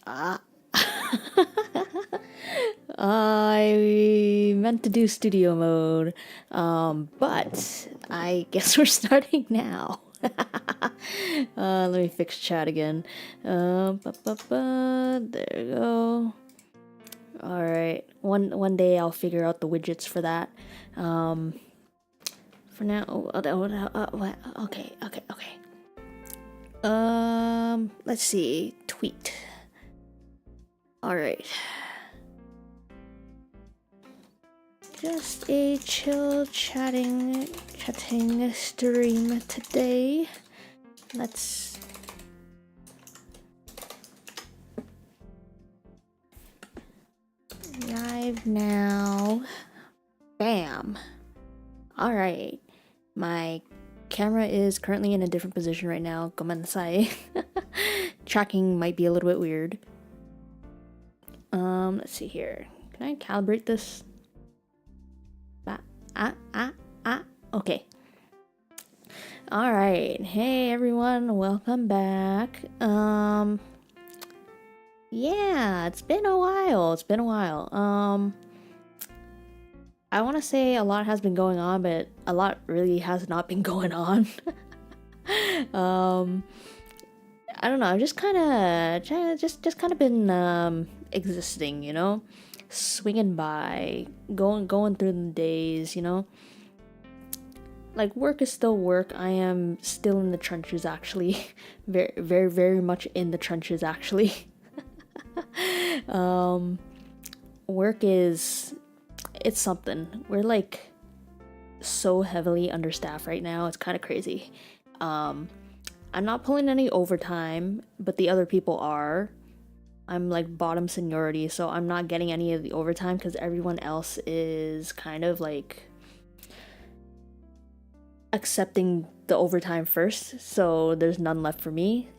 Uh, I meant to do studio mode, but I guess we're starting now. Let me fix chat again. There we go. All right, one day I'll figure out the widgets for that. For now, okay. Let's see, tweet. All right. Just a chill chatting stream today. Let's live now. Bam. All right. My camera is currently in a different position right now. Gomensai. Tracking might be a little bit weird. Let's see here. Can I calibrate this? Okay. All right. Hey everyone, welcome back. Yeah, it's been a while. I want to say a lot has been going on, but a lot really has not been going on. I don't know. I've just kind of been existing, you know, swinging by, going through the days, you know. Like, work is still work. I am still in the trenches, actually. Very much in the trenches, actually. Work is... it's something. We're, like, so heavily understaffed right now. It's kind of crazy. I'm not pulling any overtime, but the other people are. I'm, like, bottom seniority, so I'm not getting any of the overtime because everyone else is kind of, like... accepting the overtime first, so there's none left for me.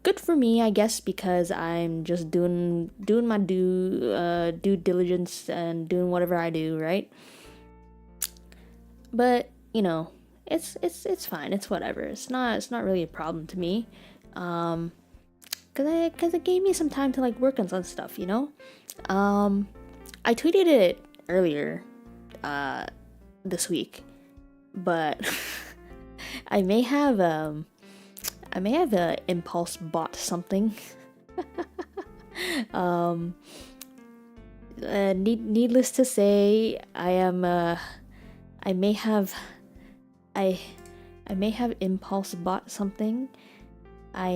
Good for me, I guess, because I'm just doing my due diligence and doing whatever I do, right? But you know, it's fine. It's whatever. It's not really a problem to me. Cause it gave me some time to like work on some stuff, you know. I tweeted it earlier, this week. But I may have impulse bought something. Needless to say, I may have impulse bought something. I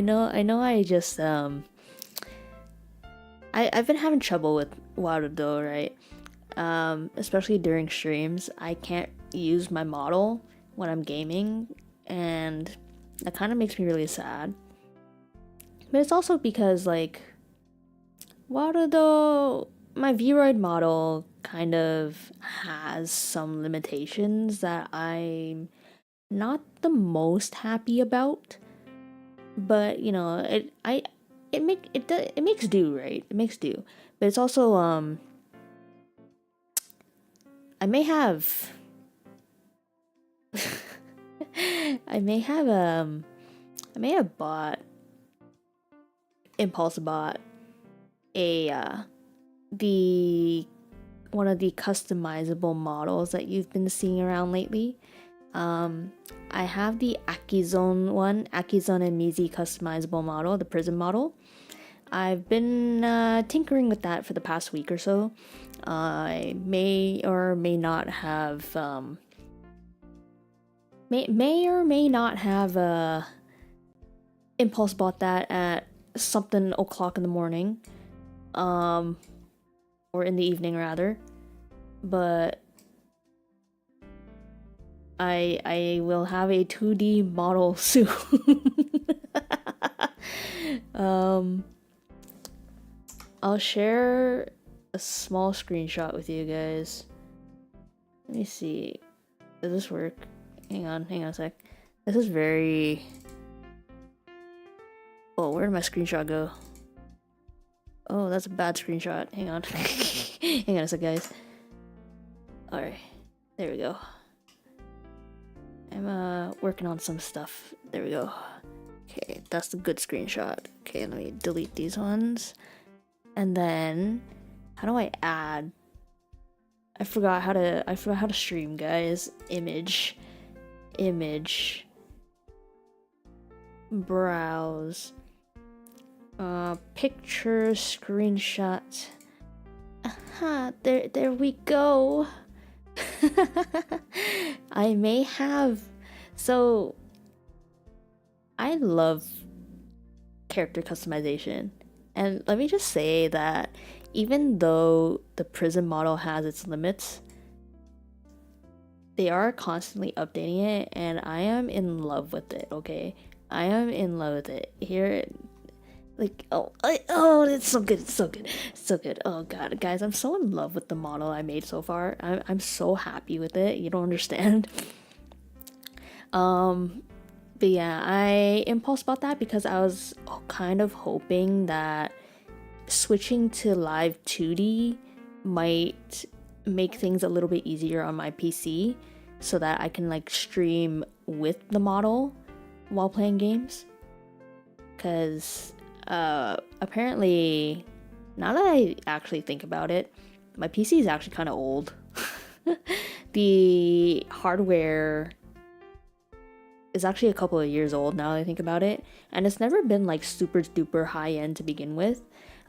know I just I've been having trouble with Warudo, right? Especially during streams. I can't use my model when I'm gaming, and that kind of makes me really sad. But it's also because, like, Warudo, my VRoid model kind of has some limitations that I'm not the most happy about. But, you know, it makes do, right? It makes do. But it's also I may have I may have bought impulse bought a the one of the customizable models that you've been seeing around lately. I have the Akizone and Mizi customizable model, the prism model. I've been tinkering with that for the past week or so. I may or may not have impulse bought that at something o'clock in the morning, or in the evening rather. But I will have a 2D model soon. I'll share a small screenshot with you guys. Let me see. Does this work? Hang on a sec. This is very... oh, where did my screenshot go? Oh, that's a bad screenshot. Hang on. Hang on a sec, guys. Alright. There we go. I'm working on some stuff. There we go. Okay, that's a good screenshot. Okay, let me delete these ones. And then, how do I add? I forgot how to stream, guys. Image, browse, picture, screenshot. Aha, there we go. I may have. So, I love character customization. And let me just say that even though the prison model has its limits, they are constantly updating it, and I am in love with it, okay? I am in love with it. Here, like, oh, it's so good, it's so good, it's so good. Oh god, guys, I'm so in love with the model I made so far. I'm so happy with it. You don't understand. But yeah, I impulse bought that because I was kind of hoping that switching to live 2D might make things a little bit easier on my PC so that I can like stream with the model while playing games. Because apparently, now that I actually think about it, my PC is actually kind of old. The hardware is actually a couple of years old now that I think about it, and it's never been like super duper high end to begin with.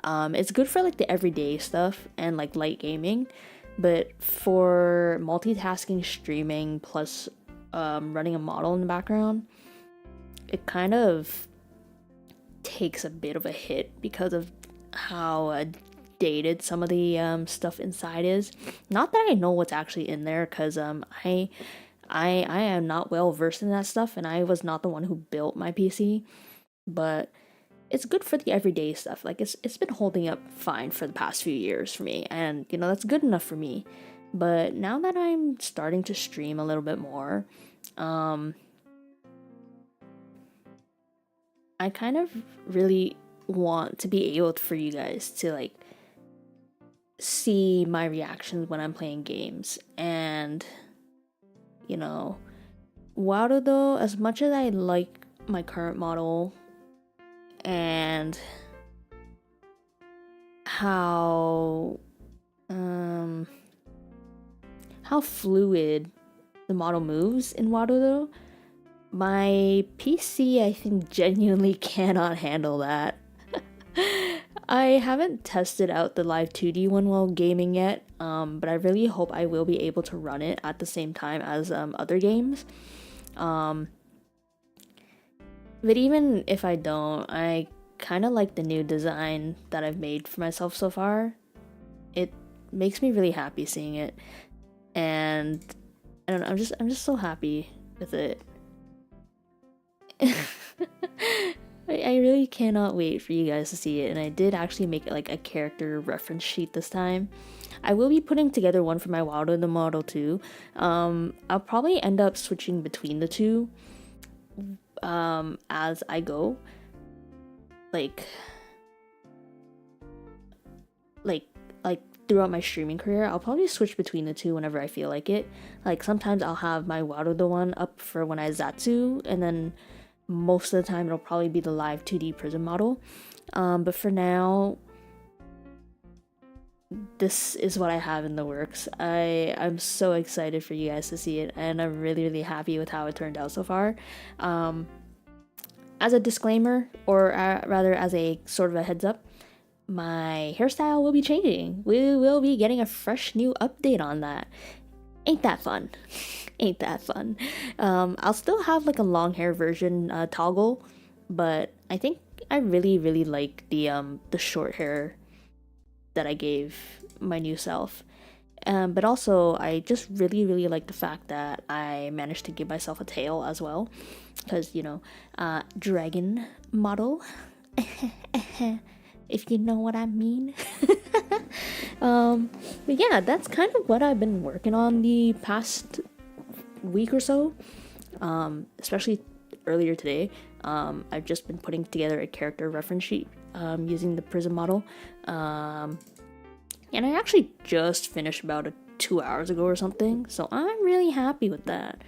It's good for like the everyday stuff and like light gaming, but for multitasking, streaming, plus running a model in the background, it kind of takes a bit of a hit because of how dated some of the stuff inside is. Not that I know what's actually in there, because I am not well versed in that stuff, and I was not the one who built my PC, but it's good for the everyday stuff. Like it's been holding up fine for the past few years for me, and you know that's good enough for me. But now that I'm starting to stream a little bit more, I kind of really want to be able for you guys to like see my reactions when I'm playing games. And you know, Waru though, as much as I like my current model and how fluid the model moves in Waru though, my PC I think genuinely cannot handle that. I haven't tested out the live 2D one while gaming yet, but I really hope I will be able to run it at the same time as other games. But even if I don't, I kind of like the new design that I've made for myself so far. It makes me really happy seeing it, and I don't know, I'm just so happy with it. I really cannot wait for you guys to see it, and I did actually make like a character reference sheet this time. I will be putting together one for my Waru the model too. I'll probably end up switching between the two as I go. Like throughout my streaming career, I'll probably switch between the two whenever I feel like it. Like sometimes I'll have my Waru the one up for when I Zatsu, and then most of the time it'll probably be the live 2D prison model. But for now, this is what I have in the works. I'm so excited for you guys to see it, and I'm really happy with how it turned out so far. As a disclaimer, or rather as a sort of a heads up, my hairstyle will be changing. We will be getting a fresh new update on that. Ain't that fun? Ain't that fun? I'll still have like a long hair version toggle, but I think I really like the short hair that I gave my new self. But also I just really like the fact that I managed to give myself a tail as well, because you know, dragon model. If you know what I mean. But yeah, that's kind of what I've been working on the past week or so, especially earlier today. I've just been putting together a character reference sheet using the Prism model, and I actually just finished about 2 hours ago or something, so I'm really happy with that.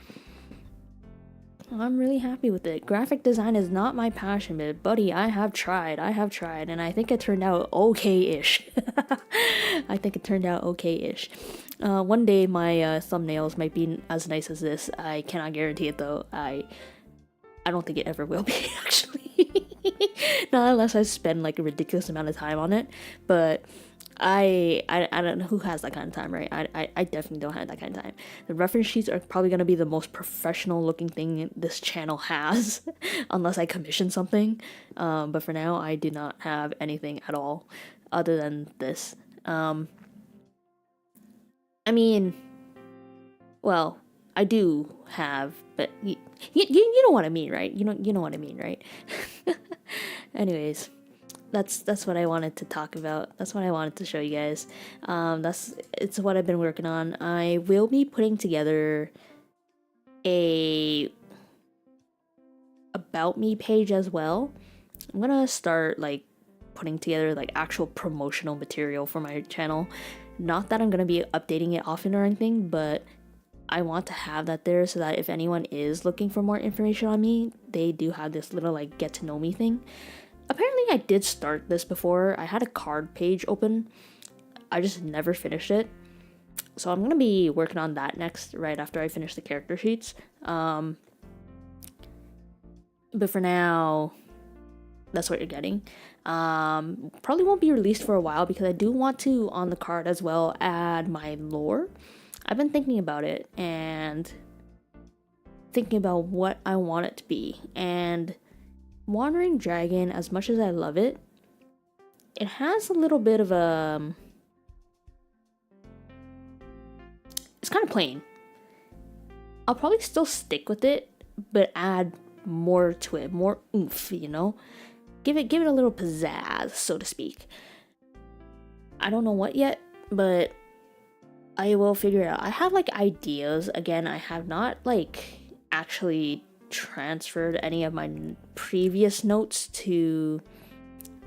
I'm really happy with it. Graphic design is not my passion, but buddy, I have tried, and I think it turned out okay-ish. I think it turned out okay-ish. One day my thumbnails might be as nice as this. I cannot guarantee it though. I don't think it ever will be, actually. Not unless I spend like a ridiculous amount of time on it. But I don't know who has that kind of time, right? I definitely don't have that kind of time. The reference sheets are probably going to be the most professional looking thing this channel has, unless I commission something. But for now, I do not have anything at all other than this. I mean, well, I do have, but you know what I mean, right? You know what I mean, right? Anyways, that's what I wanted to talk about. That's what I wanted to show you guys. It's what I've been working on. I will be putting together a about me page as well. I'm gonna start like putting together like actual promotional material for my channel. Not that I'm gonna be updating it often or anything, but I want to have that there so that if anyone is looking for more information on me, they do have this little like get to know me thing. Apparently I did start this before. I had a card page open. I just never finished it. So I'm going to be working on that next, right after I finish the character sheets. But for now, that's what you're getting. Probably won't be released for a while because I do want to, on the card as well, add my lore. I've been thinking about it and thinking about what I want it to be. And Wandering Dragon, as much as I love it, it has a little bit of a... It's kind of plain. I'll probably still stick with it, but add more to it, more oomph, you know? Give it a little pizzazz, so to speak. I don't know what yet, but I will figure it out. I have like ideas. Again, I have not like actually transferred any of my previous notes to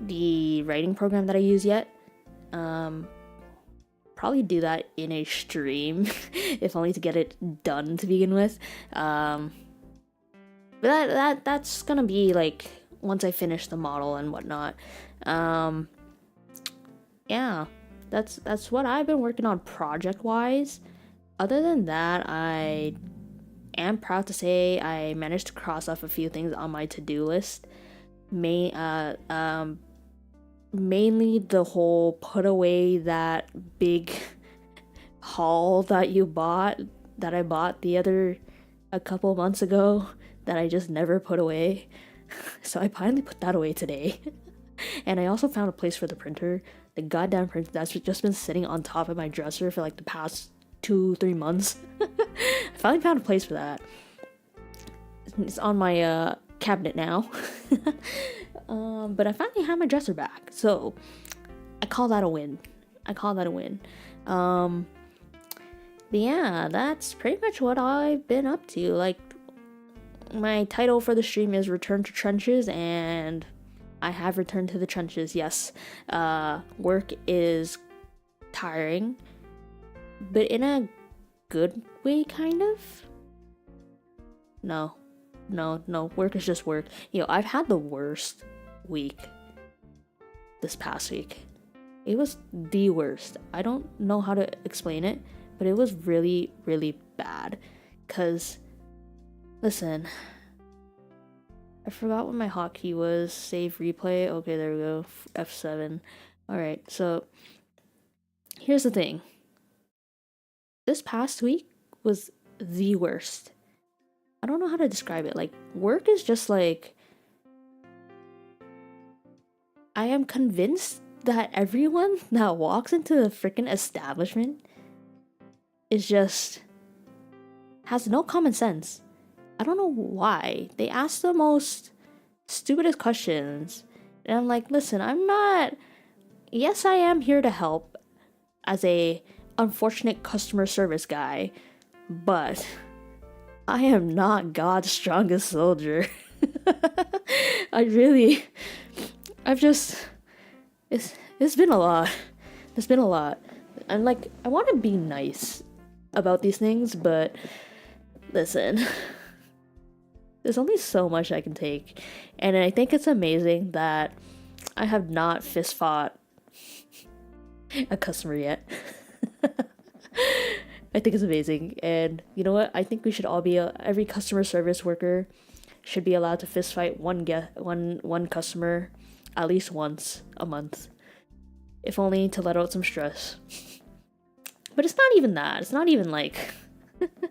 the writing program that I use yet. Probably do that in a stream, if only to get it done to begin with. But that's gonna be like once I finish the model and whatnot. Yeah, that's what I've been working on project wise. Other than that, I am proud to say I managed to cross off a few things on my to-do list. Mainly the whole put away that big haul that I bought a couple months ago that I just never put away. So I finally put that away today. And I also found a place for the printer. The goddamn printer that's just been sitting on top of my dresser for like the past 2-3 months. I finally found a place for that. It's on my cabinet now. But I finally have my dresser back, so I call that a win. But yeah, that's pretty much what I've been up to. Like, my title for the stream is Return to Trenches, and I have returned to the trenches, yes. Work is tiring, but in a good way, kind of. No, work is just work. You know, I've had the worst week this past week. It was the worst. I don't know how to explain it, but it was really, really bad. Cause, listen, I forgot what my hotkey was. Save replay. Okay, there we go. F7. Alright, so here's the thing. This past week was the worst. I don't know how to describe it. Like, work is just like... I am convinced that everyone that walks into the freaking establishment is just... has no common sense. I don't know why. They ask the most stupidest questions. And I'm like, listen, I'm not... Yes, I am here to help as a unfortunate customer service guy, but I am not God's strongest soldier. It's been a lot. It's been a lot. And like, I want to be nice about these things, but listen, There's only so much I can take. And I think it's amazing that I have not fist fought a customer yet. I think it's amazing. And you know what? I think we should all be every customer service worker should be allowed to fist fight one customer at least once a month. If only to let out some stress. But it's not even that. It's not even like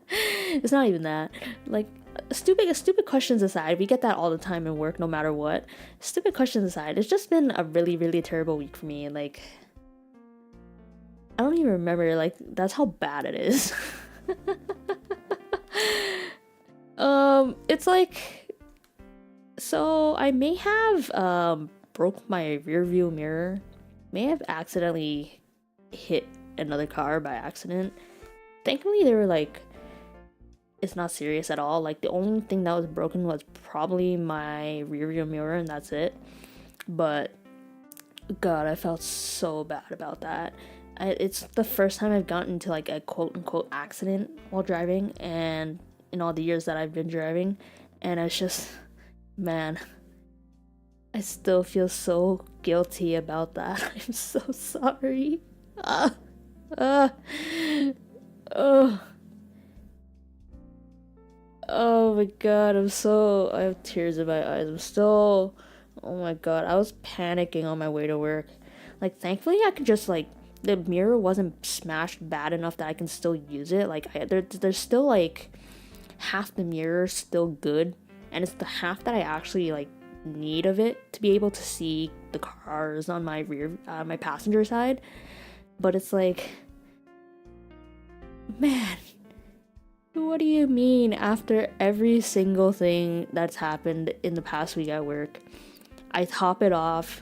it's not even that. Like stupid questions aside, we get that all the time in work no matter what. Stupid questions aside, it's just been a really, really terrible week for me. Like I don't even remember, like that's how bad it is. It's like, so I may have broke my rear view mirror, may have accidentally hit another car by accident. Thankfully they were like, it's not serious at all. Like the only thing that was broken was probably my rear view mirror and that's it. But God, I felt so bad about that. It's the first time I've gotten into like a quote-unquote accident while driving, and in all the years that I've been driving, and it's just, man, I still feel so guilty about that. I'm so sorry. Oh my God, I have tears in my eyes. Oh my God, I was panicking on my way to work. Like thankfully I could just like, the mirror wasn't smashed bad enough that I can still use it. Like there's still like half the mirror still good, and it's the half that I actually like need of it to be able to see the cars on my my passenger side. But it's like, man, what do you mean after every single thing that's happened in the past week at work, I top it off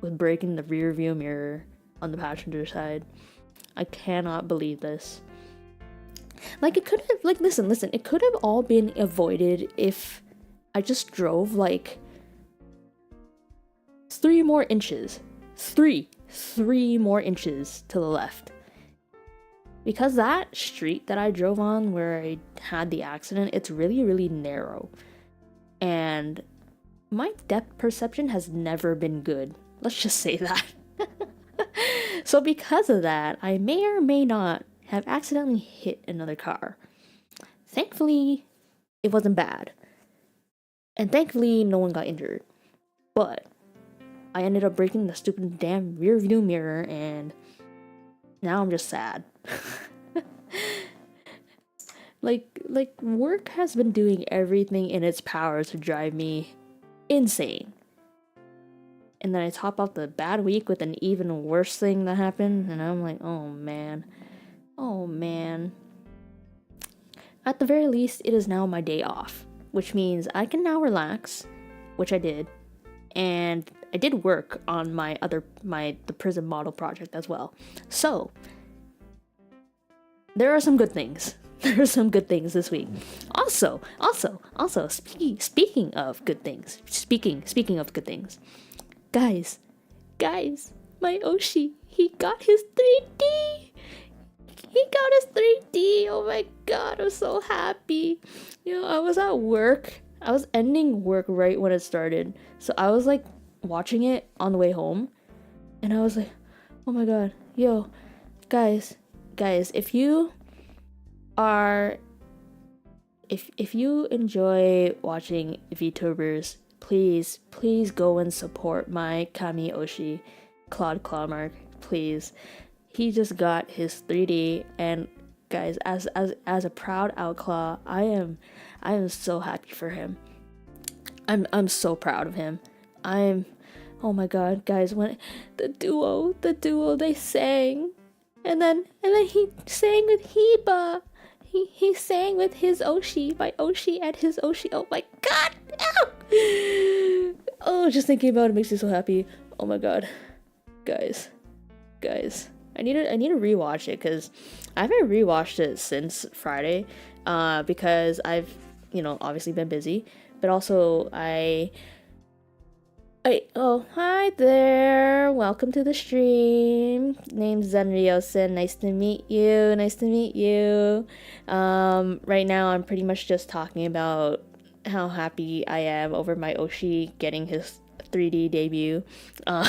with breaking the rear view mirror on the passenger side? I cannot believe this. Like it could have, like listen, it could have all been avoided if I just drove like 3 more inches. 3 more inches to the left. Because that street that I drove on where I had the accident, it's really, really narrow. And my depth perception has never been good. Let's just say that. So because of that, I may or may not have accidentally hit another car. Thankfully, it wasn't bad. And thankfully, no one got injured. But I ended up breaking the stupid damn rear view mirror, and now I'm just sad. like work has been doing everything in its power to drive me insane. And then I top off the bad week with an even worse thing that happened, and I'm like, oh man. At the very least, it is now my day off, which means I can now relax, which I did, and I did work on the prison model project as well. So there are some good things. There are some good things this week. Also, speaking of good things, speaking of good things, guys, my Oshi, he got his 3D. Oh my God, I'm so happy. You know, I was at work. I was ending work right when it started. So I was like watching it on the way home, and I was like, oh my God, yo, guys, if you enjoy watching VTubers, please go and support my Kami Oshi, Claude Clawmark, please. He just got his 3D, and guys, as a proud outlaw, I am so happy for him. I'm so proud of him. Oh my God, guys, when the duo they sang, and then he sang with Heba. He sang with his Oshi, my Oshi and his Oshi. Oh my God! Ow! Oh, just thinking about it makes me so happy. Oh my God, guys, I need to rewatch it, because I haven't rewatched it since Friday, because I've obviously been busy, but also oh, hi there. Welcome to the stream. Name's Zen Ryosen. Nice to meet you. Right now I'm pretty much just talking about how happy I am over my Oshi getting his 3D debut. Uh,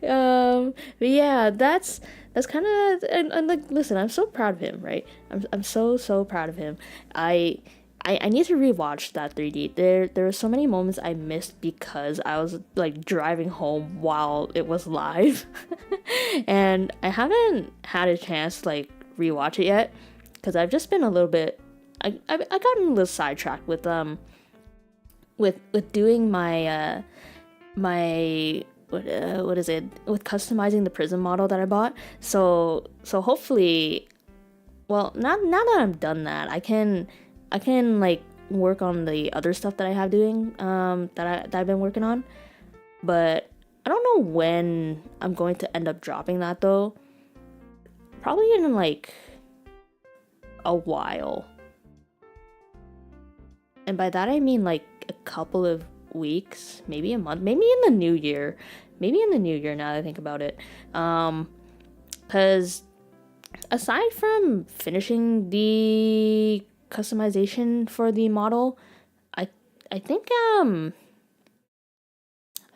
but yeah, that's kind of and like listen, I'm so proud of him, right? I'm so proud of him. I I need to rewatch that 3D. There were so many moments I missed because I was like driving home while it was live, and I haven't had a chance to like rewatch it yet because I've just been a little bit. I gotten a little sidetracked with doing my my what is it, with customizing the prism model that I bought. So hopefully, well, now that I'm done that, I can like work on the other stuff that I have doing that I've been working on. But I don't know when I'm going to end up dropping that though. Probably in like a while. And by that I mean like a couple of weeks, maybe a month, maybe in the new year. Maybe in the new year now that I think about it. Cuz aside from finishing the customization for the model, I I think I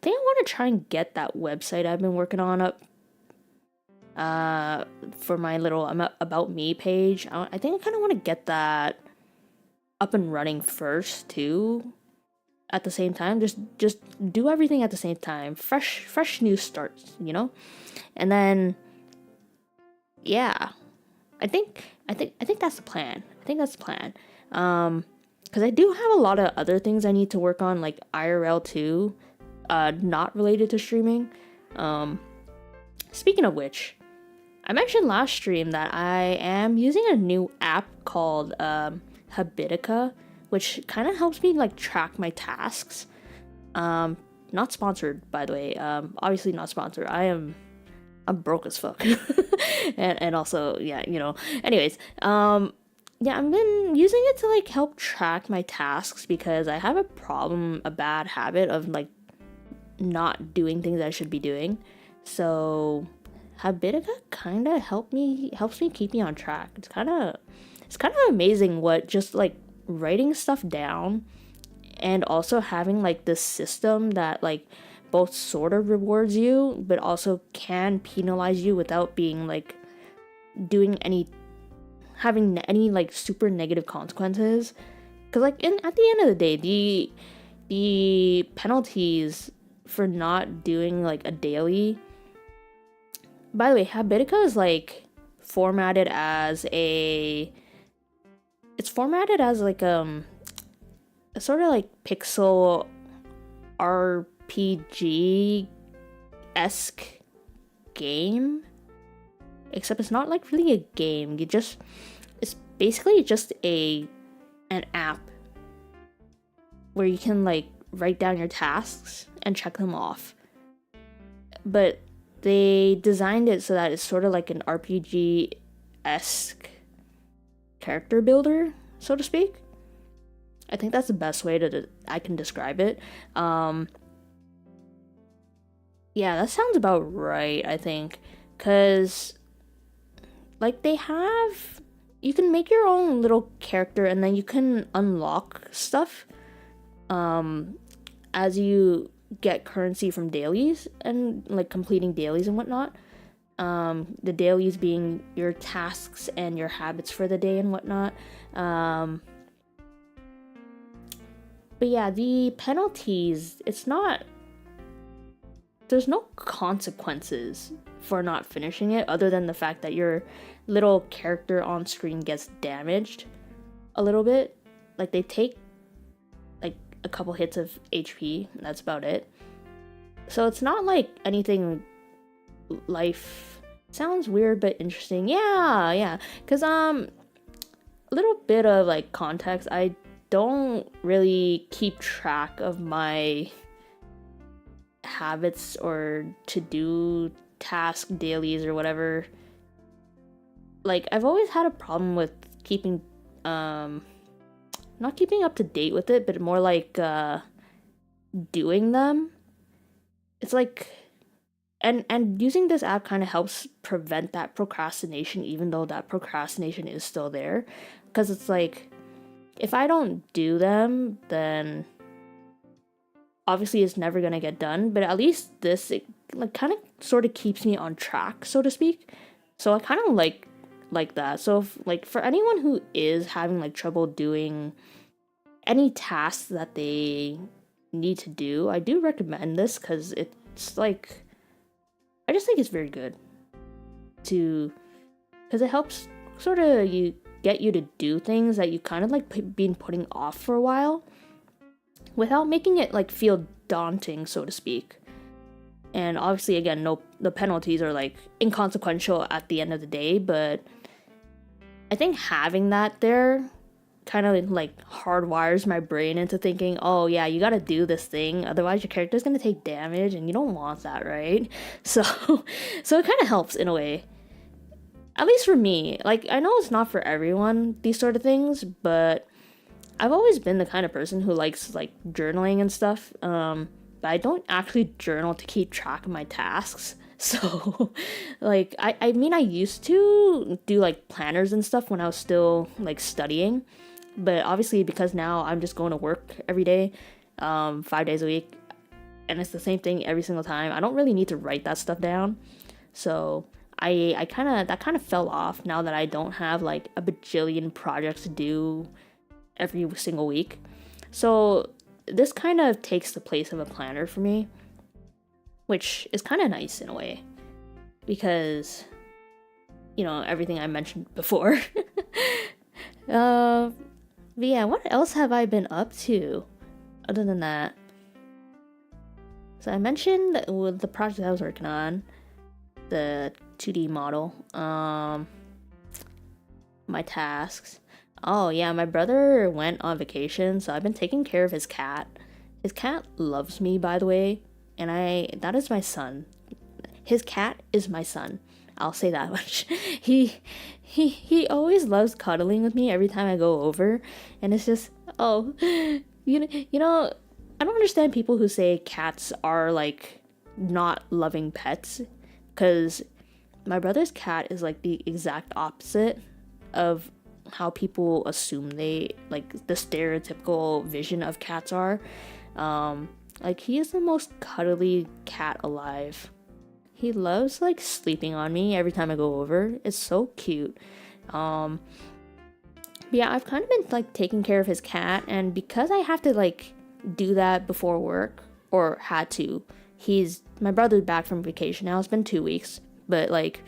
think I want to try and get that website I've been working on up for my little about me page. I think I kind of want to get that up and running first too at the same time. Just do everything at the same time. Fresh new starts, you know? And then yeah, I think that's the plan. I think that's the plan. Because I do have a lot of other things I need to work on, like IRL too, not related to streaming. Speaking of which, I mentioned last stream that I am using a new app called Habitica, which kind of helps me like track my tasks. Not sponsored, by the way. Obviously not sponsored. I'm broke as fuck. and also, yeah, you know. Anyways, yeah, I've been using it to like help track my tasks because I have a bad habit of like not doing things I should be doing. So Habitica kind of helps me keep me on track. It's kind of amazing what just like writing stuff down and also having like this system that like both sort of rewards you but also can penalize you without being like doing any having any like super negative consequences. Because like at the end of the day, the penalties for not doing like a daily, by the way, Habitica is like formatted as a it's formatted as like a sort of like pixel RPG esque game, except it's not like really a game. It's basically just an app where you can like write down your tasks and check them off. But they designed it so that it's sort of like an RPG esque character builder, so to speak. I think that's the best way I can describe it. Yeah, that sounds about right, I think. Because, like, you can make your own little character and then you can unlock stuff as you get currency from dailies and, like, completing dailies and whatnot. The dailies being your tasks and your habits for the day and whatnot. But yeah, the penalties, there's no consequences for not finishing it other than the fact that your little character on screen gets damaged a little bit. Like they take like a couple hits of HP, and that's about it. So it's not like anything life sounds weird but interesting. Yeah. Cause a little bit of like context, I don't really keep track of my habits or to-do task dailies or whatever. Like I've always had a problem with keeping not keeping up to date with it, but more like doing them. It's like and using this app kind of helps prevent that procrastination, even though that procrastination is still there, because it's like if I don't do them, then obviously it's never gonna get done. But at least this, it, like, kind of sort of keeps me on track, so to speak. So I kind of like that. So if, like, for anyone who is having like trouble doing any tasks that they need to do, I do recommend this because it's like, I just think it's very good to, because it helps sort of get you to do things that you kind of like been putting off for a while without making it like feel daunting, so to speak. And obviously, again, no, the penalties are like inconsequential at the end of the day, but I think having that there kind of like hardwires my brain into thinking, oh yeah, you gotta do this thing, otherwise your character's gonna take damage, and you don't want that, right? So, so it kind of helps in a way. At least for me. Like, I know it's not for everyone, these sort of things, but I've always been the kind of person who likes like journaling and stuff. But I don't actually journal to keep track of my tasks. So, like, I mean, I used to do like planners and stuff when I was still like studying, but obviously because now I'm just going to work every day, 5 days a week, and it's the same thing every single time. I don't really need to write that stuff down. So I kind of, that kind of fell off now that I don't have like a bajillion projects to do every single week. So this kind of takes the place of a planner for me, which is kind of nice in a way, because, you know, everything I mentioned before. But yeah, what else have I been up to other than that? So I mentioned with the project I was working on, the 2D model, my tasks. Oh yeah, my brother went on vacation, so I've been taking care of his cat. His cat loves me, by the way, and that is my son. His cat is my son. I'll say that much. He always loves cuddling with me every time I go over, and it's just, oh, you know, I don't understand people who say cats are like not loving pets, because my brother's cat is like the exact opposite of how people assume they, like, the stereotypical vision of cats are. Like, he is the most cuddly cat alive. He loves like sleeping on me every time I go over. It's so cute. But yeah, I've kind of been like taking care of his cat, and because I have to like do that before work, or had to, my brother's back from vacation now. It's been 2 weeks, but like,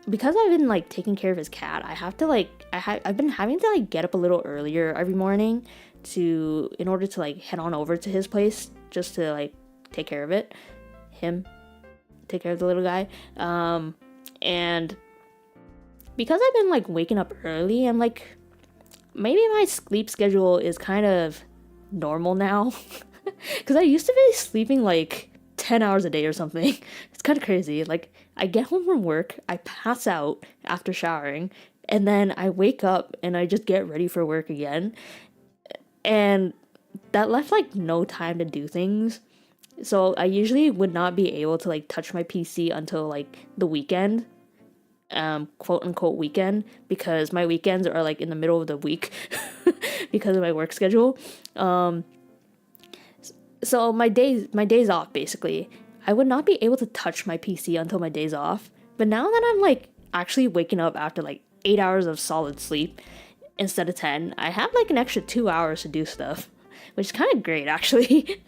because I've been like taking care of his cat, I have to like, I've been having to like get up a little earlier every morning in order to like head on over to his place just to like take care of take care of the little guy. And because I've been like waking up early, I'm like, maybe my sleep schedule is kind of normal now. Because I used to be sleeping like 10 hours a day or something. It's kind of crazy. Like, I get home from work, I pass out after showering, and then I wake up and I just get ready for work again. And that left like no time to do things. So I usually would not be able to like touch my PC until like the weekend, quote unquote weekend, because my weekends are like in the middle of the week because of my work schedule. So my days off, basically, I would not be able to touch my PC until my days off. But now that I'm like actually waking up after like 8 hours of solid sleep instead of 10, I have like an extra 2 hours to do stuff, which is kind of great, actually.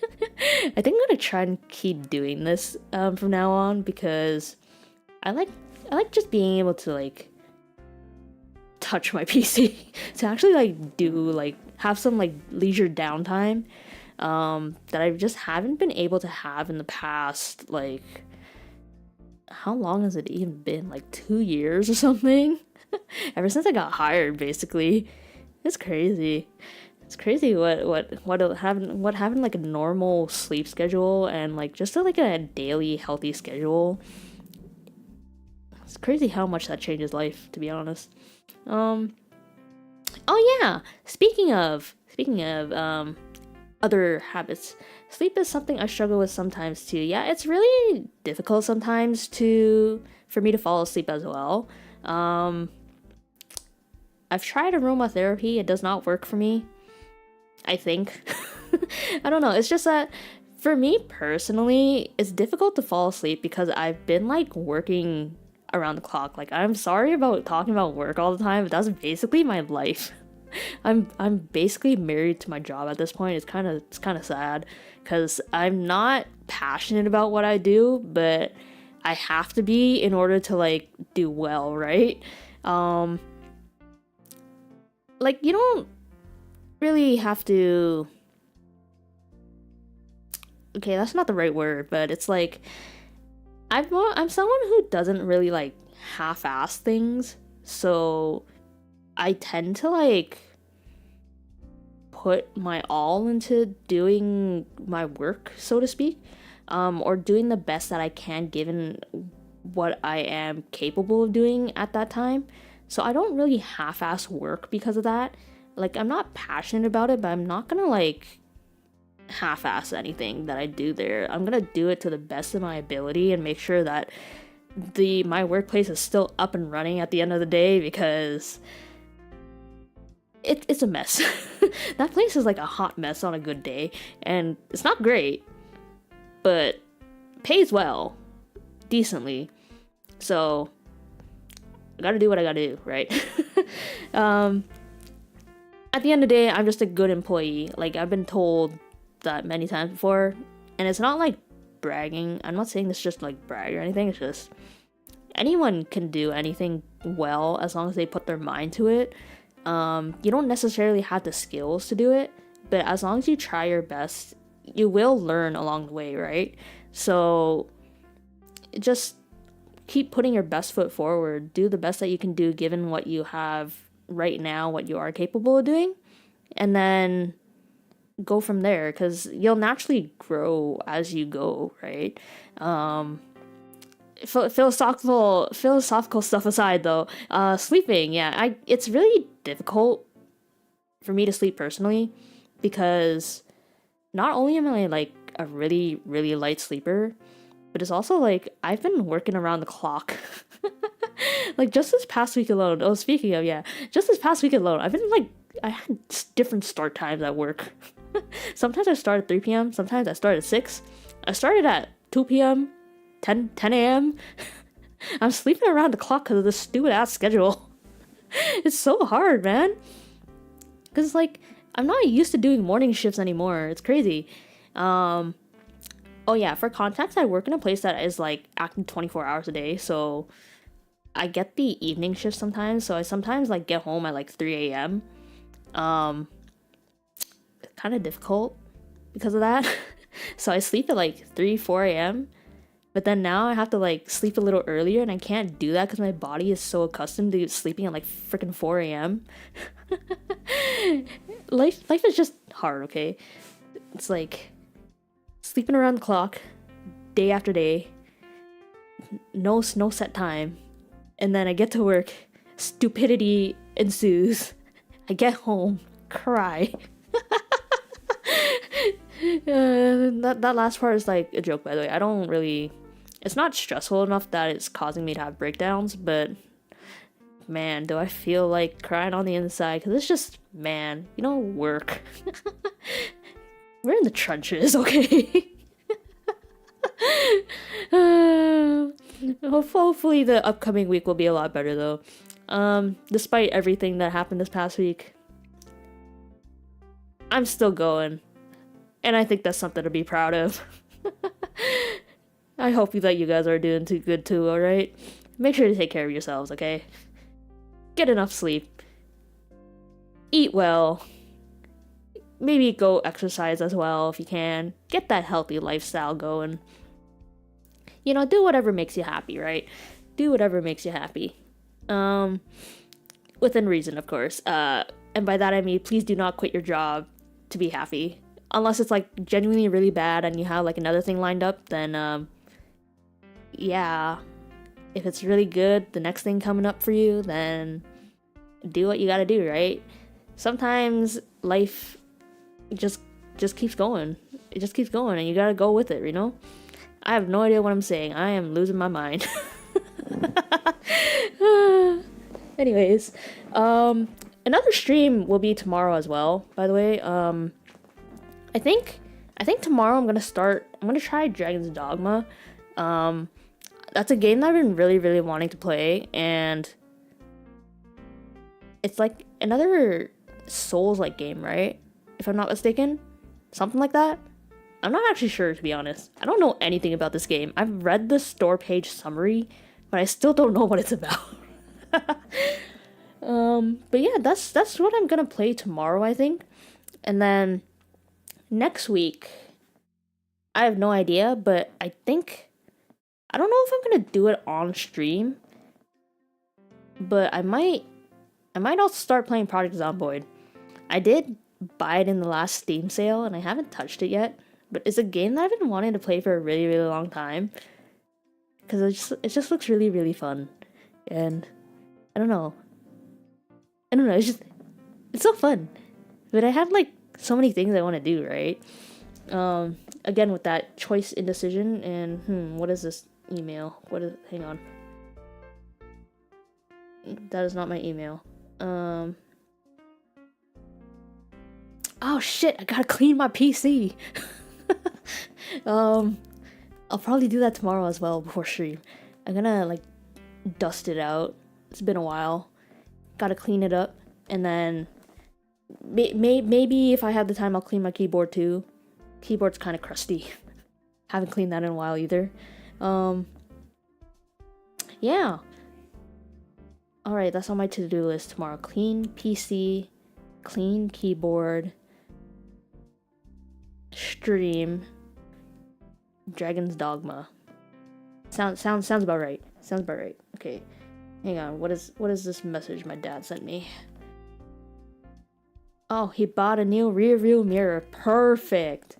I think I'm gonna try and keep doing this from now on, because I like just being able to like touch my PC to actually like have some like leisure downtime that I just haven't been able to have in the past. Like, how long has it even been? Like 2 years or something? Ever since I got hired, basically. It's crazy. It's crazy what having like a normal sleep schedule and like just like a daily healthy schedule. It's crazy how much that changes life, to be honest. Oh yeah, speaking of other habits, sleep is something I struggle with sometimes too. Yeah, it's really difficult sometimes for me to fall asleep as well. I've tried aromatherapy. It does not work for me, I think. I don't know. It's just that for me personally, it's difficult to fall asleep because I've been like working around the clock. Like, I'm sorry about talking about work all the time, but that's basically my life. I'm basically married to my job at this point. It's kind of sad because I'm not passionate about what I do, but I have to be in order to like do well, right? Like, you don't really have to. Okay, that's not the right word, but it's like I'm someone who doesn't really like half-ass things, so I tend to like put my all into doing my work, so to speak, or doing the best that I can given what I am capable of doing at that time. So I don't really half-ass work because of that. Like, I'm not passionate about it, but I'm not gonna like half-ass anything that I do there. I'm gonna do it to the best of my ability and make sure that my workplace is still up and running at the end of the day, because it's a mess. That place is like a hot mess on a good day, and it's not great, but pays well, decently. So I gotta do what I gotta do, right? At the end of the day, I'm just a good employee. Like, I've been told that many times before, and it's not like bragging. I'm not saying this just like brag or anything. It's just anyone can do anything well as long as they put their mind to it. You don't necessarily have the skills to do it, but as long as you try your best, you will learn along the way, right? So just keep putting your best foot forward. Do the best that you can do given what you have right now, what you are capable of doing, and then go from there, because you'll naturally grow as you go, right? Philosophical stuff aside, though, sleeping, yeah, it's really difficult for me to sleep personally, because not only am I like a really, really light sleeper, but it's also like I've been working around the clock. Like, just this past week alone, speaking of, yeah, just this past week alone, I've been like, I had different start times at work. Sometimes I start at 3 p.m, sometimes I start at 6. I started at 2 p.m, 10 a.m. I'm sleeping around the clock because of this stupid ass schedule. It's so hard, man. Because it's like, I'm not used to doing morning shifts anymore. It's crazy. Oh yeah, for context, I work in a place that is like acting 24 hours a day, so I get the evening shift sometimes. So I sometimes like get home at like 3 a.m. Kind of difficult because of that. So I sleep at like 4 a.m. But then now I have to like sleep a little earlier, and I can't do that because my body is so accustomed to sleeping at like freaking 4 a.m. Life is just hard, okay? It's like sleeping around the clock, day after day, no set time, and then I get to work, stupidity ensues. I get home, cry. That last part is like a joke, by the way. I don't really. It's not stressful enough that it's causing me to have breakdowns, but man, do I feel like crying on the inside, because it's just, man, work. We're in the trenches, okay? Hopefully the upcoming week will be a lot better, though. Despite everything that happened this past week, I'm still going, and I think that's something to be proud of. I hope that you guys are doing too good too, alright? Make sure to take care of yourselves, okay? Get enough sleep. Eat well. Maybe go exercise as well if you can. Get that healthy lifestyle going. Do whatever makes you happy, right? Do whatever makes you happy. Within reason, of course. And by that I mean, please do not quit your job to be happy. Unless it's like genuinely really bad and you have like another thing lined up, then yeah. If it's really good, the next thing coming up for you, then do what you gotta do, right? Sometimes life just keeps going. It just keeps going, and you gotta go with it, I have no idea what I'm saying. I am losing my mind. Anyways, another stream will be tomorrow as well, by the way. I think tomorrow I'm gonna try Dragon's Dogma. That's a game that I've been really, really wanting to play, and it's like another Souls-like game, right? If I'm not mistaken. Something like that. I'm not actually sure, to be honest. I don't know anything about this game. I've read the store page summary, but I still don't know what it's about. But yeah, that's what I'm gonna play tomorrow, I think. And then next week, I have no idea, but I don't know if I'm gonna do it on stream, but I might also start playing Project Zomboid. I did buy it in the last Steam sale, and I haven't touched it yet, but it's a game that I've been wanting to play for a really, really long time, because it just looks really, really fun, and I don't know, it's so fun, but I have like so many things I want to do, right? Again, with that choice indecision, and what is this email? Hang on. That is not my email. Oh shit, I gotta clean my PC. I'll probably do that tomorrow as well before stream. I'm gonna like dust it out. It's been a while. Gotta clean it up, and then maybe if I have the time, I'll clean my keyboard too. Keyboard's kind of crusty. Haven't cleaned that in a while either. Yeah. Alright, that's on my to-do list tomorrow. Clean PC, clean keyboard, stream, Dragon's Dogma. Sounds about right. Sounds about right. Okay. Hang on, what is this message my dad sent me? Oh, he bought a new rear view mirror. Perfect.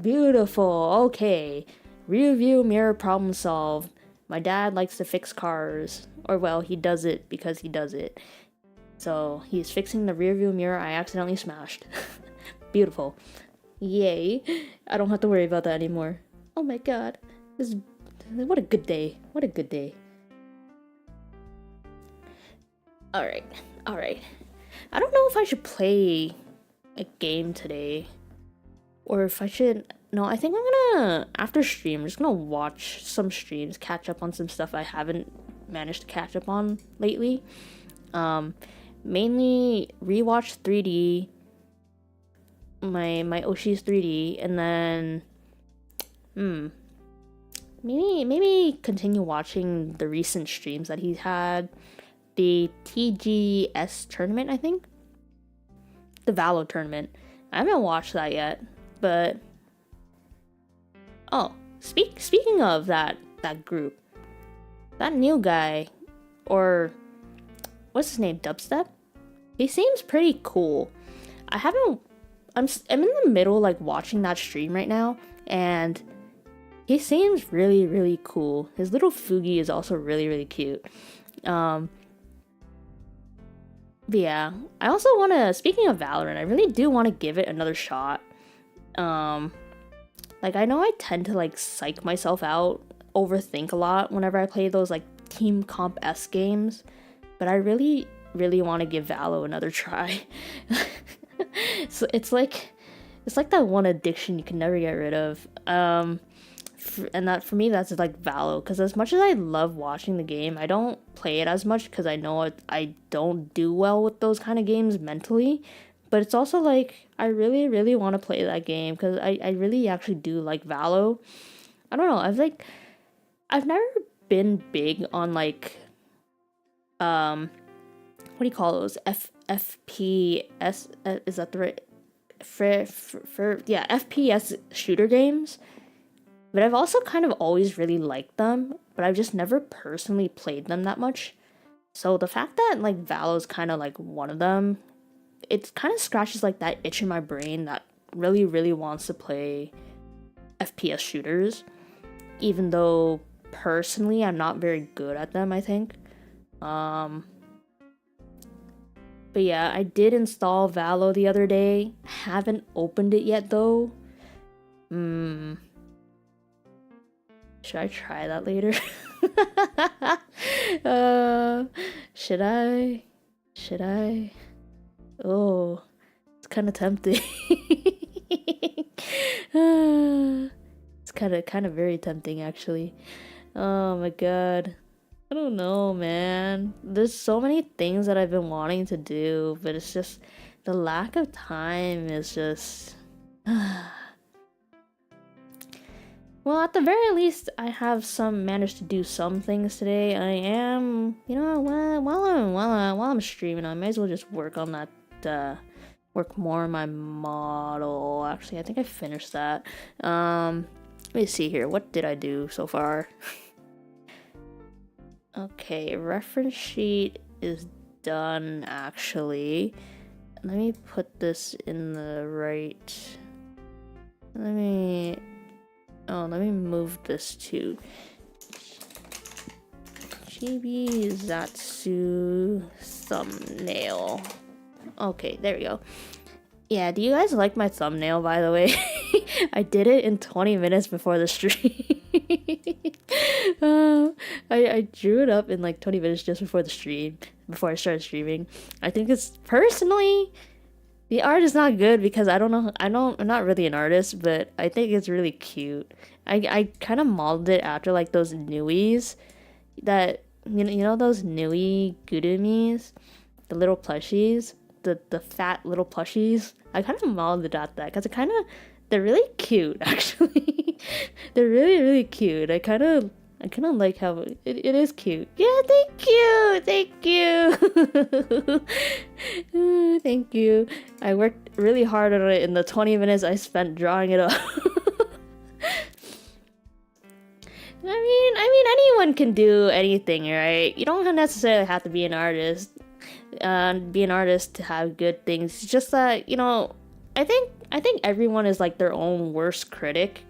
Beautiful. Okay. Rear view mirror problem solved. My dad likes to fix cars. Or well, he does it because he does it. So he's fixing the rear view mirror I accidentally smashed. Beautiful. Yay. I don't have to worry about that anymore. Oh my god. What a good day. What a good day. Alright. I don't know if I should play a game today. Or if I should... No, I think I'm gonna... After stream, I'm just gonna watch some streams, catch up on some stuff I haven't managed to catch up on lately. Mainly rewatch 3D. My Oshi's 3D, and then... Maybe continue watching the recent streams that he's had. The TGS tournament, I think? The Valo tournament. I haven't watched that yet. But oh, speaking of that group, that new guy, or what's his name, Dubstep? He seems pretty cool. I'm in the middle like watching that stream right now, and he seems really, really cool. His little Fugi is also really, really cute. But yeah, I also want to, speaking of Valorant, I really do want to give it another shot. Like I know I tend to like psych myself out, overthink a lot whenever I play those like Team Comp S games, but I really, really want to give Valo another try. So it's like that one addiction you can never get rid of. And that for me, that's like Valo, because as much as I love watching the game, I don't play it as much because I know I don't do well with those kind of games mentally. But it's also like, I really, really want to play that game because I really actually do like Valo. I don't know, I've never been big on like, what do you call those? FPS, is that the right? Yeah, FPS shooter games. But I've also kind of always really liked them, but I've just never personally played them that much. So the fact that like Valo's kind of like one of them, it kind of scratches like that itch in my brain that really, really wants to play FPS shooters, even though personally I'm not very good at them, I think. But yeah, I did install Valo the other day. Haven't opened it yet though. Should I try that later? Should I? Should I? Oh, it's kind of tempting. It's kind of very tempting, actually. Oh my god. I don't know, man. There's so many things that I've been wanting to do, but it's just the lack of time is just. Well, at the very least, I have managed to do some things today. I am, you know, while I'm streaming, I may as well just work on that. Work more on my model. Actually, I think I finished that. Let me see here. What did I do so far? Okay, reference sheet is done. Actually, let me put this in the right. Let me move this to GB Zatsu thumbnail. Okay, there we go. Yeah, do you guys like my thumbnail, by the way? I did it in 20 minutes before the stream. I drew it up in like 20 minutes just before the stream, before I started streaming. I think it's personally, the art is not good because I'm not really an artist, but I think it's really cute. I kind of modeled it after like those Nuis that, you know those Nui Gurumis, the little plushies, the fat little plushies. I kind of modeled it at that because they're really cute, actually. They're really, really cute. I kind of like how it is cute. Yeah, thank you. Thank you. I worked really hard on it in the 20 minutes I spent drawing it up. I mean, anyone can do anything, right? You don't necessarily have to be an artist. Be an artist to have good things. It's just that, you know, I think everyone is like their own worst critic.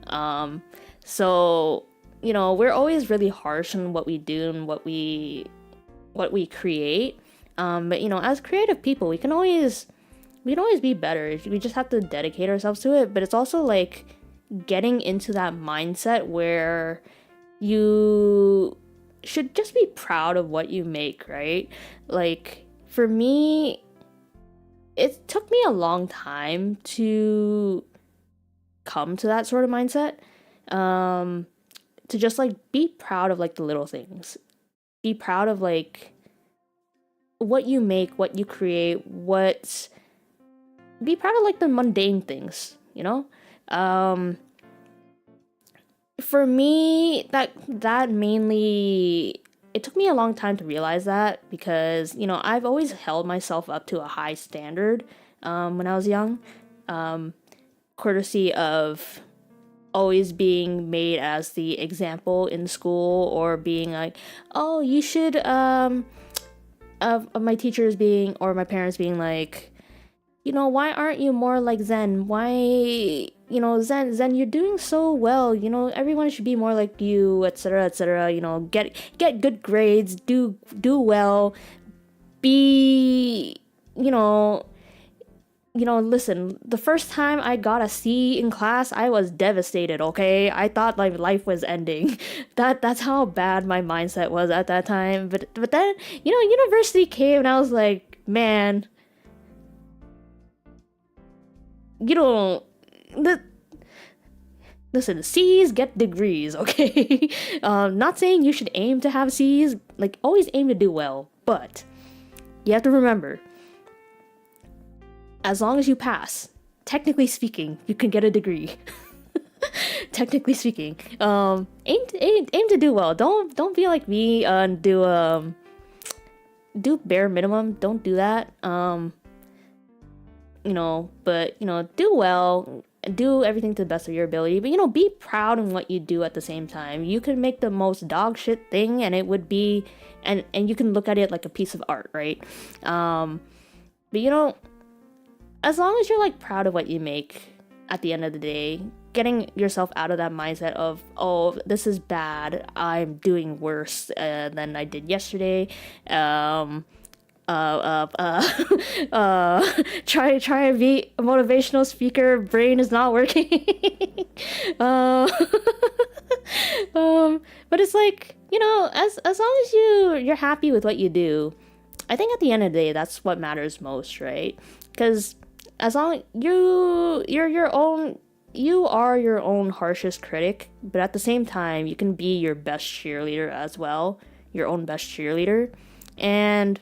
So, you know, we're always really harsh on what we do and what we create. But you know, as creative people, we can always be better. We just have to dedicate ourselves to it. But it's also like getting into that mindset where you should just be proud of what you make, right? Like, for me, it took me a long time to come to that sort of mindset. To just like be proud of like the little things. Be proud of like what you make, what you create, be proud of like the mundane things, you know? For me, that mainly, it took me a long time to realize that because, you know, I've always held myself up to a high standard when I was young, courtesy of always being made as the example in school, or being like, oh, you should, of my teachers being, or my parents being like, you know, why aren't you more like Zen? Why, you know, Zen, you're doing so well. You know, everyone should be more like you, etc., etc. You know, get good grades, do well, be, you know, listen, the first time I got a C in class, I was devastated, okay? I thought like life was ending. That's how bad my mindset was at that time. But then, you know, university came and I was like, man, you don't listen, C's get degrees, okay? Not saying you should aim to have C's, like always aim to do well, but you have to remember, as long as you pass, technically speaking, you can get a degree. Technically speaking, aim to do well. Don't be like me and do bare minimum. Don't do that. You know, but you know, do well, do everything to the best of your ability. But you know, be proud in what you do at the same time. You can make the most dog shit thing, and it would be, and you can look at it like a piece of art, right? But you know, as long as you're like proud of what you make at the end of the day, getting yourself out of that mindset of, oh, this is bad, I'm doing worse than I did yesterday. Try to be a motivational speaker, brain is not working. But it's like, as long as you're happy with what you do, I think at the end of the day, that's what matters most, right? Because as long you are your own harshest critic, but at the same time, you can be your best cheerleader as well, your own best cheerleader. And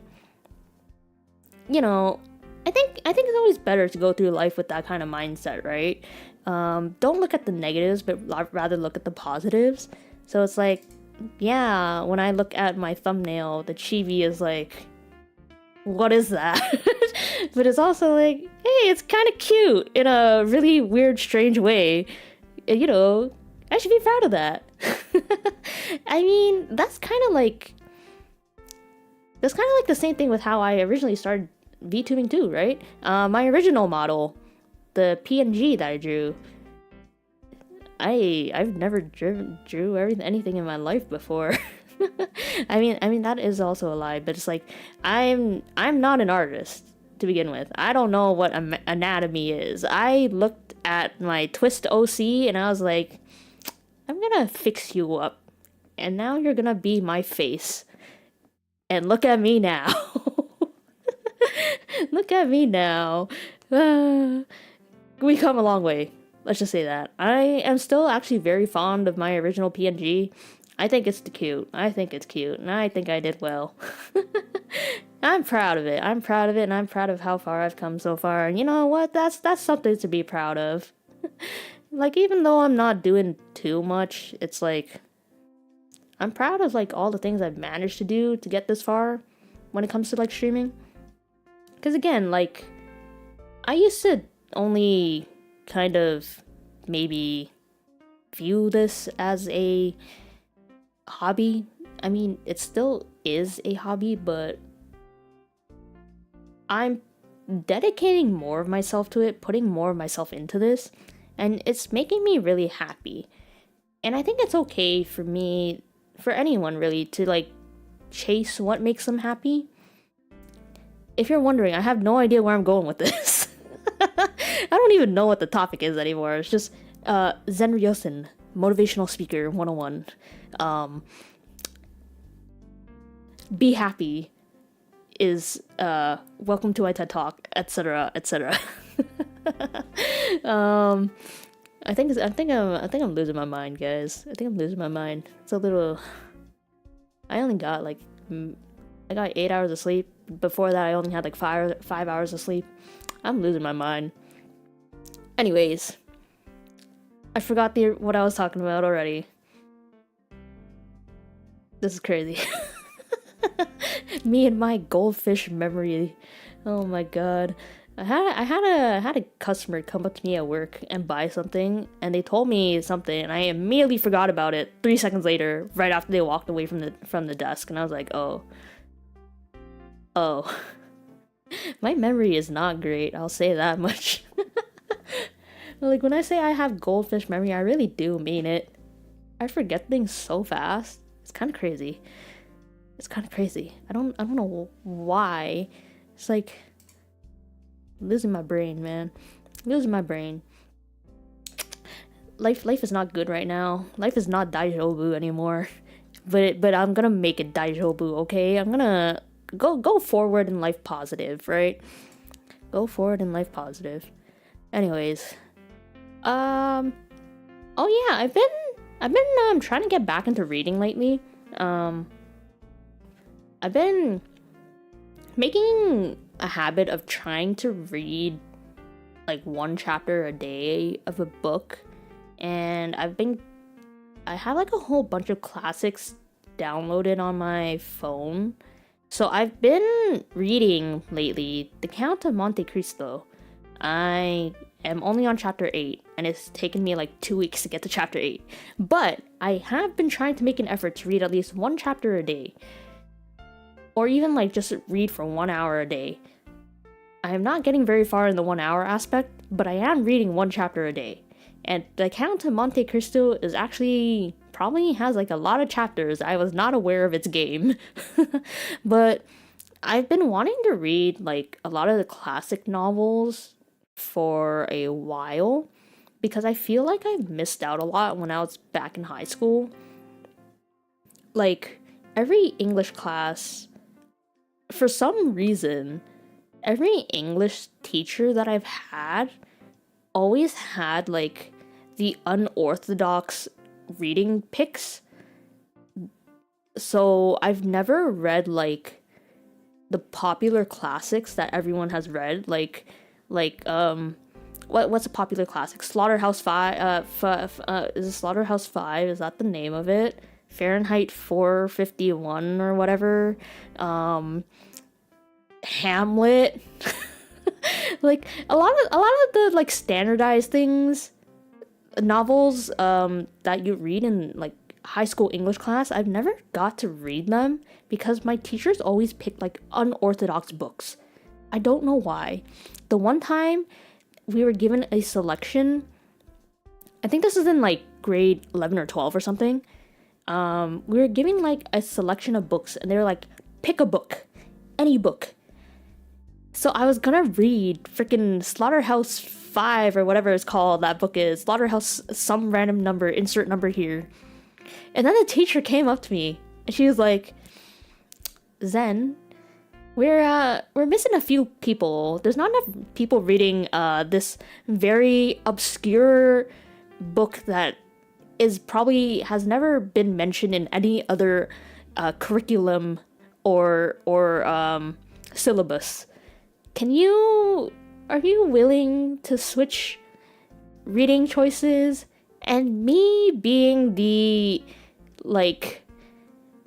I think it's always better to go through life with that kind of mindset, right? Don't look at the negatives, but rather look at the positives. So it's like, yeah, when I look at my thumbnail, the chibi is like, what is that? But it's also like, hey, it's kind of cute in a really weird, strange way. I should be proud of that. I mean, that's kind of like the same thing with how I originally started VTubing too, right? My original model, the PNG that I drew, I've never drew anything in my life before. I mean that is also a lie, but it's like I'm not an artist to begin with. I don't know what anatomy is. I looked at my twist OC and I was like, I'm gonna fix you up, and now you're gonna be my face. And look at me now. Look at me now. We come a long way. Let's just say that. I am still actually very fond of my original PNG. I think it's cute. And I think I did well. I'm proud of it, and I'm proud of how far I've come so far. And you know what? That's something to be proud of. Like, even though I'm not doing too much, it's like, I'm proud of, like, all the things I've managed to do to get this far when it comes to, like, streaming. Because, again, like, I used to only kind of maybe view this as a hobby. I mean, it still is a hobby, but I'm dedicating more of myself to it, putting more of myself into this, and it's making me really happy. And I think it's okay for anyone really, to like chase what makes them happy. If you're wondering, I have no idea where I'm going with this. I don't even know what the topic is anymore. It's just Zen Ryosen, motivational speaker 101. Be happy is welcome to my TED Talk, etc., etc. I think I'm losing my mind, guys. I think I'm losing my mind. It's a little. I only got I got 8 hours of sleep. Before that, I only had like 5 hours of sleep. I'm losing my mind. Anyways, I forgot what I was talking about already. This is crazy. Me and my goldfish memory. Oh my god. I had a customer come up to me at work and buy something, and they told me something, and I immediately forgot about it 3 seconds later, right after they walked away from the desk, and I was like, oh. My memory is not great, I'll say that much. Like, when I say I have goldfish memory, I really do mean it. I forget things so fast. It's kind of crazy. I don't know why. It's like losing my brain, man. Losing my brain. Life is not good right now. Life is not daijobu anymore. But I'm gonna make it daijobu, okay? I'm gonna go forward in life positive, right? Go forward in life positive. Anyways, oh yeah, I've been trying to get back into reading lately. I've been making a habit of trying to read like 1 chapter a day of a book, and I have like a whole bunch of classics downloaded on my phone. So I've been reading lately The Count of Monte Cristo. I am only on chapter 8, and it's taken me like 2 weeks to get to chapter 8. But I have been trying to make an effort to read at least 1 chapter a day. Or even like just read for 1 hour a day. I am not getting very far in the 1 hour aspect, but I am reading 1 chapter a day. And The Count of Monte Cristo is actually probably has like a lot of chapters. I was not aware of its game. But I've been wanting to read like a lot of the classic novels for a while, because I feel like I've missed out a lot when I was back in high school. like every English class, for some reason, every English teacher that I've had always had like the unorthodox reading picks. So I've never read like the popular classics that everyone has read, what's a popular classic? Slaughterhouse 5, is it Slaughterhouse 5? Is that the name of it? Fahrenheit 451 or whatever. Hamlet. Like a lot of the like standardized things, novels that you read in like high school English class, I've never got to read them because my teachers always picked like unorthodox books. I don't know why. The one time we were given a selection, I think this is in like grade 11 or 12 or something. We were giving like a selection of books and they were like, pick a book, any book. So I was gonna read freaking Slaughterhouse 5 or whatever it's called, that book is. Slaughterhouse some random number, insert number here. And then the teacher came up to me and she was like, Zen, we're missing a few people. There's not enough people reading this very obscure book that is probably has never been mentioned in any other curriculum or syllabus. Are you willing to switch reading choices? And me being the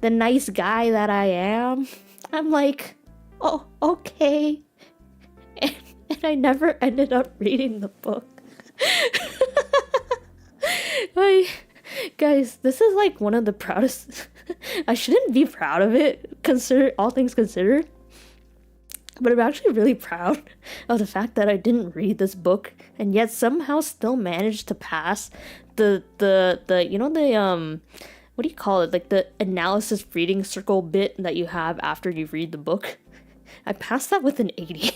nice guy that I am, I'm like, oh, okay. And I never ended up reading the book. Like, guys, this is like one of the proudest. I shouldn't be proud of it, all things considered. But I'm actually really proud of the fact that I didn't read this book and yet somehow still managed to pass the what do you call it? Like the analysis reading circle bit that you have after you read the book. I passed that with an 80.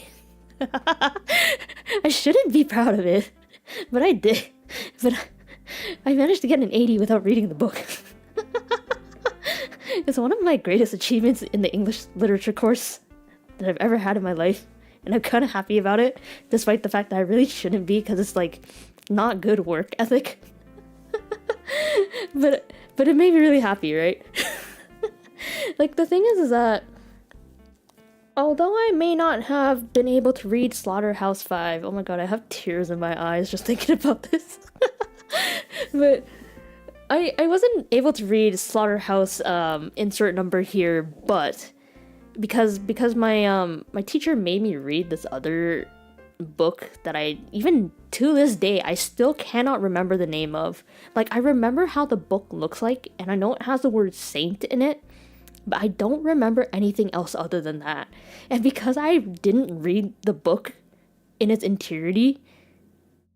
I shouldn't be proud of it, but I did. But I managed to get an 80 without reading the book. It's one of my greatest achievements in the English literature course that I've ever had in my life, and I'm kind of happy about it, despite the fact that I really shouldn't be, because it's like not good work ethic. but it made me really happy, right? Like the thing is that although I may not have been able to read Slaughterhouse 5, oh my god, I have tears in my eyes just thinking about this. But I wasn't able to read Slaughterhouse insert number here, but because my teacher made me read this other book that I, even to this day, I still cannot remember the name of. Like, I remember how the book looks like, and I know it has the word saint in it, but I don't remember anything else other than that. And because I didn't read the book in its entirety,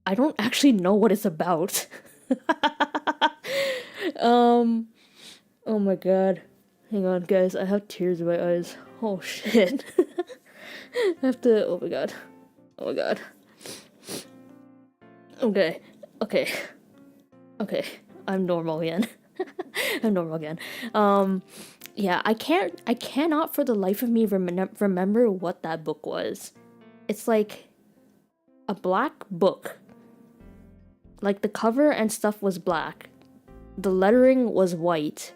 I don't actually know what it's about. Oh my god. Hang on, guys, I have tears in my eyes. Oh shit. I have to, oh my god. Oh my god. Okay. I'm normal again. Yeah, I cannot for the life of me remember what that book was. It's like a black book. Like the cover and stuff was black. The lettering was white.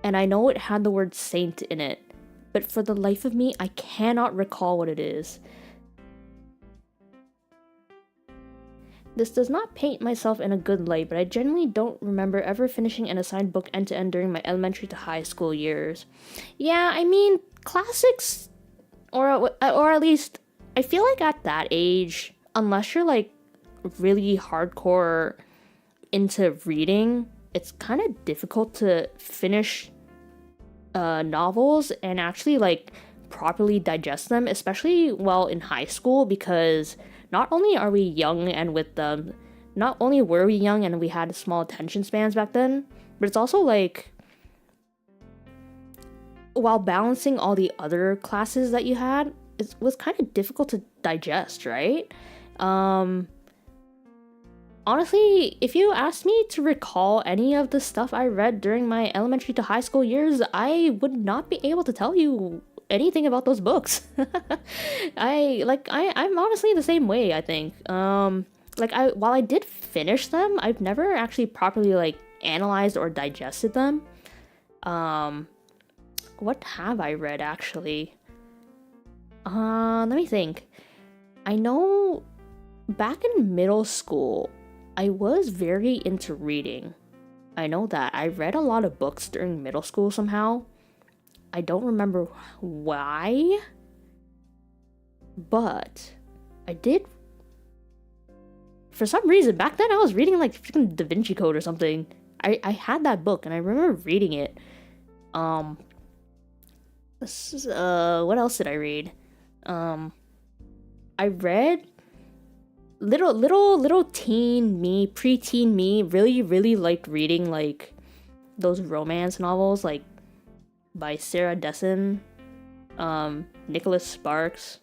And I know it had the word saint in it, but for the life of me, I cannot recall what it is. This does not paint myself in a good light, but I genuinely don't remember ever finishing an assigned book end to end during my elementary to high school years. Yeah, I mean, classics, or at least, I feel like at that age, unless you're like really hardcore into reading, it's kind of difficult to finish novels and actually like properly digest them, especially while in high school, because not only are we young and not only were we young and we had small attention spans back then, but it's also like while balancing all the other classes that you had, it was kind of difficult to digest, right? honestly, if you asked me to recall any of the stuff I read during my elementary to high school years, I would not be able to tell you anything about those books. I'm honestly the same way, I think. While I did finish them, I've never actually properly like analyzed or digested them. What have I read actually? Let me think. I know back in middle school, I was very into reading. I know that. I read a lot of books during middle school somehow. I don't remember why, but I did. For some reason, back then I was reading like freaking Da Vinci Code or something. I had that book and I remember reading it. What else did I read? I read little teen me, preteen me really liked reading like those romance novels like by Sarah Dessen, Nicholas Sparks.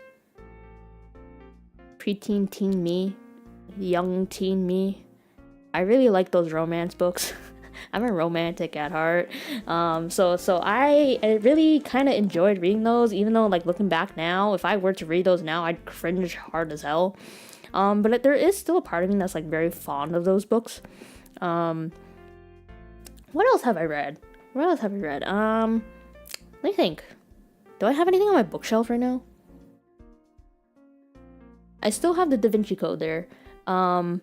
Preteen teen me, young teen me. I really like those romance books. I'm a romantic at heart. So I really kind of enjoyed reading those, even though like looking back now, if I were to read those now, I'd cringe hard as hell. But there is still a part of me that's like very fond of those books. What else have I read? Let me think. Do I have anything on my bookshelf right now? I still have the Da Vinci Code there. I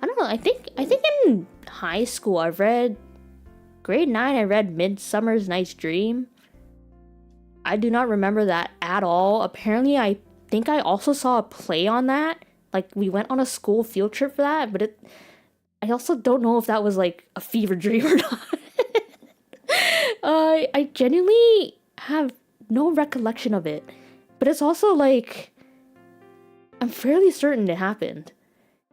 don't know. I think in high school I read grade 9. I read Midsummer's Night's Dream. I do not remember that at all. Apparently, I think I also saw a play on that. Like we went on a school field trip for that, but I also don't know if that was like a fever dream or not. I genuinely have no recollection of it, but it's also like I'm fairly certain it happened.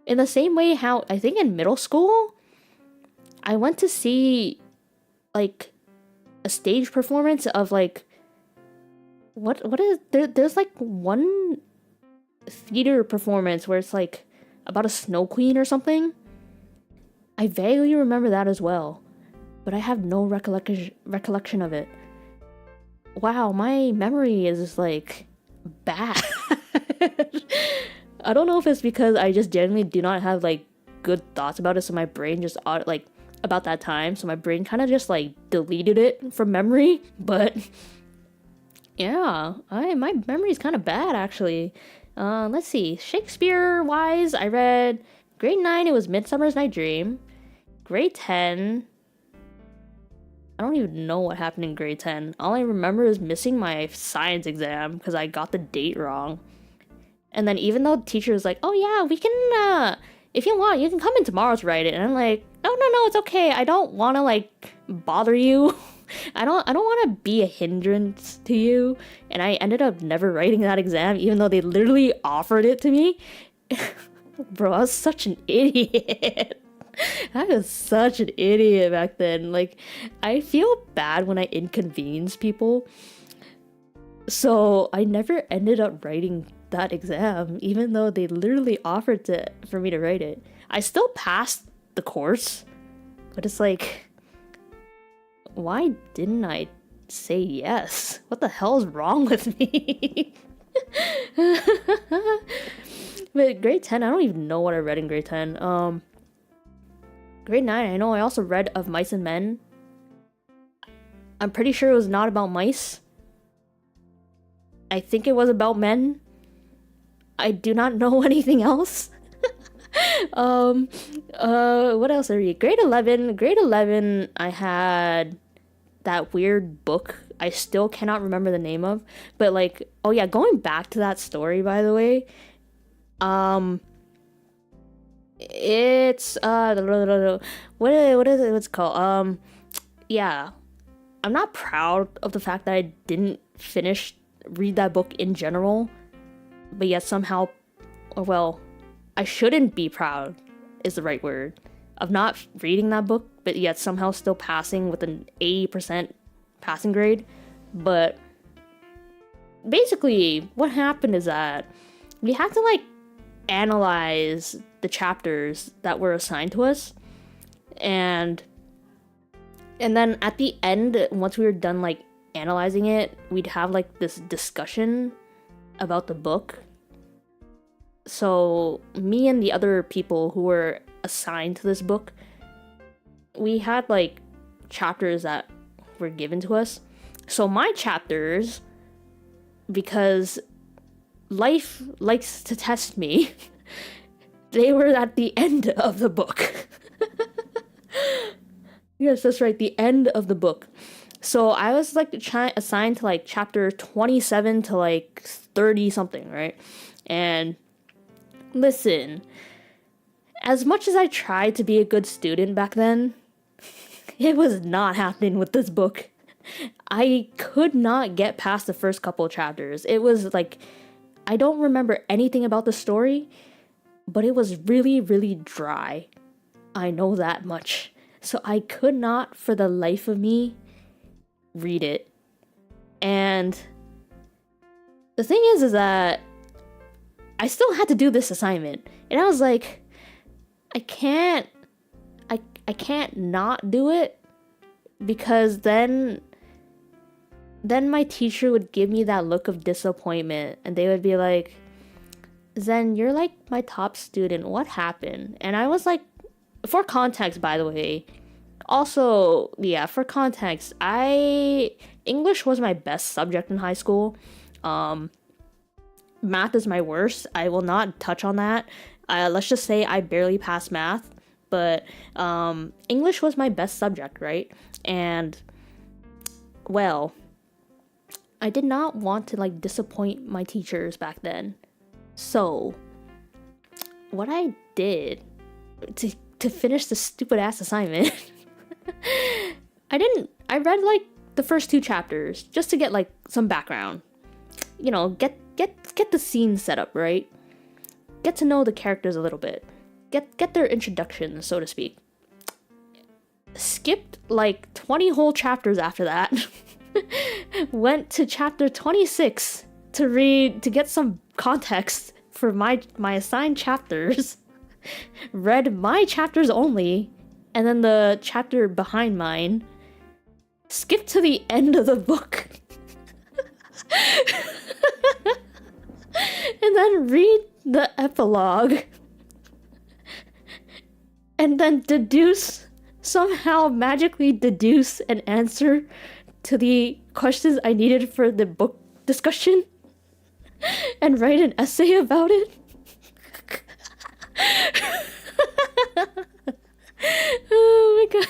In the same way how I think in middle school, I went to see like a stage performance of like what is there's like one theater performance where it's like about a snow queen or something. I vaguely remember that as well, but I have no recollection of it. Wow, my memory is just like bad. I don't know if it's because I just genuinely do not have like good thoughts about it, so my brain just like about that time, so my brain kind of just like deleted it from memory. But yeah, my memory is kind of bad actually. Let's see. Shakespeare wise, I read grade 9. It was Midsummer's Night Dream. Grade 10. I don't even know what happened in grade 10. All I remember is missing my science exam because I got the date wrong. And then even though the teacher was like, "Oh yeah, we can, if you want, you can come in tomorrow to write it." And I'm like, "No, it's okay. I don't want to like bother you. I don't want to be a hindrance to you." And I ended up never writing that exam, even though they literally offered it to me. Bro, I was such an idiot. I was such an idiot back then. Like, I feel bad when I inconvenience people. So I never ended up writing that exam, even though they literally offered for me to write it. I still passed the course, but it's like, why didn't I say yes? What the hell is wrong with me? But grade 10, I don't even know what I read in grade 10. Grade 9, I know I also read Of Mice and Men. I'm pretty sure it was not about mice. I think it was about men. I do not know anything else. What else did I read? Grade 11, I had that weird book I still cannot remember the name of. But like, oh yeah, going back to that story, by the way, it's what is it? What's it called? Yeah, I'm not proud of the fact that I didn't read that book in general, but yet somehow, well, I shouldn't be proud is the right word of not reading that book, but yet somehow still passing with an 80% passing grade. But basically, what happened is that we had to like analyze the chapters that were assigned to us, and then at the end, once we were done like analyzing it, we'd have like this discussion about the book. So me and the other people who were assigned to this book, we had like chapters that were given to us. So my chapters, because life likes to test me, they were at the end of the book. Yes, that's right, the end of the book. So I was like assigned to like chapter 27 to like 30 something, right? And listen, as much as I tried to be a good student back then, it was not happening with this book. I could not get past the first couple chapters. It was like, I don't remember anything about the story, but it was really, really dry. I know that much. So I could not, for the life of me, read it. And the thing is that I still had to do this assignment. And I was like, I can't not do it, because then my teacher would give me that look of disappointment, and they would be like, Zen, you're like my top student, what happened? And I was like, for context, by the way, also, yeah, for context, English was my best subject in high school. Math is my worst. I will not touch on that. Let's just say I barely passed math, but English was my best subject, right? And, well, I did not want to like disappoint my teachers back then. So what I did to finish the stupid ass assignment, I read like the first 2 chapters just to get like some background. You know, get the scene set up, right? Get to know the characters a little bit. Get their introduction, so to speak. Skipped like 20 whole chapters after that. Went to chapter 26 to get some context for my assigned chapters. Read my chapters only, and then the chapter behind mine. Skipped to the end of the book. And then read the epilogue. And then somehow magically deduce an answer to the questions I needed for the book discussion. And write an essay about it. Oh my god.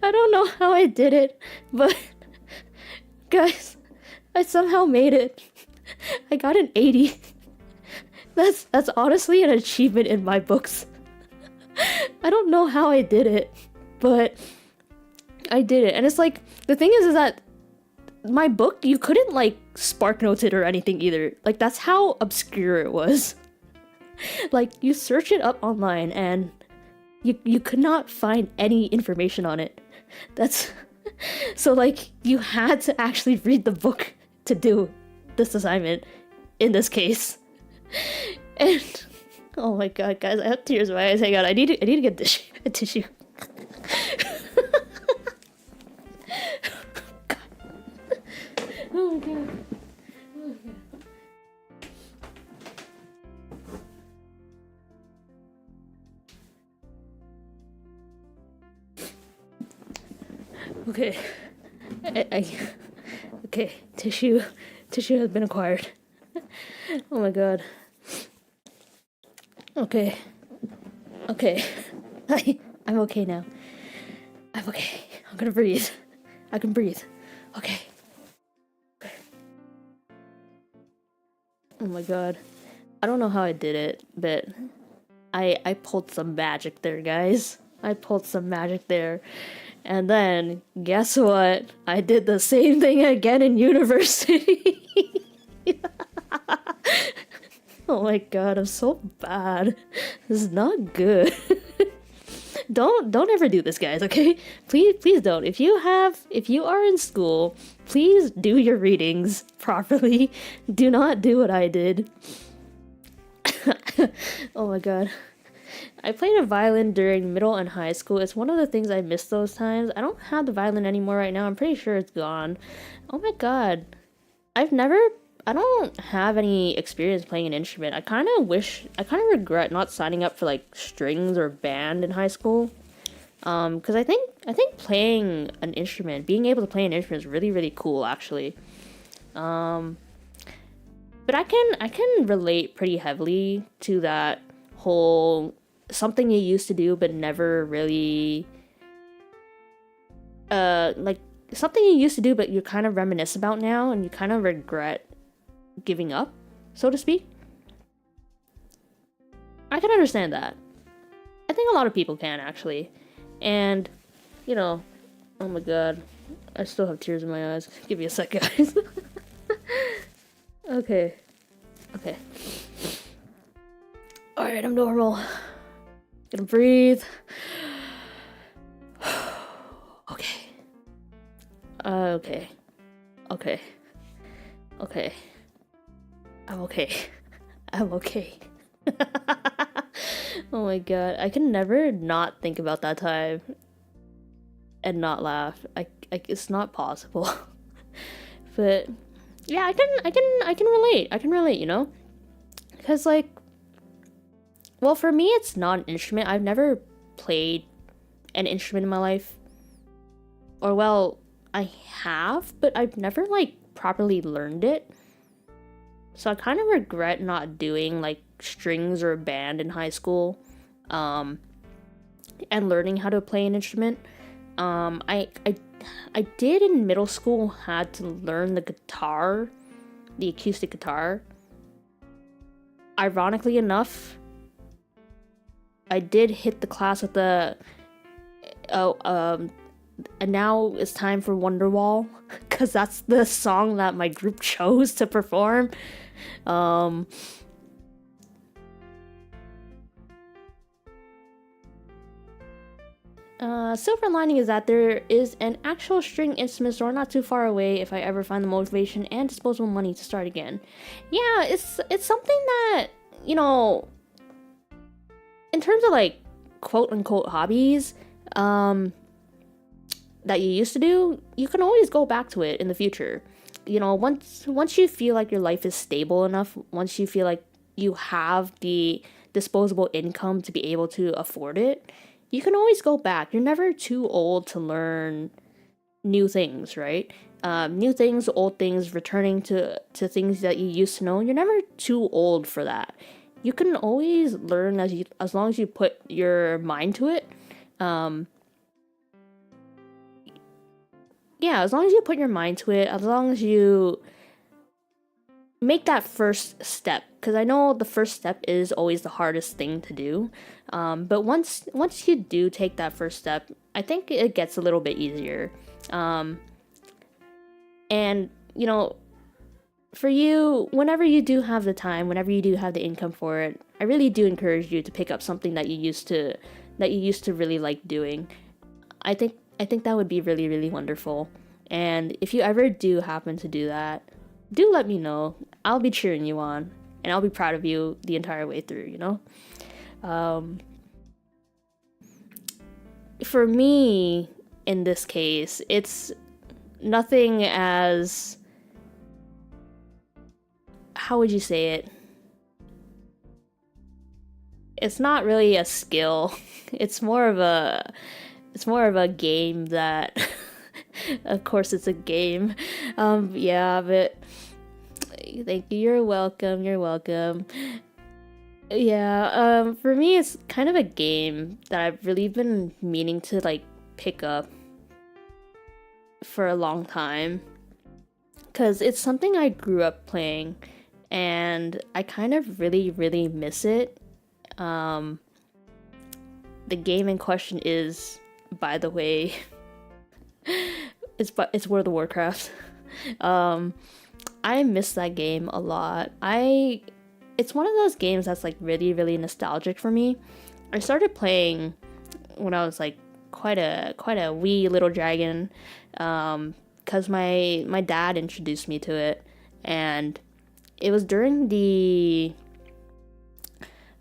I don't know how I did it, but guys, I somehow made it. I got an 80. That's honestly an achievement in my books. I don't know how I did it, but I did it. And it's like, the thing is that my book, you couldn't like spark notes it or anything either. Like, that's how obscure it was. Like, you search it up online and you could not find any information on it. That's so like, you had to actually read the book to do this assignment in this case. And oh my god, guys, I have tears in my eyes. Hang on, I need to get a tissue. Oh my god. Oh my god. Okay. Okay, tissue has been acquired. Oh my god. Okay. I'm okay now. I'm okay. I'm gonna breathe. I can breathe. Okay. Oh my god. I don't know how I did it, but I pulled some magic there, guys. I pulled some magic there. And then, guess what? I did the same thing again in university. Oh my god, I'm so bad. This is not good. Don't ever do this, guys, okay? Please don't. If you are in school, please do your readings properly. Do not do what I did. Oh my god. I played a violin during middle and high school. It's one of the things I miss those times. I don't have the violin anymore right now. I'm pretty sure it's gone. Oh my god. I've never I don't have any experience playing an instrument. I kind of regret not signing up for like strings or band in high school. Because I think playing an instrument, being able to play an instrument is really really cool actually. Um, but I can relate pretty heavily to that whole something you used to do but never really like something you used to do but you kind of reminisce about now and you kind of regret giving up, so to speak. I can understand that. I think a lot of people can actually. And you know, oh my god, I still have tears in my eyes. Give me a sec, guys. Okay. Okay. Alright, I'm normal. Gonna breathe. Okay. Okay. Okay. Okay. I'm okay. I'm okay. Oh my god, I can never not think about that time and not laugh. It's not possible. But yeah, I can relate. I can relate, you know? Because like, well, for me it's not an instrument. I've never played an instrument in my life. Or well, I have, but I've never like properly learned it. So I kind of regret not doing like strings or a band in high school, um, and learning how to play an instrument. I did in middle school had to learn the guitar, the acoustic guitar. Ironically enough, I did hit the class with the and now it's time for Wonderwall because that's the song that my group chose to perform. Um, Silver lining is that there is an actual string instrument store not too far away if I ever find the motivation and disposable money to start again. Yeah, it's something that, you know, in terms of like quote unquote hobbies, that you used to do, you can always go back to it in the future. You know, once you feel like your life is stable enough, once you feel like you have the disposable income to be able to afford it, you can always go back. You're never too old to learn new things, right? New things, old things, returning to things that you used to know. You're never too old for that. You can always learn as long as you put your mind to it. Yeah, as long as you put your mind to it, as long as you make that first step, because I know the first step is always the hardest thing to do. But once you do take that first step, I think it gets a little bit easier. And you know, for you, whenever you do have the time, whenever you do have the income for it, I really do encourage you to pick up something that you used to really like doing. I think that would be really, really wonderful. And if you ever do happen to do that, do let me know. I'll be cheering you on, and I'll be proud of you the entire way through, you know? For me, in this case, it's nothing as... How would you say it? It's not really a skill. It's more of a game that of course it's a game. Yeah, but thank you. You're welcome. You're welcome. Yeah, for me it's kind of a game that I've really been meaning to like pick up for a long time, cuz it's something I grew up playing and I kind of really really miss it. The game in question is, by the way, it's World of Warcraft. I miss that game a lot. It's one of those games that's like really really nostalgic for me. I started playing when I was like quite a wee little dragon, because my dad introduced me to it, and it was during the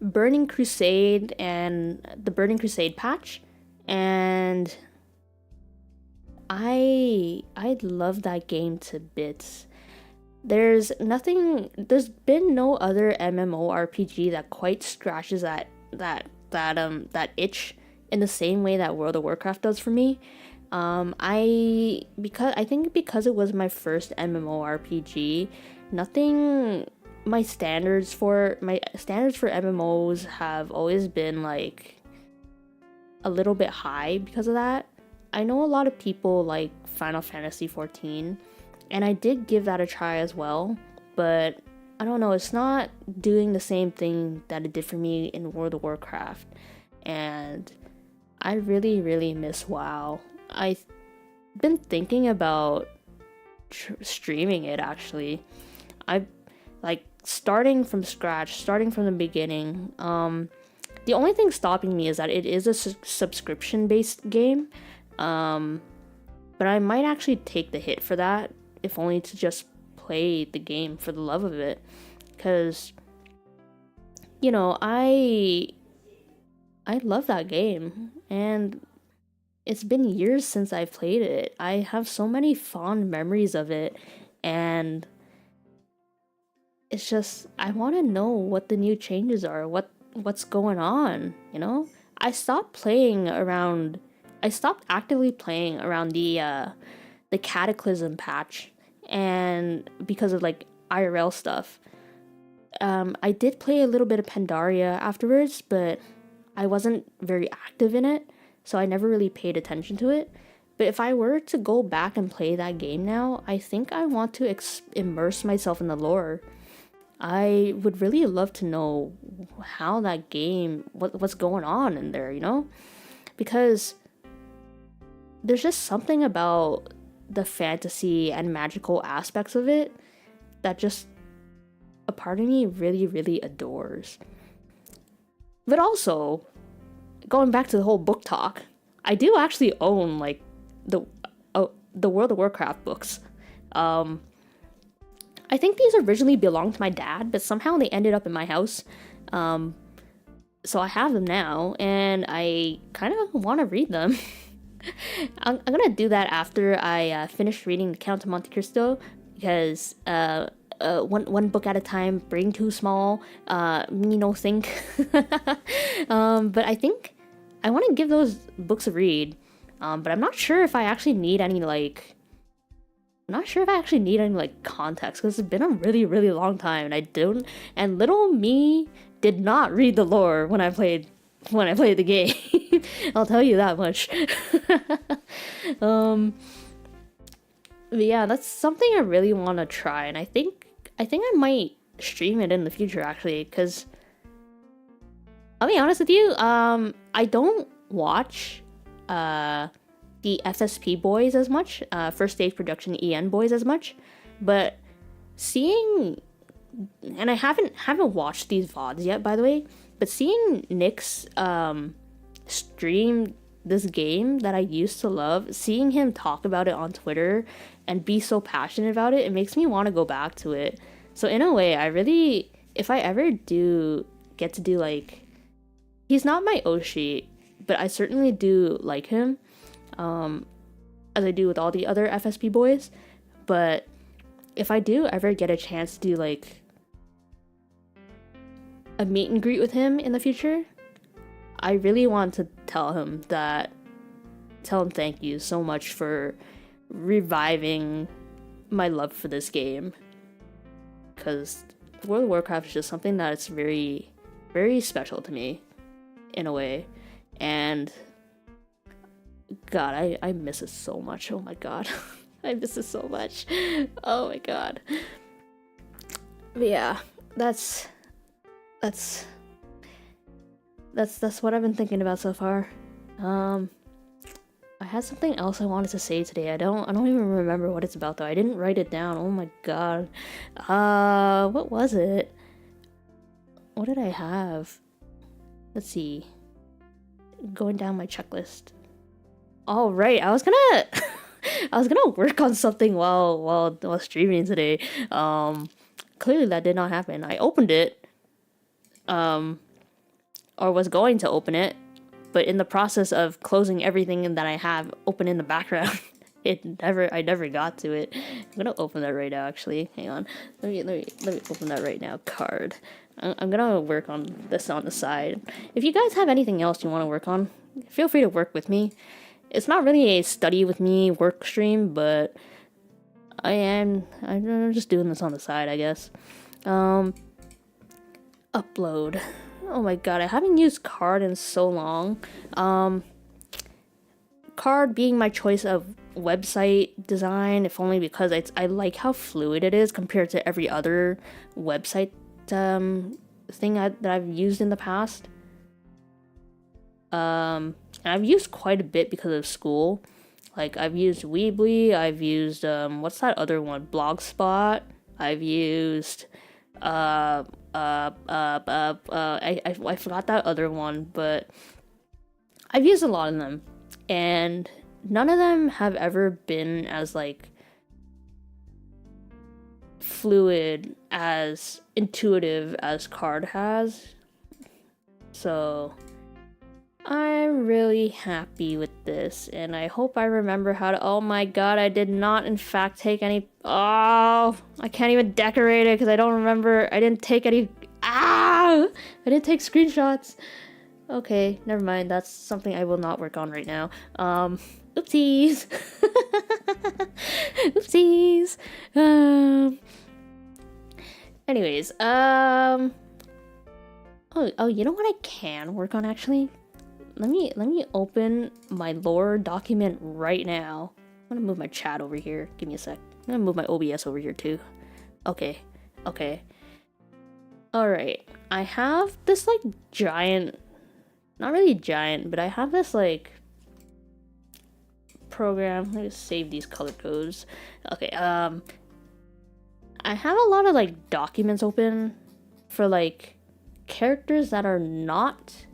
Burning Crusade and the Burning Crusade patch, and I love that game to bits. There's been no other MMORPG that quite scratches that itch in the same way that World of Warcraft does for me. I think because it was my first MMORPG, nothing my standards for MMOs have always been like a little bit high because of that. I know a lot of people like Final Fantasy 14, and I did give that a try as well, but I don't know, it's not doing the same thing that it did for me in World of Warcraft. And I really, really miss WoW. I've been thinking about streaming it actually. I like starting from scratch, starting from the beginning. The only thing stopping me is that it is a subscription-based game. But I might actually take the hit for that, if only to just play the game for the love of it. Because, you know, I love that game, and it's been years since I've played it. I have so many fond memories of it, and it's just, I want to know what the new changes are, what's going on, you know? I stopped actively playing around the Cataclysm patch, and because of like IRL stuff. I did play a little bit of Pandaria afterwards, but I wasn't very active in it, so I never really paid attention to it. But if I were to go back and play that game now, I think I want to immerse myself in the lore. I would really love to know how that game, what's going on in there, you know? Because there's just something about the fantasy and magical aspects of it that just a part of me really, really adores. But also, going back to the whole book talk, I do actually own like the World of Warcraft books. I think these originally belonged to my dad, but somehow they ended up in my house. So I have them now, and I kind of want to read them. I'm gonna do that after I finish reading The Count of Monte Cristo, because one book at a time, brain too small, me no think. But I think I want to give those books a read. But I'm not sure if I actually need any context, because it's been a really, really long time, and little me did not read the lore when I played the game. I'll tell you that much. But yeah, that's something I really want to try, and I think I might stream it in the future actually, because I'll be honest with you, I don't watch the FSP boys as much, First Stage Production EN boys as much, but seeing, and I haven't watched these VODs yet, by the way, but seeing Nick's stream this game that I used to love, seeing him talk about it on Twitter and be so passionate about it, it makes me want to go back to it. So in a way, I really, if I ever do get to do like, he's not my Oshi, but I certainly do like him, as I do with all the other FSP boys. But if I do ever get a chance to do like a meet and greet with him in the future, I really want to tell him thank you so much for reviving my love for this game, because World of Warcraft is just something that's very, very special to me in a way. And God, I miss it so much. Oh my God. I miss it so much. Oh my God. But yeah, that's what I've been thinking about so far. I had something else I wanted to say today. I don't even remember what it's about though. I didn't write it down. Oh my God. What was it? What did I have? Let's see. Going down my checklist. All right, I was gonna work on something while streaming today. Clearly that did not happen. I opened it. or was going to open it, but in the process of closing everything that I have open in the background, I never got to it. I'm gonna open that right now. Actually, hang on. Let me open that right now. Card. I'm gonna work on this on the side. If you guys have anything else you want to work on, feel free to work with me. It's not really a study with me work stream, but I'm just doing this on the side, I guess. Upload. Oh my god, I haven't used Card in so long. Card being my choice of website design, if only because I like how fluid it is compared to every other website thing that I've used in the past. And I've used quite a bit because of school. Like, I've used Weebly, I've used, what's that other one? Blogspot. I've used, I forgot that other one, but I've used a lot of them. And none of them have ever been as, like, fluid, as intuitive as Card has. So I'm really happy with this, and I hope I remember how to. Oh my god, I did not in fact take any. Oh, I can't even decorate it because I don't remember. I didn't take any. I didn't take screenshots. Okay, never mind. That's something I will not work on right now. Oopsies. Oopsies. Anyways, oh, you know what I can work on actually? Let me open my lore document right now. I'm gonna move my chat over here. Give me a sec. I'm gonna move my OBS over here too. Okay. Alright. I have this like giant, not really giant, but I have this like program. Let me save these color codes. Okay, I have a lot of like documents open for like characters that are not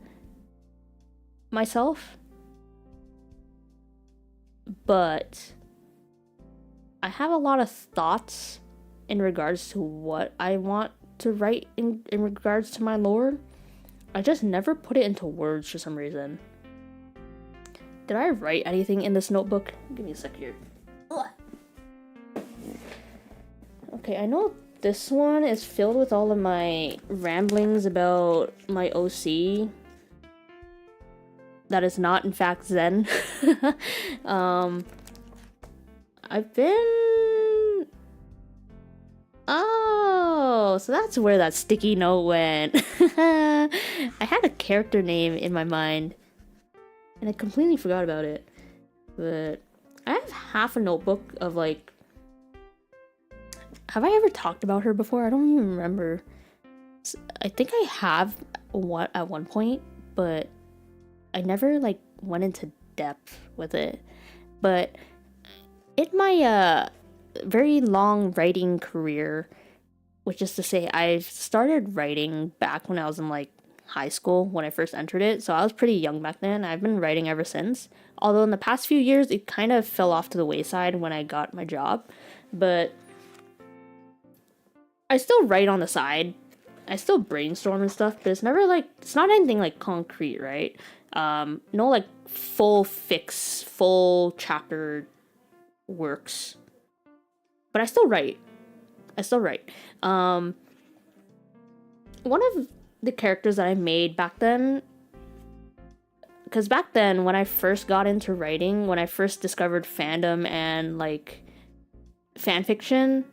myself, but I have a lot of thoughts in regards to what I want to write in regards to my lore. I just never put it into words for some reason. Did I write anything in this notebook? Give me a sec here. Okay, I know this one is filled with all of my ramblings about my OC. That is not, in fact, Zen. I've been... Oh, so that's where that sticky note went. I had a character name in my mind, and I completely forgot about it. But I have half a notebook of, like... Have I ever talked about her before? I don't even remember. I think I have at one point, but I never like went into depth with it. But in my very long writing career, which is to say I started writing back when I was in like high school when I first entered it, so I was pretty young back then. I've been writing ever since, although in the past few years it kind of fell off to the wayside when I got my job, but I still write on the side. I still brainstorm and stuff, but it's never like, it's not anything like concrete, right? No like full chapter works, but I still write. One of the characters that I made back then, because back then when I first got into writing, when I first discovered fandom and like fan fiction,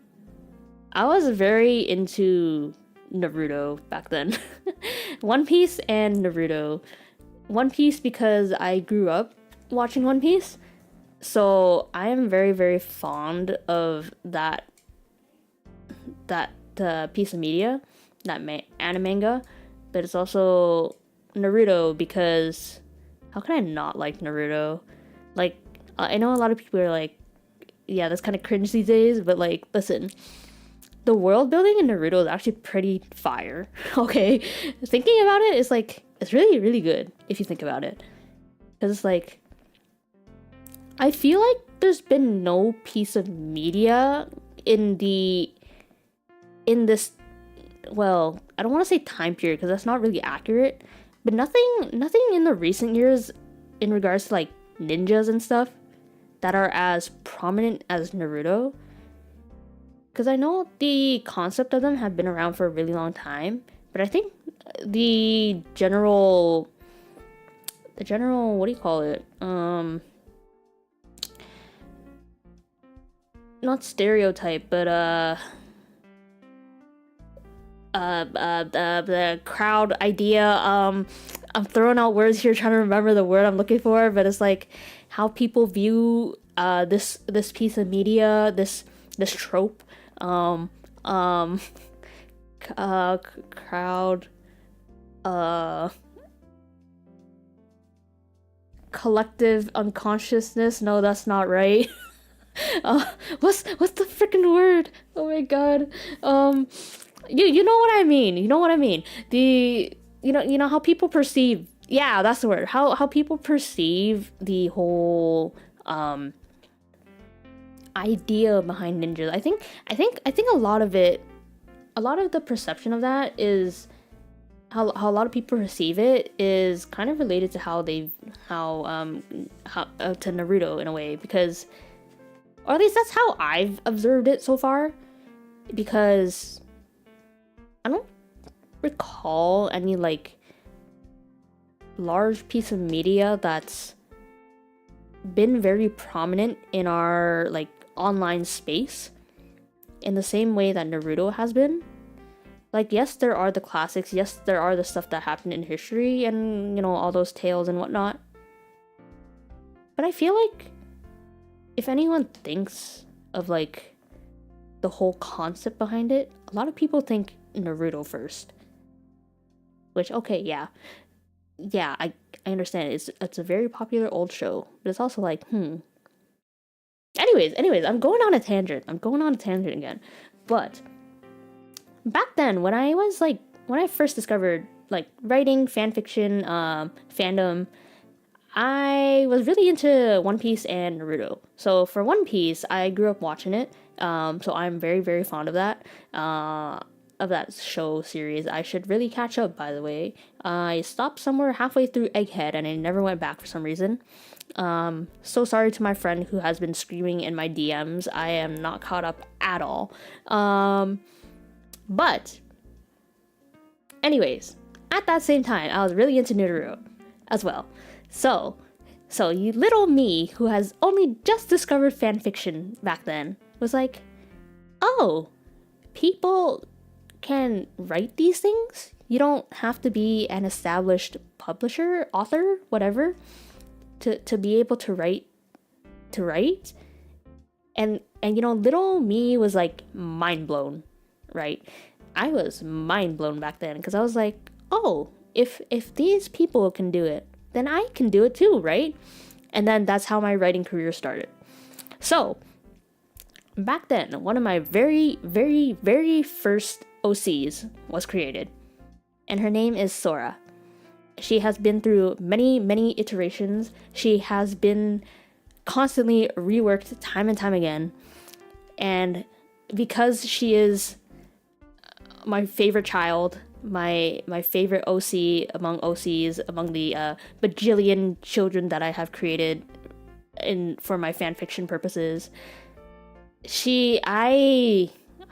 I was very into Naruto back then. One Piece and Naruto. One Piece because I grew up watching One Piece, so I am very, very fond of that piece of media, that manga. But it's also Naruto because how can I not like Naruto? Like, I know a lot of people are like, yeah, that's kind of cringe these days, but like, listen. The world building in Naruto is actually pretty fire, okay? Thinking about it, it's like, it's really, really good if you think about it. Because it's like, I feel like there's been no piece of media in this, well, I don't want to say time period because that's not really accurate, but nothing in the recent years in regards to like ninjas and stuff that are as prominent as Naruto. Because I know the concept of them have been around for a really long time, but I think the general what do you call it? Not stereotype, but the crowd idea. I'm throwing out words here, trying to remember the word I'm looking for, but it's like how people view this piece of media, this trope, crowd, collective unconsciousness. No, that's not right. What's the freaking word? Oh my god. You know what I mean. You know what I mean. You know how people perceive. Yeah, that's the word. How people perceive the whole idea behind ninjas. I think a lot of the perception of that is how a lot of people perceive it is kind of related to how to Naruto in a way, because, or at least that's how I've observed it so far, because I don't recall any like large piece of media that's been very prominent in our like online space in the same way that Naruto has been. Like, yes, there are the classics, yes, there are the stuff that happened in history and, you know, all those tales and whatnot. But I feel like if anyone thinks of like the whole concept behind it, a lot of people think Naruto first. Which, okay, yeah, I understand. It's a very popular old show, but it's also like, Anyways, I'm going on a tangent again. But back then, when I first discovered like writing fanfiction, fandom, I was really into One Piece and Naruto. So for One Piece, I grew up watching it. So I'm very, very fond of that. Of that show series. I should really catch up, by the way. I stopped somewhere halfway through Egghead and I never went back for some reason. So sorry to my friend who has been screaming in my DMs. I am not caught up at all. But anyways, at that same time, I was really into Naruto as well. So you little me who has only just discovered fanfiction back then was like, oh, people can write these things? You don't have to be an established publisher, author, whatever, to be able to write. And you know, little me was like mind blown, right? I was mind blown back then because I was like, oh, if these people can do it, then I can do it too, right? And then that's how my writing career started. So back then, one of my very, very, very first OCs was created, and her name is Sora. She has been through many, many iterations. She has been constantly reworked time and time again, and because she is my favorite child, my favorite OC among OCs, among the bajillion children that I have created for my fanfiction purposes,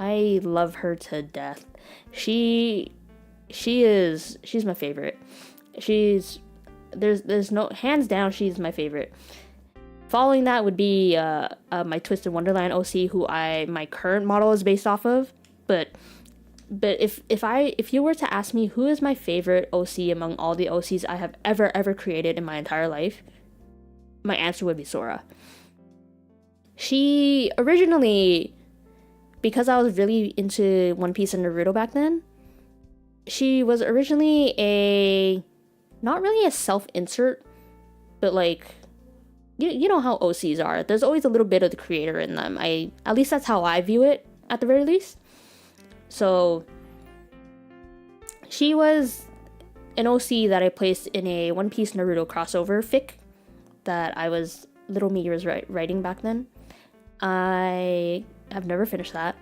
I love her to death. She's my favorite. There's no, hands down, she's my favorite. Following that would be my Twisted Wonderland OC, who my current model is based off of. But if you were to ask me who is my favorite OC among all the OCs I have ever created in my entire life, my answer would be Sora. She originally, because I was really into One Piece and Naruto back then, she was originally not really a self-insert, but like, you know how OCs are. There's always a little bit of the creator in them. At least that's how I view it, at the very least. So she was an OC that I placed in a One Piece Naruto crossover fic that I was, little me was writing back then. I have never finished that.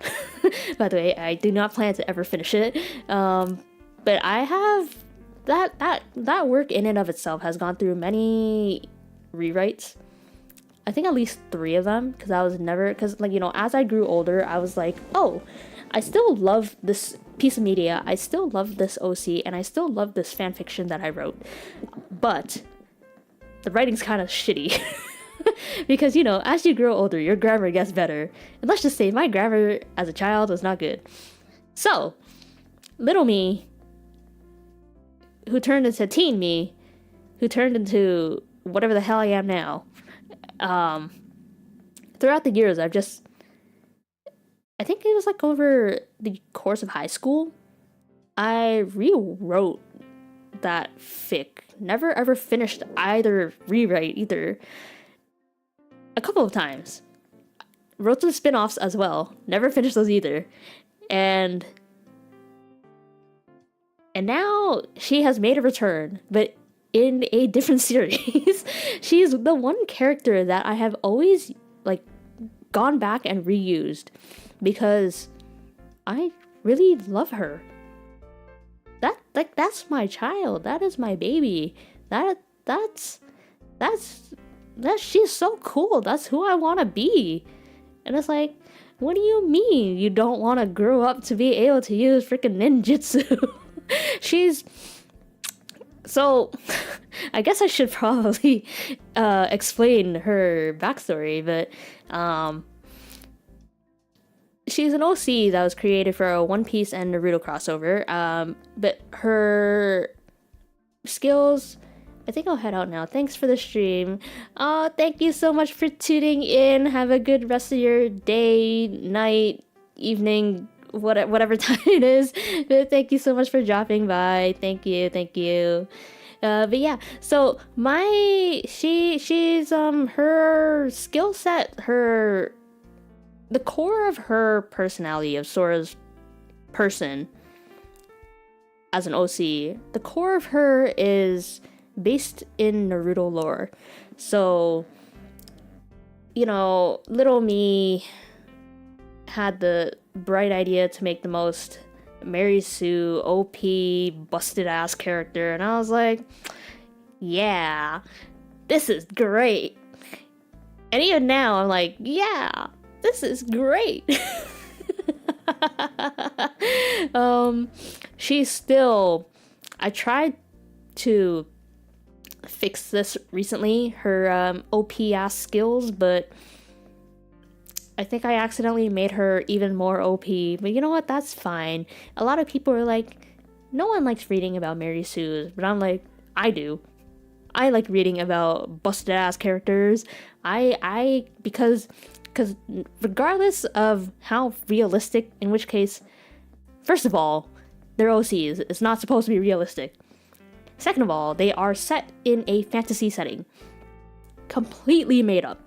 By the way, I do not plan to ever finish it. But I have that work in and of itself has gone through many rewrites. I think at least 3 of them, because like, you know, as I grew older, I was like, oh, I still love this piece of media, I still love this OC, and I still love this fan fiction that I wrote, but the writing's kind of shitty. Because, you know, as you grow older, your grammar gets better, and let's just say my grammar as a child was not good. So little me, who turned into teen me, who turned into whatever the hell I am now, throughout the years, I think it was like over the course of high school, I rewrote that fic. Never ever finished either rewrite either. A couple of times. Wrote some spin-offs as well. Never finished those either. And now she has made a return, but in a different series. She's the one character that I have always like gone back and reused because I really love her. That's my child. That is my baby. That's she's so cool. That's who I want to be. And it's like, what do you mean you don't want to grow up to be able to use freaking ninjutsu? She's so I guess I should probably explain her backstory, but she's an OC that was created for a One Piece and Naruto crossover, but her skills, I think I'll head out now. Thanks for the stream. Thank you so much for tuning in. Have a good rest of your day, night, evening, whatever time it is. But thank you so much for dropping by. Thank you. But yeah, so she's her skill set, the core of her personality, of Sora's person as an OC, the core of her is based in Naruto lore. So, you know, little me had the bright idea to make the most Mary Sue OP busted ass character, and I was like, yeah, this is great. And even now I'm like, yeah, this is great. She's still, I tried to fix this recently, her OP ass skills, but I think I accidentally made her even more OP. But you know what, that's fine. A lot of people are like, no one likes reading about Mary Sue's, but I'm like, I do. I like reading about busted ass characters. Because regardless of how realistic, in which case, first of all, they're OCs. It's not supposed to be realistic. Second of all, they are set in a fantasy setting. Completely made up.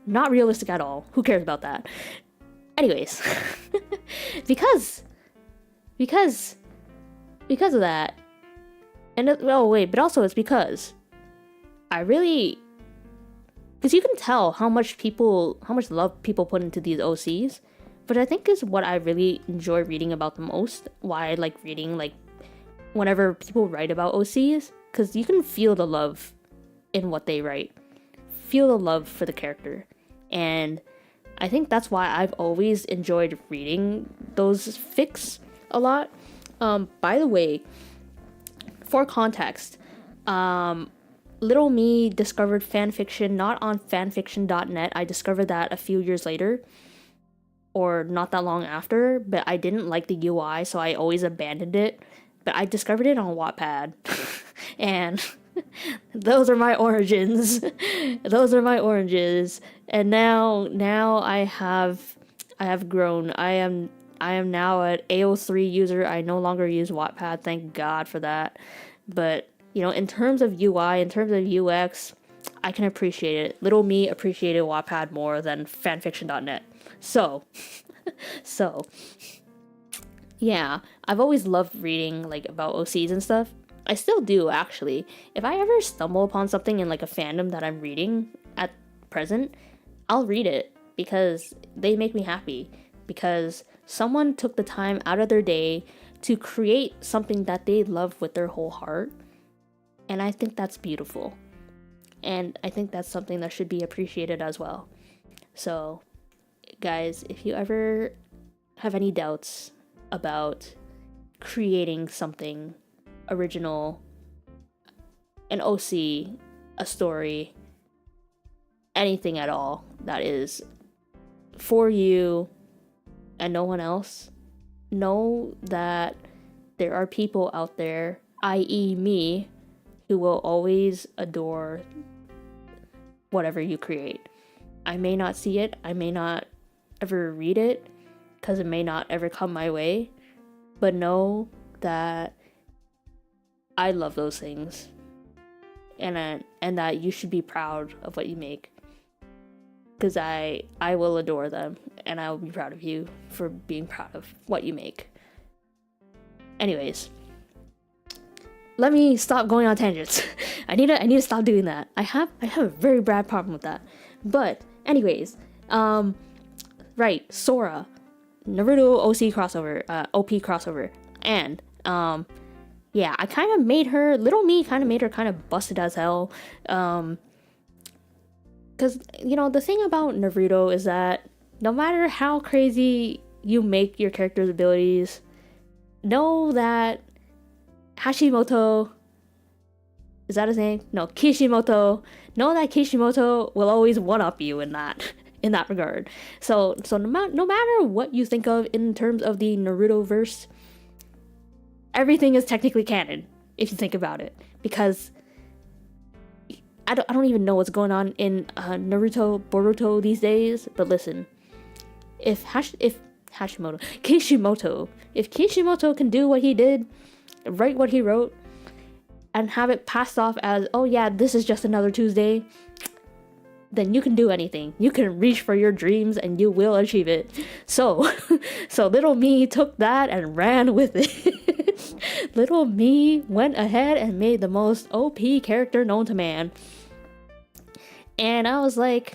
Not realistic at all. Who cares about that? Anyways, because of that, and but also it's because because you can tell how much love people put into these OCs, but I think is what I really enjoy reading about the most. Why I like reading, like, whenever people write about OCs, because you can feel the love in what they write, feel the love for the character, and I think that's why I've always enjoyed reading those fics a lot. By the way, for context, little me discovered fanfiction not on fanfiction.net. I discovered that a few years later, or not that long after, but I didn't like the UI, so I always abandoned it. But I discovered it on Wattpad, and those are my origins. Those are my oranges, and now I have grown. I am now an AO3 user. I no longer use Wattpad. Thank God for that. But you know, in terms of UI, in terms of UX, I can appreciate it. Little me appreciated Wattpad more than fanfiction.net. So yeah, I've always loved reading like about OCs and stuff. I still do, actually. If I ever stumble upon something in like a fandom that I'm reading at present, I'll read it because they make me happy. Because someone took the time out of their day to create something that they love with their whole heart. And I think that's beautiful. And I think that's something that should be appreciated as well. So, guys, if you ever have any doubts about creating something original, an OC, a story, anything at all that is for you and no one else, know that there are people out there, i.e. me, who will always adore whatever you create. I may not see it, I may not ever read it, because it may not ever come my way, but know that I love those things, and that you should be proud of what you make, because I will adore them, and I will be proud of you for being proud of what you make. Anyways, let me stop going on tangents. I need to stop doing that. I have a very bad problem with that. But anyways, right, Sora, Naruto OC crossover, OP crossover, and yeah, I kind of made her, little me kind of made her kind of busted as hell, because, you know, the thing about Naruto is that no matter how crazy you make your character's abilities, know that Hashimoto, is that his name? No, Kishimoto. Know that Kishimoto will always one-up you in that regard. So no matter what you think of in terms of the Naruto verse, everything is technically canon if you think about it, because I don't even know what's going on in Naruto, Boruto these days. But listen, if Kishimoto can do what he did, write what he wrote, and have it passed off as, oh yeah, this is just another Tuesday, then you can do anything. You can reach for your dreams and you will achieve it. So little me took that and ran with it. Little me went ahead and made the most OP character known to man. And I was like,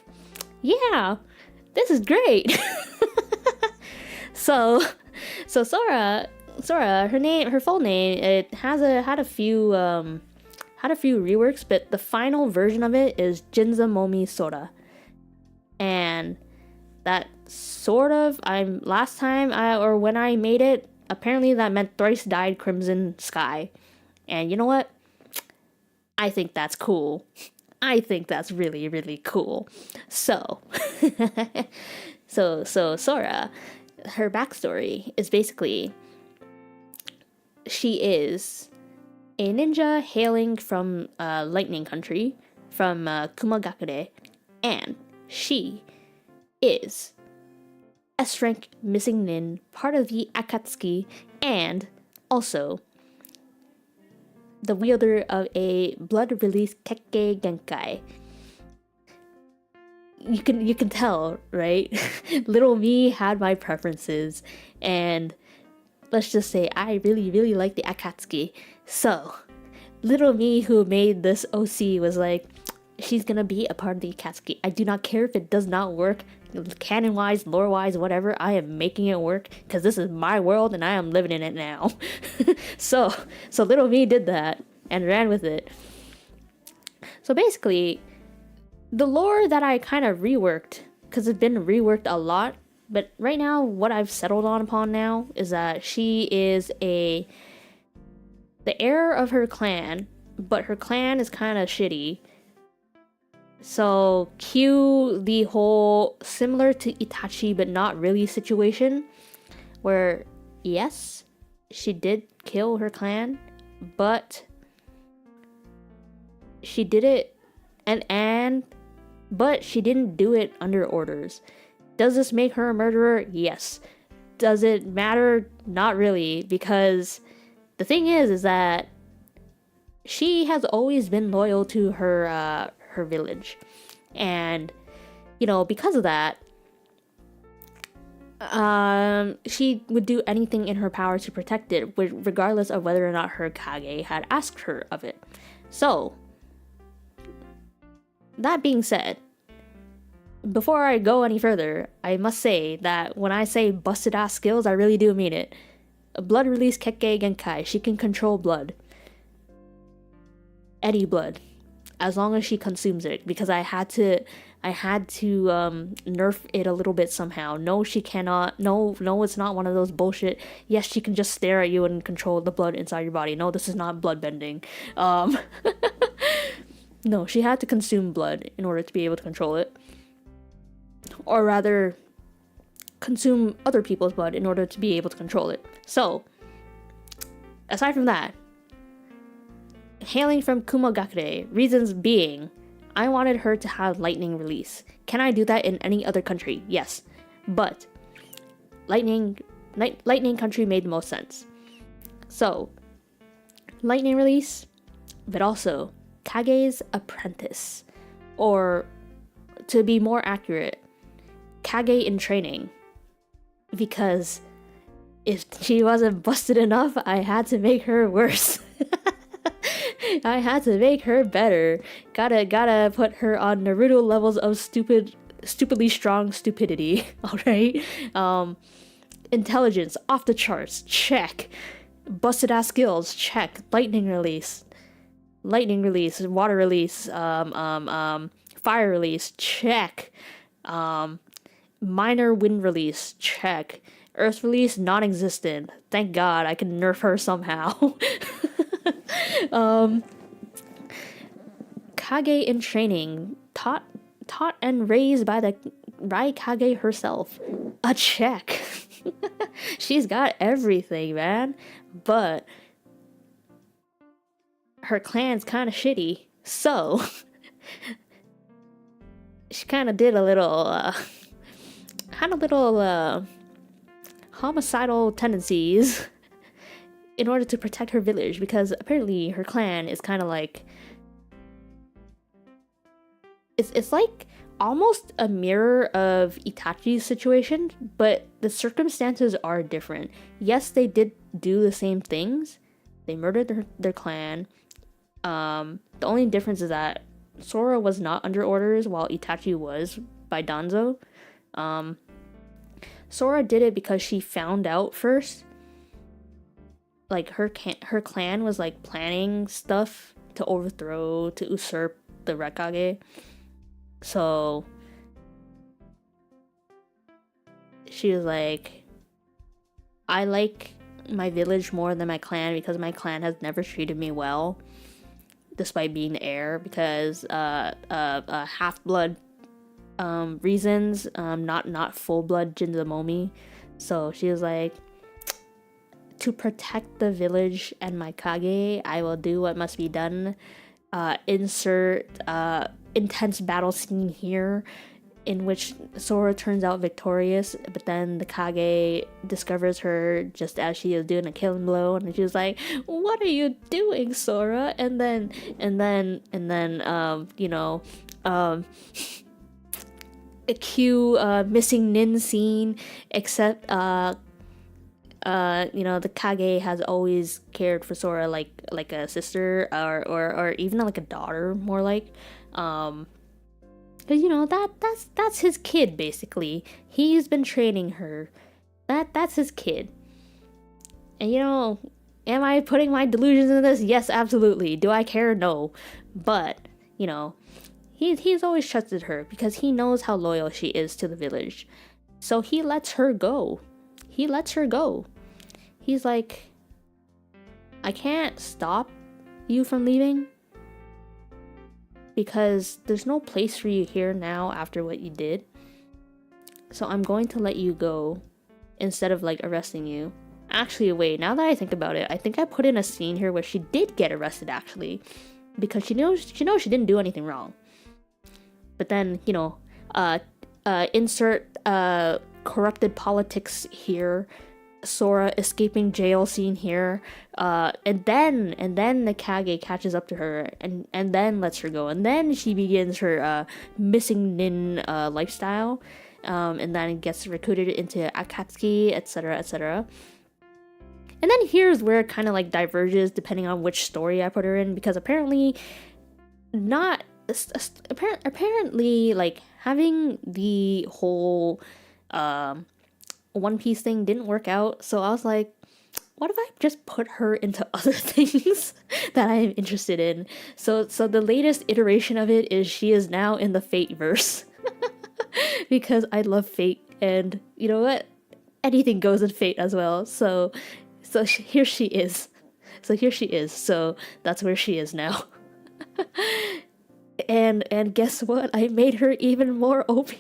yeah, this is great. So Sora, her full name, it had a few reworks, but the final version of it is Jinza Momi Sora. And that sort of, when I made it, apparently that meant thrice dyed crimson sky. And you know what? I think that's cool. I think that's really, really cool. So Sora, her backstory is basically, she is a ninja hailing from Lightning Country, from Kumagakure, and she is S-rank missing nin, part of the Akatsuki, and also the wielder of a blood release Kekkei Genkai. You can tell, right? Little me had my preferences, and let's just say I really, really like the Akatsuki. So, little me who made this OC was like, she's gonna be a part of the Akatsuki. I do not care if it does not work, canon-wise, lore-wise, whatever. I am making it work, because this is my world and I am living in it now. So little me did that and ran with it. So basically, the lore that I kind of reworked, because it's been reworked a lot, but right now what I've settled upon now is that she is the heir of her clan, but her clan is kind of shitty. So cue the whole similar to Itachi but not really situation, where yes, she did kill her clan, but she did it but she didn't do it under orders. Does this make her a murderer? Yes. Does it matter? Not really, because the thing is that she has always been loyal to her village, and you know, because of that, she would do anything in her power to protect it, regardless of whether or not her Kage had asked her of it. So, that being said, before I go any further, I must say that when I say busted ass skills, I really do mean it. Blood release Kekkei Genkai. She can control blood. Any blood. As long as she consumes it. Because I had to nerf it a little bit somehow. No, she cannot. No, it's not one of those bullshit. Yes, she can just stare at you and control the blood inside your body. No, this is not blood bending. No, she had to consume blood in order to be able to control it. Or rather, consume other people's blood in order to be able to control it. So, aside from that, hailing from Kumogakure, reasons being, I wanted her to have lightning release. Can I do that in any other country? Yes. But lightning country made the most sense. So, lightning release, but also Kage's apprentice. Or, to be more accurate, Kage in training. Because if she wasn't busted enough, I had to make her worse. I had to make her better. Gotta put her on Naruto levels of stupidly strong stupidity. Alright? Intelligence, off the charts, check. Busted ass skills, check. Lightning release, water release, fire release, check. Minor wind release, check. Earth release, non-existent. Thank God I can nerf her somehow. Kage in training, taught and raised by Kage herself. A check. She's got everything, man. But her clan's kind of shitty, so she kind of did a little, homicidal tendencies in order to protect her village, because apparently her clan is kind of like, it's like almost a mirror of Itachi's situation, but the circumstances are different. Yes, they did do the same things. They murdered their clan. The only difference is that Sora was not under orders while Itachi was by Danzo. Sora did it because she found out first. Like her clan was like planning stuff to usurp the Rekage. So she was like, I like my village more than my clan because my clan has never treated me well, despite being the heir, because half-blood reasons, not full-blood Jinzamomi. So she was like, to protect the village and my Kage, I will do what must be done. Insert intense battle scene here, in which Sora turns out victorious, but then the Kage discovers her just as she is doing a killing blow, and she's like, "What are you doing, Sora?" And then a cue missing Nin scene, except the Kage has always cared for Sora like a sister or even like a daughter, more like, because that's his kid basically. He's been training her. That's his kid. And am I putting my delusions in this? Yes, absolutely. Do I care? No. But he's always trusted her because he knows how loyal she is to the village. So he lets her go. He's like, I can't stop you from leaving because there's no place for you here now after what you did. So I'm going to let you go instead of like arresting you. Actually, wait, now that I think about it, I think I put in a scene here where she did get arrested actually, because she knows she didn't do anything wrong. But then, insert corrupted politics here, Sora escaping jail scene here, and then the Kage catches up to her and then lets her go, and then she begins her missing Nin lifestyle, and then gets recruited into Akatsuki, etc., etc. And then here's where it kind of like diverges depending on which story I put her in, because apparently like having the whole One Piece thing didn't work out. So I was like, what if I just put her into other things that I am interested in? So the latest iteration of it is she is now in the Fate verse. Because I love Fate, and you know what? Anything goes in Fate as well. So here she is. So that's where she is now. And guess what? I made her even more OP.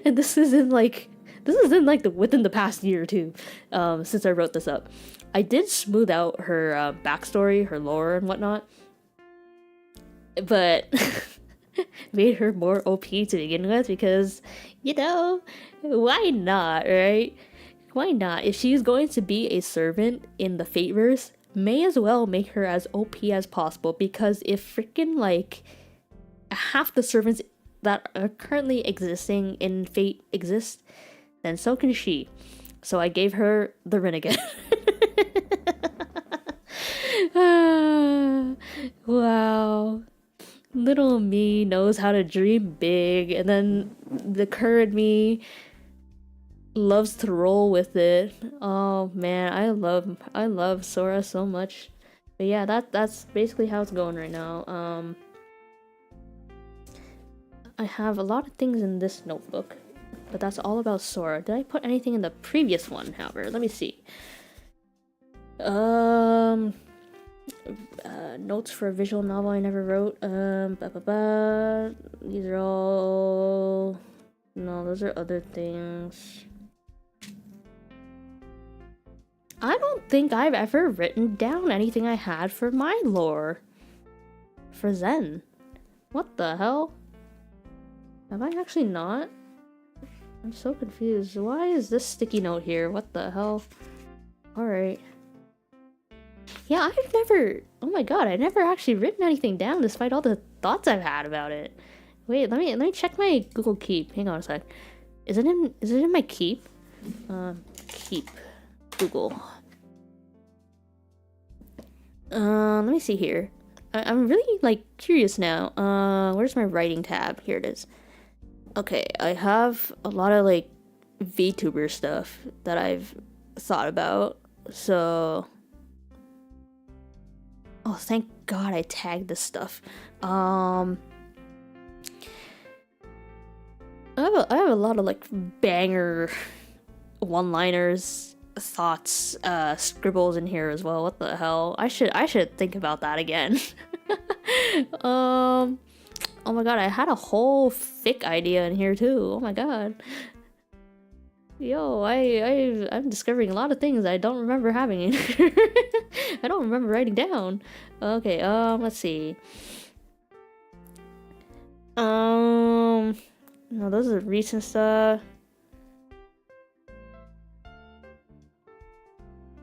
And this is in like within the past year too, since I wrote this up. I did smooth out her backstory, her lore and whatnot, but made her more OP to begin with because, you know, why not, right? Why not? If she's going to be a servant in the Fateverse, may as well make her as OP as possible, because if freaking like half the servants that are currently existing in Fate exist, then so can she. So I gave her the Renegade. Wow. Little me knows how to dream big, and then the current me loves to roll with it. Oh man, I love Sora so much. But yeah, that's basically how it's going right now. I have a lot of things in this notebook, but that's all about Sora. Did I put anything in the previous one, however? Let me see. Notes for a visual novel I never wrote. These are all... No, those are other things. I don't think I've ever written down anything I had for my lore. For Zen. What the hell? Have I actually not? I'm so confused. Why is this sticky note here? What the hell? Alright. Yeah, I've never... Oh my god, I've never actually written anything down despite all the thoughts I've had about it. Wait, let me check my Google Keep. Hang on a sec. Is it in my Keep? Keep. Google. Let me see here. I'm really like curious now. Where's my writing tab? Here it is. Okay, I have a lot of like VTuber stuff that I've thought about. So, oh, thank God I tagged this stuff. I have a lot of like banger one-liners, thoughts, scribbles in here as well. What the hell? I should think about that again. Oh my god, I had a whole fic idea in here too. Oh my god. Yo, I'm discovering a lot of things I don't remember having in here. I don't remember writing down. Okay, let's see. No, those are recent stuff.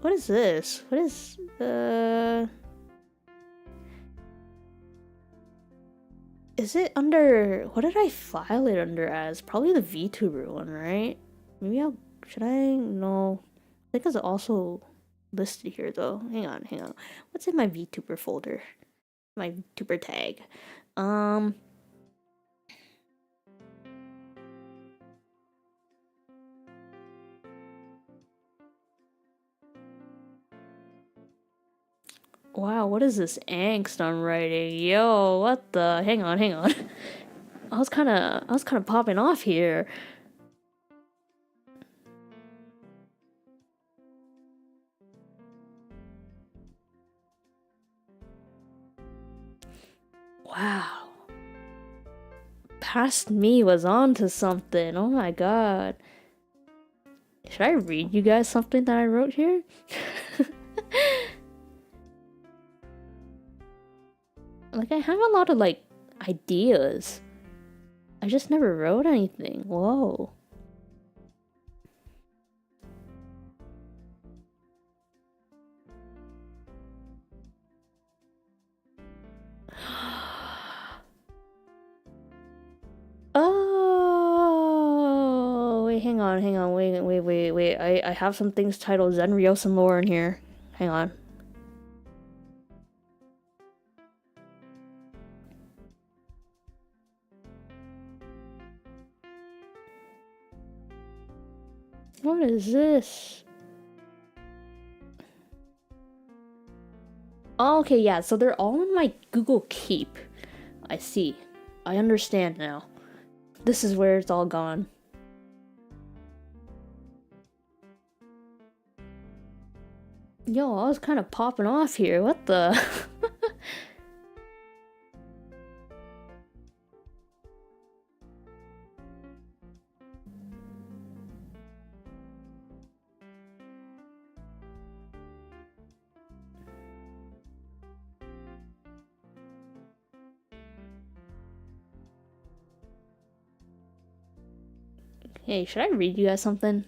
What is this? What is is it under... What did I file it under as? Probably the VTuber one, right? Maybe should I? No. I think it's also listed here though. Hang on. What's in my VTuber folder? My VTuber tag. Wow, what is this angst I'm writing? Yo, what the... Hang on. I was kind of popping off here. Wow. Past me was onto something. Oh my god. Should I read you guys something that I wrote here? Like, I have a lot of, like, ideas. I just never wrote anything. Whoa. Oh, wait, hang on. Wait. I have some things titled Zen Ryosen lore in here. Hang on. What is this? Oh, okay, yeah, so they're all in my Google Keep. I see. I understand now. This is where it's all gone. Yo, I was kind of popping off here. What the? Hey, should I read you guys something?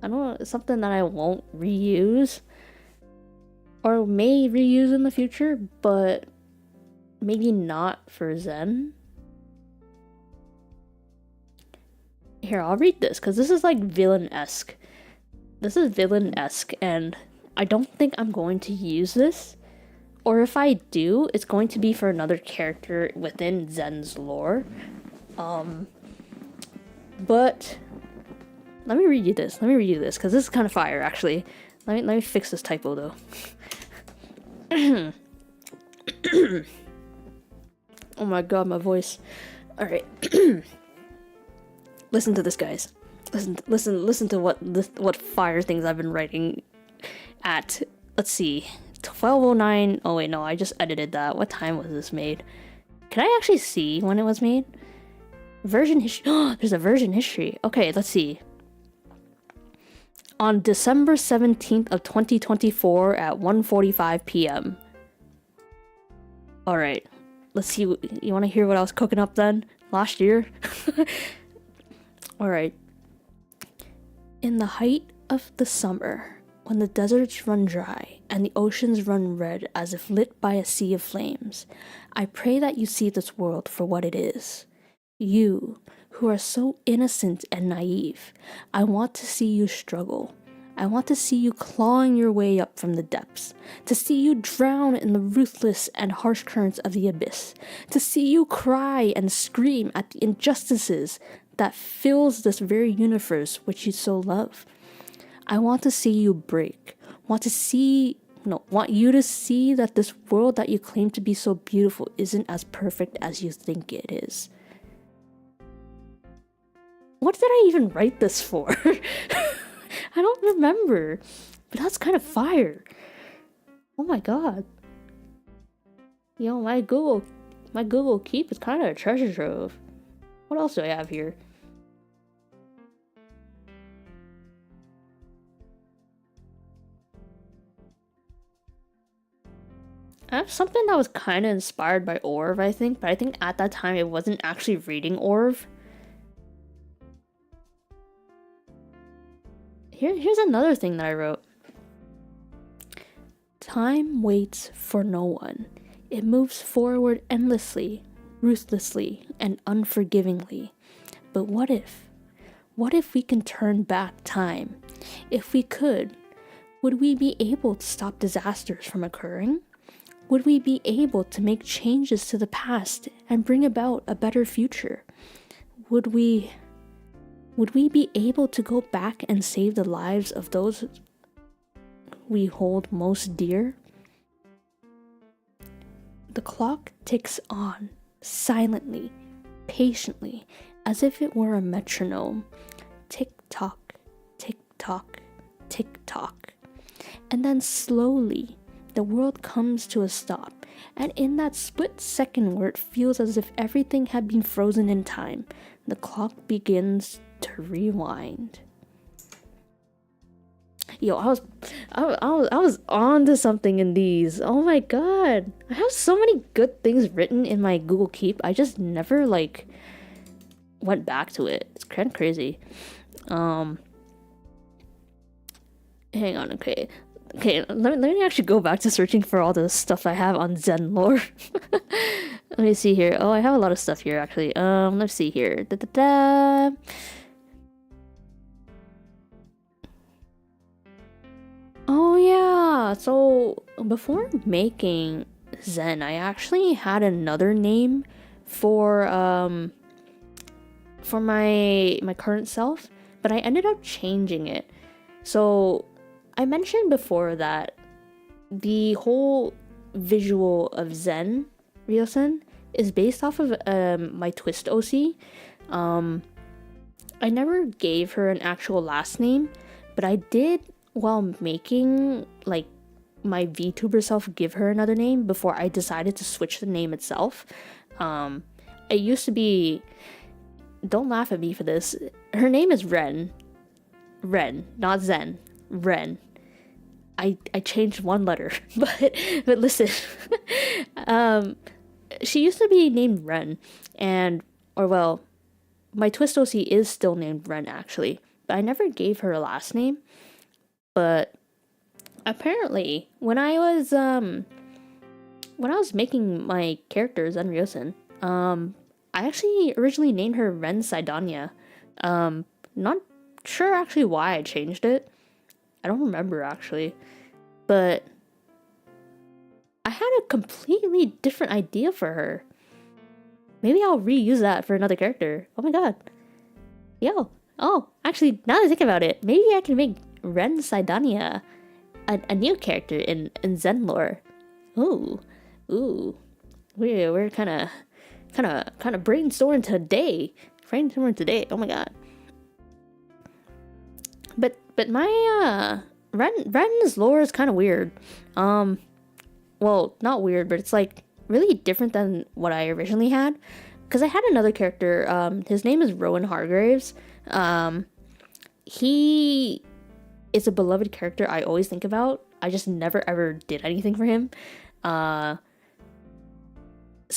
I don't know, something that I won't reuse. Or may reuse in the future, but maybe not for Zen. Here, I'll read this, because this is like villain-esque. This is villain-esque, and I don't think I'm going to use this. Or if I do, it's going to be for another character within Zen's lore. But let me read you this. Let me read you this, because this is kind of fire, actually. Let me fix this typo, though. Oh my god, my voice. Alright. Listen to this, guys. Listen to what fire things I've been writing at, let's see, 12:09. Oh wait, no, I just edited that. What time was this made? Can I actually see when it was made? Version history. Oh, there's a version history. Okay, let's see. On December 17th of 2024 at 1:45 p.m. Alright, let's see. You want to hear what I was cooking up then? Last year? Alright. In the height of the summer, when the deserts run dry and the oceans run red as if lit by a sea of flames, I pray that you see this world for what it is. You, who are so innocent and naive, I want to see you struggle. I want to see you clawing your way up from the depths, to see you drown in the ruthless and harsh currents of the abyss, to see you cry and scream at the injustices that fills this very universe which you so love. I want to see you break, want you to see that this world that you claim to be so beautiful isn't as perfect as you think it is. What did I even write this for? I don't remember, but that's kind of fire. Oh my god. Yo, my Google Keep is kind of a treasure trove. What else do I have here? I have something that was kind of inspired by Orv, I think, but I think at that time it wasn't actually reading Orv. Here's another thing that I wrote. Time waits for no one. It moves forward endlessly, ruthlessly, and unforgivingly. But what if? What if we can turn back time? If we could, would we be able to stop disasters from occurring? Would we be able to make changes to the past and bring about a better future? Would we be able to go back and save the lives of those we hold most dear? The clock ticks on, silently, patiently, as if it were a metronome. Tick-tock, tick-tock, tick-tock. And then slowly, the world comes to a stop, and in that split second where it feels as if everything had been frozen in time, the clock begins to rewind. Yo, I was on to something in these. Oh my god. I have so many good things written in my Google Keep. I just never went back to it. It's kind of crazy. Hang on, okay. Okay, let me actually go back to searching for all the stuff I have on Zen lore. Let me see here. Oh, I have a lot of stuff here actually. Let's see here. Da-da-da. Oh yeah, so before making Zen, I actually had another name for my current self, but I ended up changing it. So I mentioned before that the whole visual of Zen Ryosen is based off of my Twist OC. I never gave her an actual last name, but I did while making like my VTuber self give her another name before I decided to switch the name itself. It used to be, don't laugh at me for this, her name is Ren, not Zen, Ren. I changed one letter, but listen, she used to be named Ren, my Twist OC is still named Ren actually, but I never gave her a last name. But apparently, when I was making my character Zen Ryosen, I actually originally named her Ren Saidanya. Not sure actually why I changed it. I don't remember actually, but I had a completely different idea for her. Maybe I'll reuse that for another character. Oh my god. Actually, now that I think about it, maybe I can make Ren Saidanya a new character in Zen lore. Ooh. We're kind of brainstorming today. Oh my god. But my Ren's lore is kind of weird. Well, not weird, but it's like really different than what I originally had. Because I had another character. His name is Rowan Hargraves. He is a beloved character I always think about. I just never ever did anything for him. So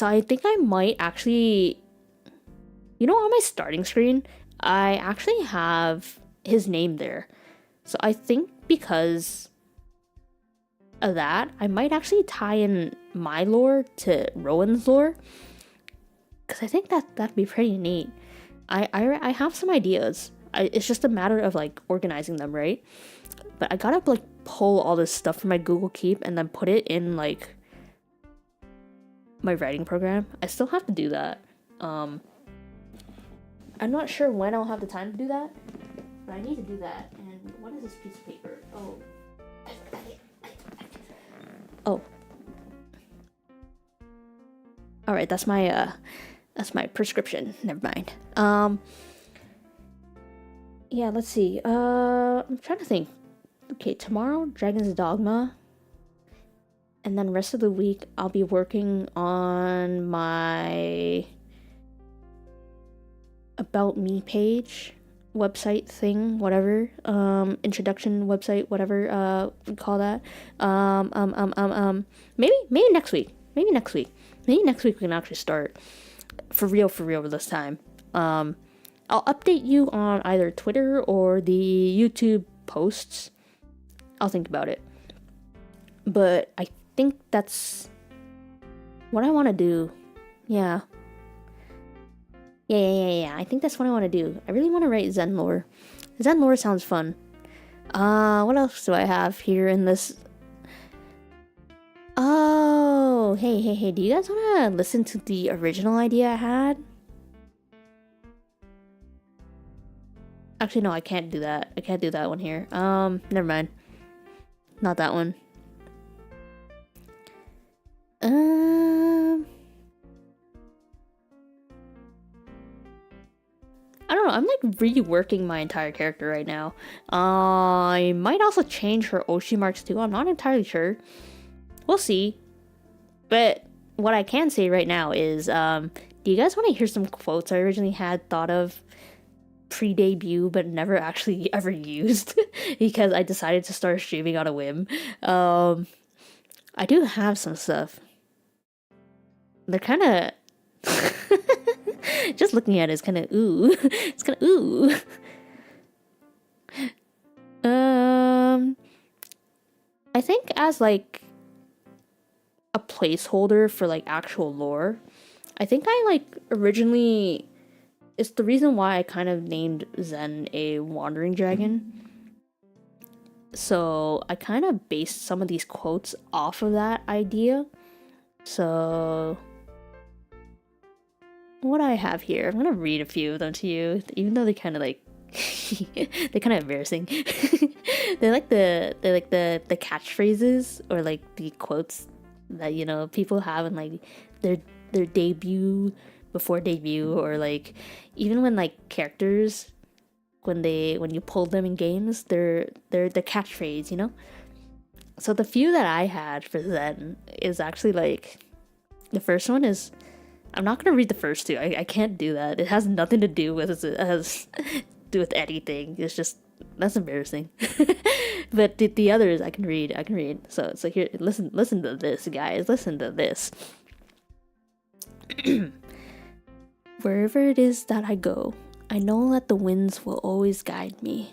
I think I might actually, on my starting screen, I actually have his name there. So I think because of that, I might actually tie in my lore to Rowan's lore. Because I think that'd be pretty neat. I have some ideas. It's just a matter of like organizing them, right? But I gotta like pull all this stuff from my Google Keep and then put it in like my writing program. I still have to do that. I'm not sure when I'll have the time to do that, but I need to do that. And what is this piece of paper? Oh. All right, that's my prescription. Never mind. Yeah, let's see. I'm trying to think. Okay, tomorrow, Dragon's Dogma. And then rest of the week, I'll be working on my About Me page, website thing, whatever. Introduction website, whatever we call that. Maybe next week. Maybe next week we can actually start for real this time. I'll update you on either Twitter or the YouTube posts. I'll think about it. But I think that's what I want to do. Yeah. I think that's what I want to do. I really want to write Zen lore. Zen lore sounds fun. What else do I have here in this? Oh, hey. Do you guys want to listen to the original idea I had? Actually, no, I can't do that. I can't do that one here. Never mind. Not that one. I don't know. I'm like reworking my entire character right now. I might also change her Oshi marks too. I'm not entirely sure. We'll see. But what I can say right now is, do you guys want to hear some quotes I originally had thought of pre-debut but never actually ever used because I decided to start streaming on a whim? I do have some stuff. They're kind of just looking at it is kind of ooh. It's kind of ooh. I think as like a placeholder for like actual lore, I think I like originally, it's the reason why I kind of named Zen a wandering dragon. So I kind of based some of these quotes off of that idea. So what I have here, I'm gonna read a few of them to you, even though they kind of like they're kind of embarrassing. They're like the catchphrases or like the quotes that people have in like their debut, before debut, or like even when like characters, when you pull them in games, they're the catchphrase, So the few that I had for Zen is actually like, the first one is, I'm not gonna read the first two. I can't do that. It has nothing to do with do with anything. It's just, that's embarrassing. But the others I can read. So here, listen to this, guys. Listen to this. Wherever it is that I go, I know that the winds will always guide me.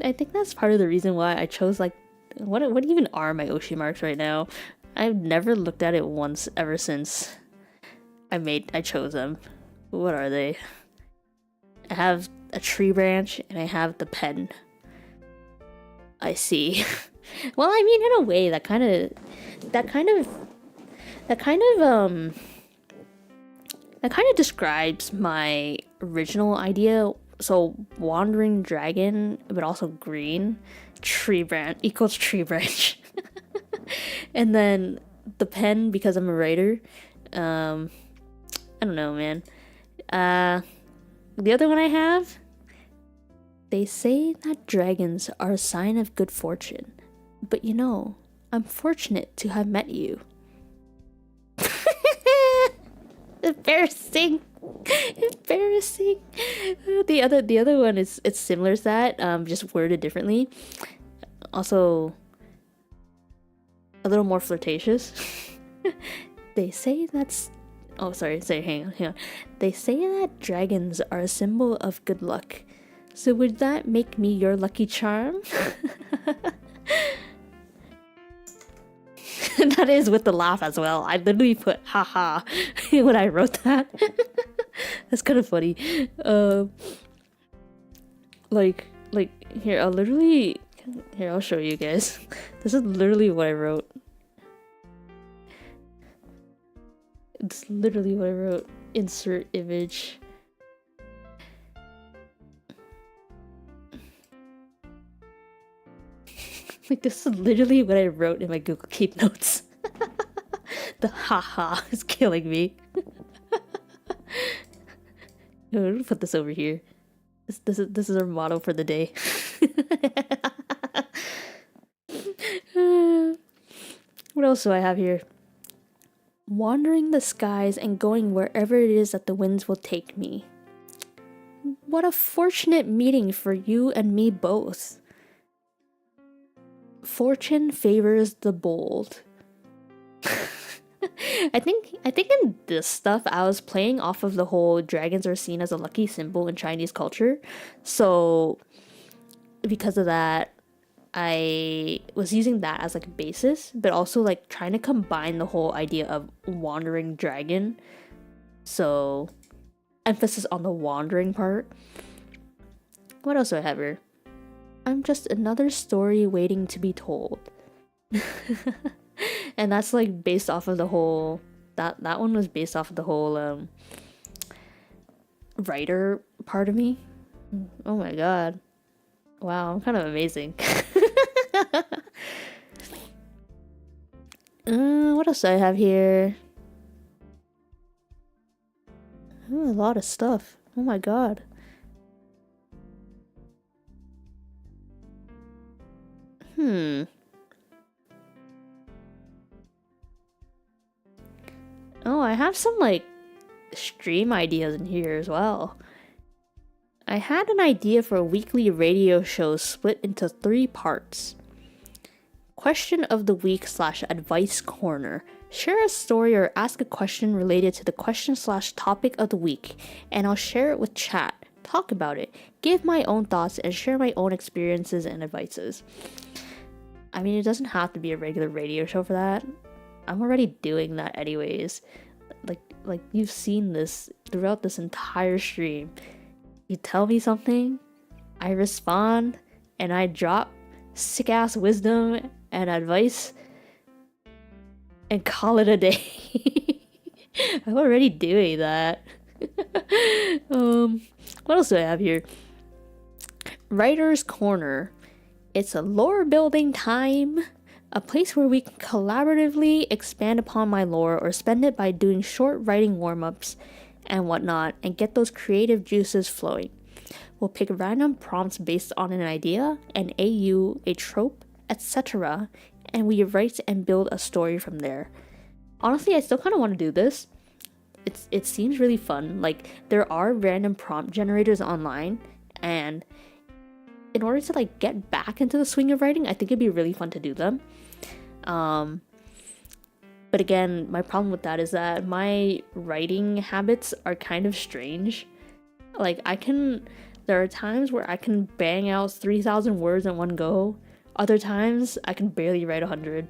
I think that's part of the reason why I chose like, what even are my Oshi marks right now? I've never looked at it once ever since I chose them. What are they? I have a tree branch and I have the pen. I see. Well, I mean, in a way, that kind of describes my original idea. So wandering dragon, but also green, tree branch equals tree branch. And then the pen, because I'm a writer. I don't know, man. The other one I have, they say that dragons are a sign of good fortune, but I'm fortunate to have met you. Embarrassing. The other one is, it's similar to that, just worded differently. Also a little more flirtatious. They say that's, oh sorry, hang on. They say that dragons are a symbol of good luck. So would that make me your lucky charm? That is with the laugh as well. I literally put haha when I wrote that. That's kind of funny. Like here, I'll show you guys. This is literally what I wrote. It's literally what I wrote. Insert image. Like, this is literally what I wrote in my Google Keep notes. The haha is killing me. I'm gonna put this over here. This is our motto for the day. What else do I have here? Wandering the skies and going wherever it is that the winds will take me. What a fortunate meeting for you and me both. Fortune favors the bold. I think in this stuff I was playing off of the whole dragons are seen as a lucky symbol in Chinese culture. So because of that, I was using that as like a basis, but also like trying to combine the whole idea of wandering dragon. So emphasis on the wandering part. What else do I have here? I'm just another story waiting to be told. And that's like based off of the whole, that one was based off of the whole writer part of me. Oh my god. Wow, I'm kind of amazing. What else do I have here? Ooh, a lot of stuff. Oh my god. Oh, I have some like stream ideas in here as well. I had an idea for a weekly radio show split into 3 parts. Question of the week / advice corner. Share a story or ask a question related to the question / topic of the week, and I'll share it with chat, talk about it, give my own thoughts, and share my own experiences and advices. I mean, it doesn't have to be a regular radio show for that. I'm already doing that anyways. Like you've seen this throughout this entire stream. You tell me something, I respond, and I drop sick ass wisdom and advice and call it a day. I'm already doing that. What else do I have here? Writer's Corner. It's a lore building time. A place where we can collaboratively expand upon my lore or spend it by doing short writing warm-ups and whatnot and get those creative juices flowing. We'll pick random prompts based on an idea, an AU, a trope, etc., and we write and build a story from there. Honestly, I still kind of want to do this. It seems really fun. Like, there are random prompt generators online, and in order to like get back into the swing of writing, I think it'd be really fun to do them. But again, my problem with that is that my writing habits are kind of strange. Like, there are times where I can bang out 3,000 words in one go. Other times, I can barely write 100.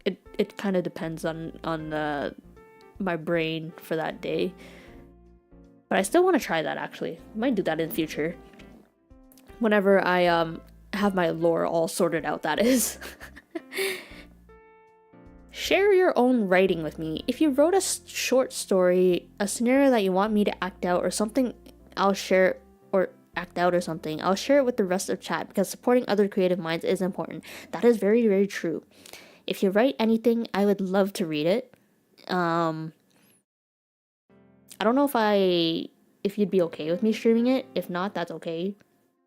It kind of depends on my brain for that day. But I still want to try that, actually. I might do that in the future. Whenever I have my lore all sorted out, that is. Share your own writing with me. If you wrote a short story, a scenario that you want me to act out or something, I'll share I'll share it with the rest of chat because supporting other creative minds is important. That is very, very true. If you write anything, I would love to read it. I don't know if you'd be okay with me streaming it. If not, that's okay.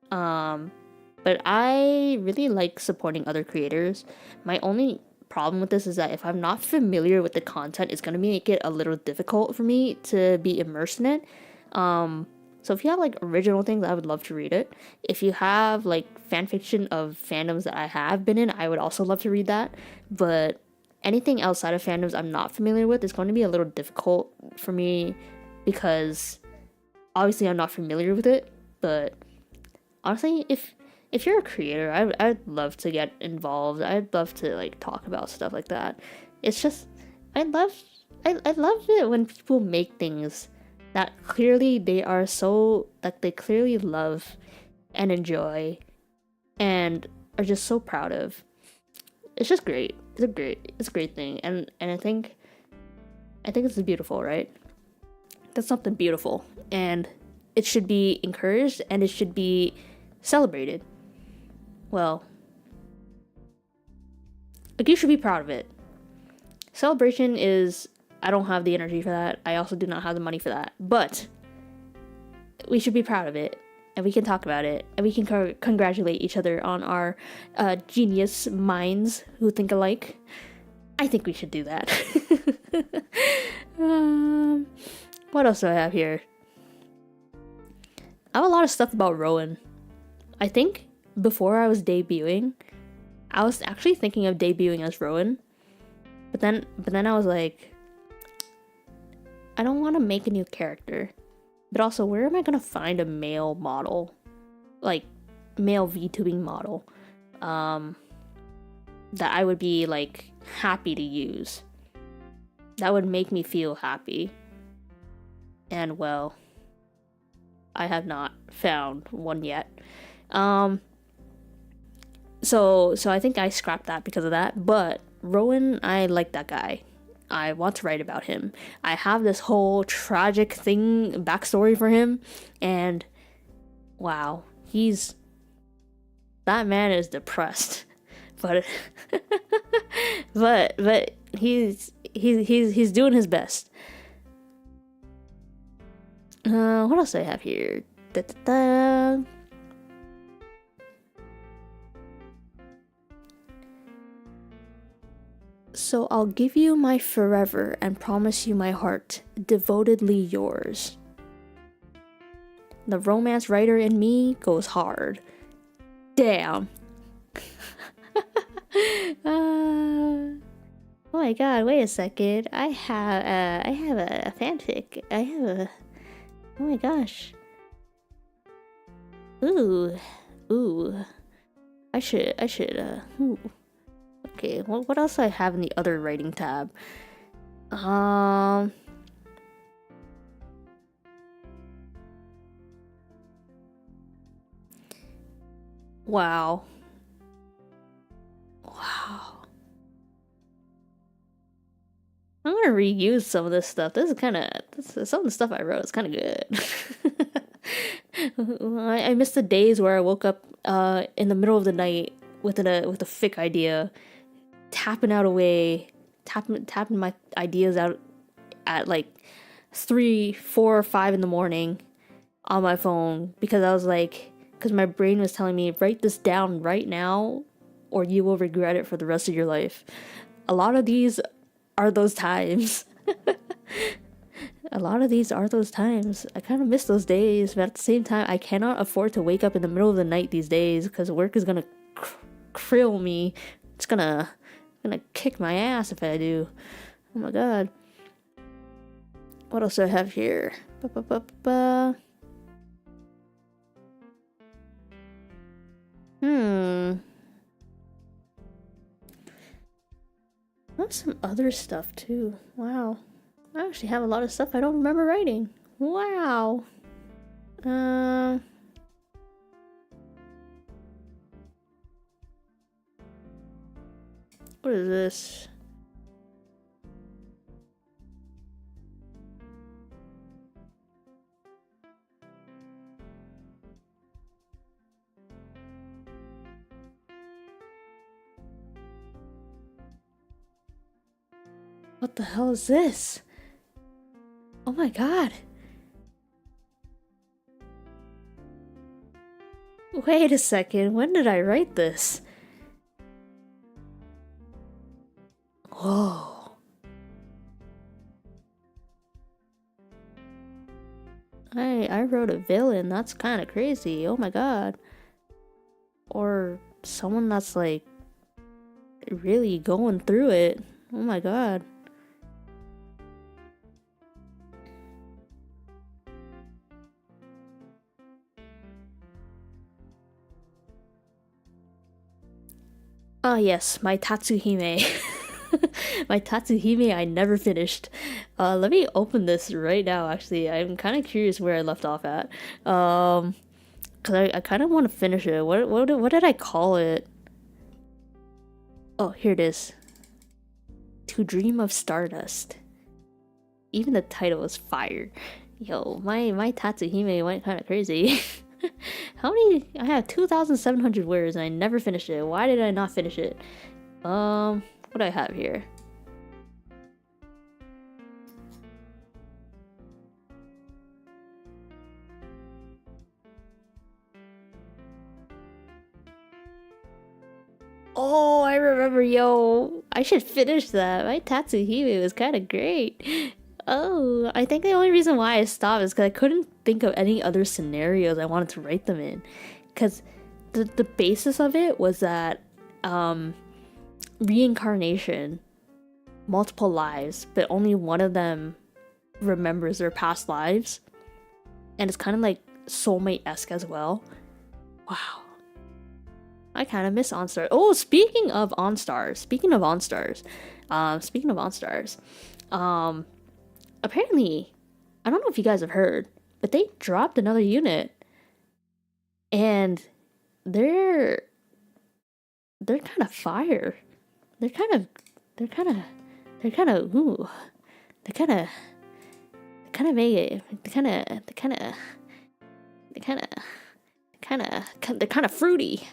But I really like supporting other creators. My only problem with this is that if I'm not familiar with the content, it's gonna make it a little difficult for me to be immersed in it. So if you have like original things, I would love to read it. If you have like fanfiction of fandoms that I have been in, I would also love to read that. But anything outside of fandoms I'm not familiar with is going to be a little difficult for me because obviously I'm not familiar with it. But honestly, if you're a creator, I'd love to get involved. I'd love to like talk about stuff like that. It's just I love it when people make things that clearly they clearly love and enjoy and are just so proud of. It's just great. It's a great thing. And I think it's beautiful, right? That's something beautiful. And it should be encouraged and it should be celebrated. Well, like, you should be proud of it. Celebration is, I don't have the energy for that. I also do not have the money for that. But we should be proud of it. And we can talk about it. And we can congratulate each other on our genius minds who think alike. I think we should do that. What else do I have here? I have a lot of stuff about Rowan. I think before I was debuting, I was actually thinking of debuting as Rowan. But then I was like, I don't want to make a new character. But also, where am I going to find a male model? Like, male VTubing model. That I would be, like, happy to use. That would make me feel happy. And, well, I have not found one yet. So I think I scrapped that because of that. But Rowan, I like that guy. I want to write about him. I have this whole tragic backstory for him, and wow, that man is depressed, but but he's doing his best. What else do I have here? So I'll give you my forever and promise you my heart, devotedly yours. The romance writer in me goes hard. Damn. Oh my god, wait a second. I have a fanfic. Oh my gosh. Ooh. I should, ooh. Okay, what else do I have in the other writing tab? Wow. I'm gonna reuse some of this stuff. Some of the stuff I wrote is kind of good. I miss the days where I woke up in the middle of the night with a thick idea, tapping my ideas out at like 3, 4, or 5 in the morning on my phone because my brain was telling me, write this down right now or you will regret it for the rest of your life. A lot of these are those times. A lot of these are those times. I kind of miss those days, but at the same time, I cannot afford to wake up in the middle of the night these days because work is gonna krill me. It's gonna kick my ass if I do. Oh my god. What else do I have here? There's some other stuff too. Wow. I actually have a lot of stuff I don't remember writing. Wow. What is this? What the hell is this? Oh my god. Wait a second, when did I write this? Whoa. I wrote a villain, that's kind of crazy. Oh my god. Or someone that's like really going through it. Oh my god. Ah yes, my Tatsuhime. My Tatsuhime I never finished. Let me open this right now actually. I'm kind of curious where I left off at. Cause I kind of want to finish it. What did I call it? Oh, here it is. To Dream of Stardust. Even the title was fire. Yo, my Tatsuhime went kind of crazy. How many? I have 2,700 words and I never finished it. Why did I not finish it? What do I have here? Oh, I remember, yo. I should finish that. My Tatsuhime was kind of great. Oh, I think the only reason why I stopped is because I couldn't think of any other scenarios I wanted to write them in. Because the basis of it was that reincarnation, multiple lives, but only one of them remembers their past lives. And it's kind of like soulmate-esque as well. Wow. I kind of miss OnStars. Oh, speaking of OnStars, apparently, I don't know if you guys have heard, but they dropped another unit, and they're kind of fire. They're kind of ooh. They kind of make it. They're kind of fruity.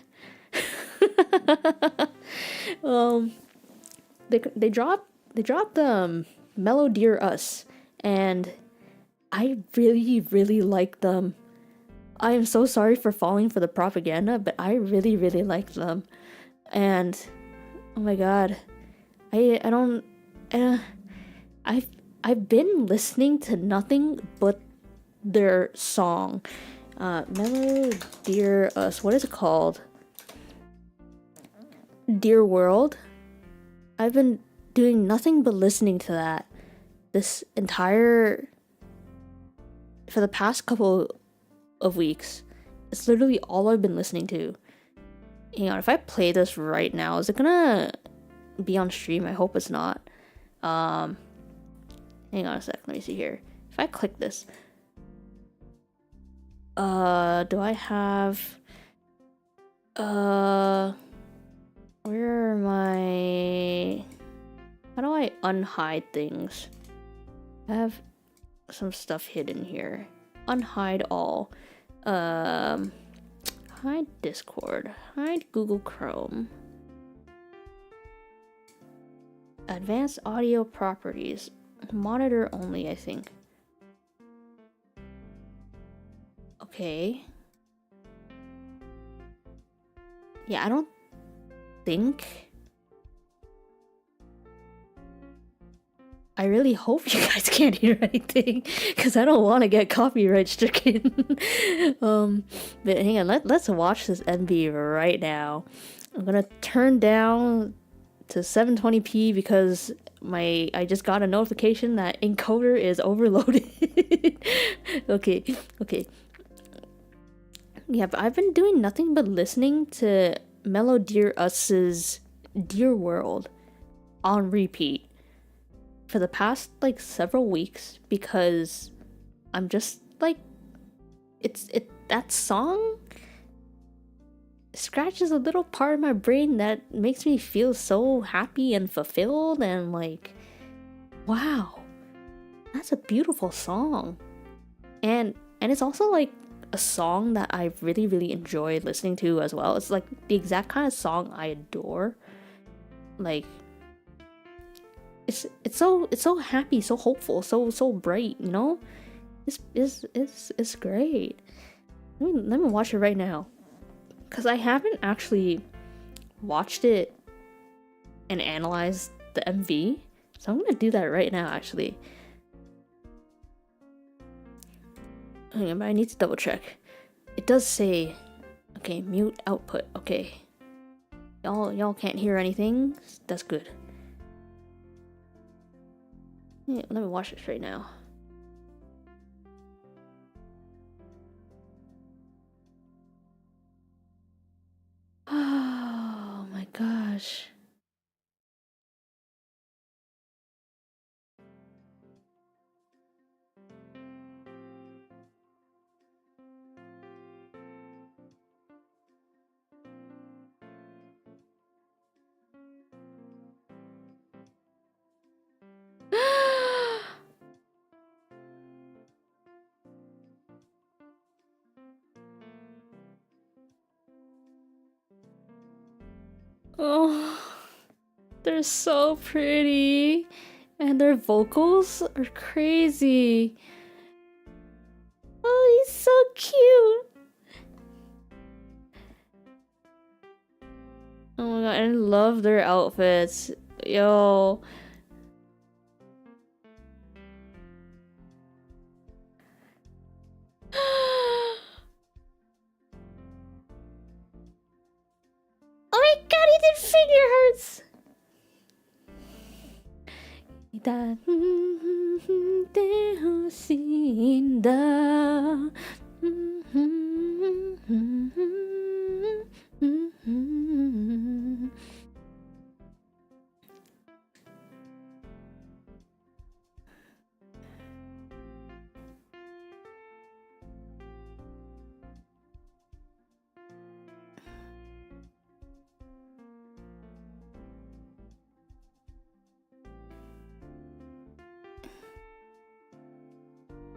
They dropped Mellow Dear Us, and I really like them. I am so sorry for falling for the propaganda, but I really like them. And oh my god, I've been listening to nothing but their song, Mellow Dear Us. What is it called? Dear World. I've been doing nothing but listening to that for the past couple of weeks. It's literally all I've been listening to. Hang on, if I play this right now, is it gonna be on stream? I hope it's not. Hang on a sec, let me see here. If I click this, do I have where are my... How do I unhide things? I have some stuff hidden here. Unhide all. Um, hide Discord. Hide Google Chrome. Advanced audio properties. Monitor only, I think. Okay. Yeah, I don't think... I really hope you guys can't hear anything, because I don't want to get copyright stricken. But hang on, let's watch this MV right now. I'm gonna turn down to 720p because I just got a notification that encoder is overloaded. Okay. Yeah, but I've been doing nothing but listening to Mellow Dear Us's Dear World on repeat for the past like several weeks because I'm just like that song scratches a little part of my brain that makes me feel so happy and fulfilled and like, wow, that's a beautiful song. And it's also like a song that I really enjoy listening to as well. It's like the exact kind of song I adore. Like it's so happy, so hopeful, so bright, you know? It's great. Let me watch it right now. Cause I haven't actually watched it and analyzed the MV. So I'm gonna do that right now actually. Hang on, but I need to double check. It does say, okay, mute output. Okay, y'all can't hear anything. That's good. Yeah, let me watch this right now. Oh my gosh. Oh, they're so pretty. And their vocals are crazy. Oh, he's so cute. Oh my god, I love their outfits. Yo. Oh my god, he did finger hurts.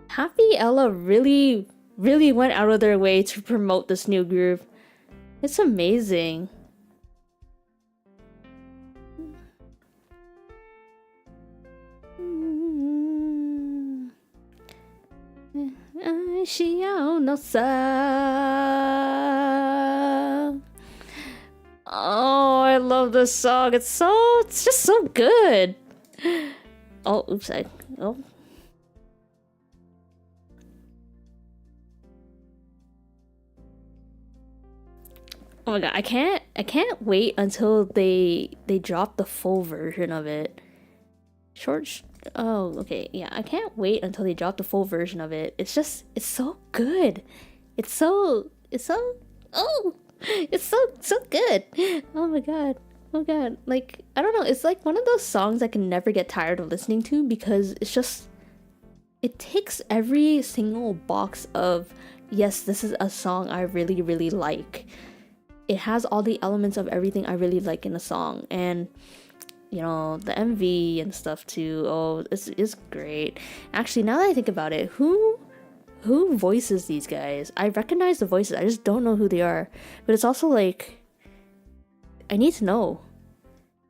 Happy Ella really went out of their way to promote this new group. It's amazing. Oh, I love this song. It's just so good. Oh, oops, oh. Oh my god, I can't wait until they drop the full version of it. Oh, okay, yeah, I can't wait until they drop the full version of it. It's so good. It's so oh, it's so good. Oh my god. Oh god, like, I don't know, it's like one of those songs I can never get tired of listening to because it ticks every single box of, yes, this is a song I really like. It has all the elements of everything I really like in a song, and you know, the MV and stuff too. Oh, it's great. Actually, now that I think about it, who Who voices these guys? I recognize the voices, I just don't know who they are. But it's also like, I need to know.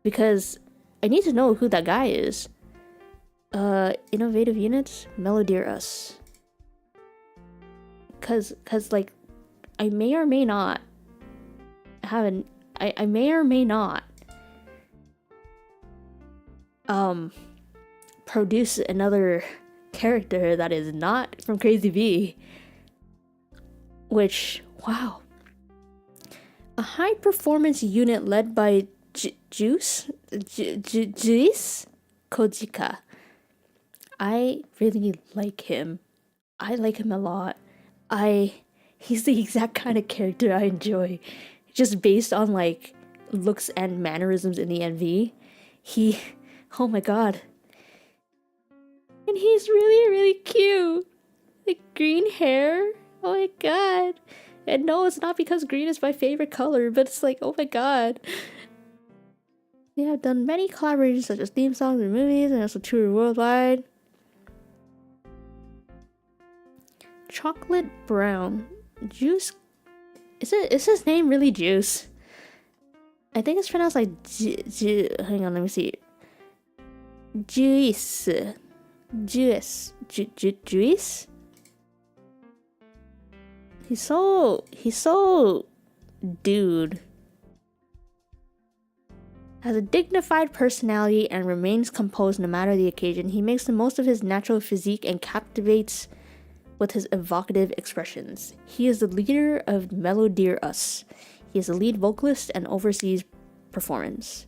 Because I need to know who that guy is. Innovative units? Melodeer Us. Cause like, I may or may not have an... I may or may not produce another character that is not from Crazy V. Which, wow. A high performance unit led by Juice Kojika. I really like him. I like him a lot. He's the exact kind of character I enjoy. Just based on like looks and mannerisms in the NV. Oh my god. And he's really, really cute. Like green hair. Oh my god. And no, it's not because green is my favorite color, but it's like, oh my god. They have done many collaborations such as theme songs and movies, and also tour worldwide. Chocolate Brown. Juice. Is his name really Juice? I think it's pronounced like hang on, let me see. Juice. Juice. Juice? He's so dude. Has a dignified personality and remains composed no matter the occasion. He makes the most of his natural physique and captivates with his evocative expressions. He is the leader of Melodeer Us. He is the lead vocalist and oversees performance.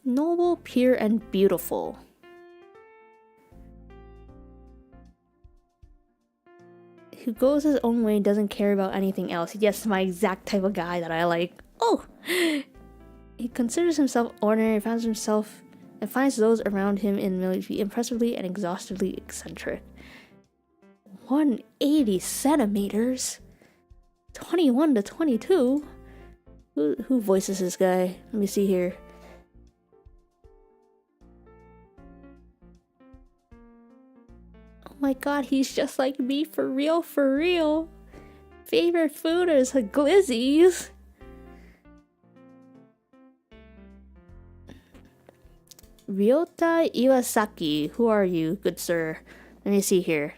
Noble, pure, and beautiful. Who goes his own way and doesn't care about anything else. Yes, my exact type of guy that I like. Oh! He considers himself ordinary, and finds those around him in military impressively and exhaustively eccentric. 180 centimeters? 21 to 22? Who voices this guy? Let me see here. Oh my god, he's just like me, for real, for real. Favorite food is glizzies. Ryota Iwasaki, who are you, good sir? Let me see here.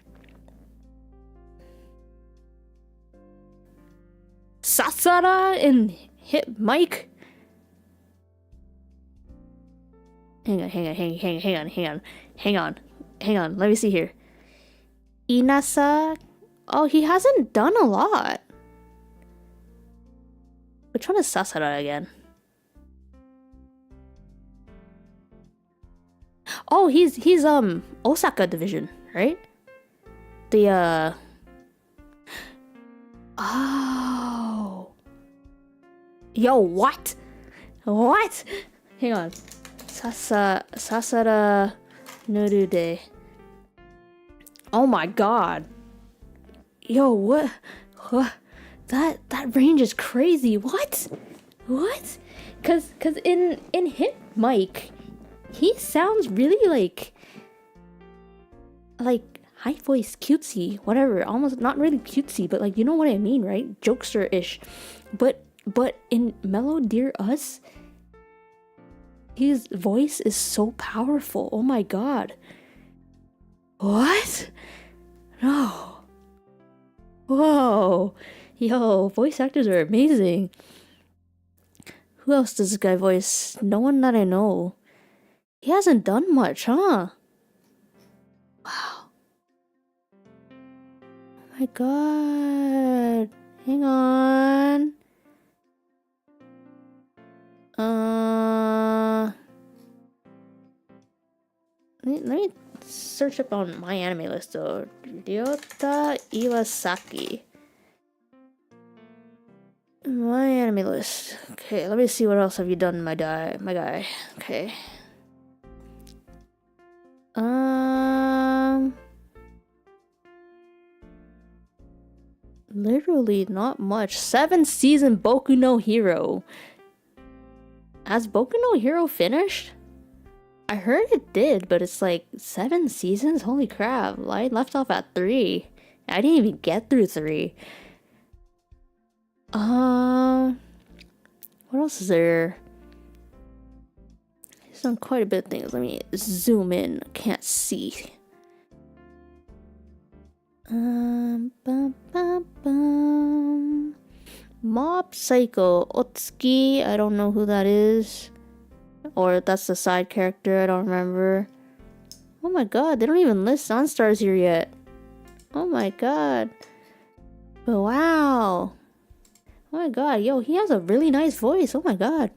Sasara and Hit Mike. Hang on. Let me see here. Inasa. Oh, he hasn't done a lot. Which one is Sasara again? Oh, he's Osaka division, right? The oh. Yo, what? What? Hang on. Sasara Norude. Oh my god. Yo, what? That range is crazy. What? Cause in Hit Mike, he sounds really like high voice, cutesy, whatever. Almost not really cutesy, but like, you know what I mean, right? Jokester-ish. But in Melodeer Us, his voice is so powerful. Oh my god. What? No. Whoa. Yo, voice actors are amazing. Who else does this guy voice? No one that I know. He hasn't done much, huh? Wow. Oh my god. Hang on. Let me search up on my anime list though. Ryota Iwasaki. My anime list. Okay, let me see what else have you done, my guy. Okay. Literally not much. 7th season Boku no Hero. Has Boku no Hero finished? I heard it did, but it's like 7 seasons? Holy crap. I left off at 3. I didn't even get through 3. What else is there? There's done quite a bit of things. Let me zoom in. I can't see. Bum, bum, bum. Mob Psycho Otsuki. I don't know who that is. Or that's the side character. I don't remember. Oh my god, they don't even list Sunstars here yet. Oh my god. But wow. Oh my god, yo, he has a really nice voice. Oh my god.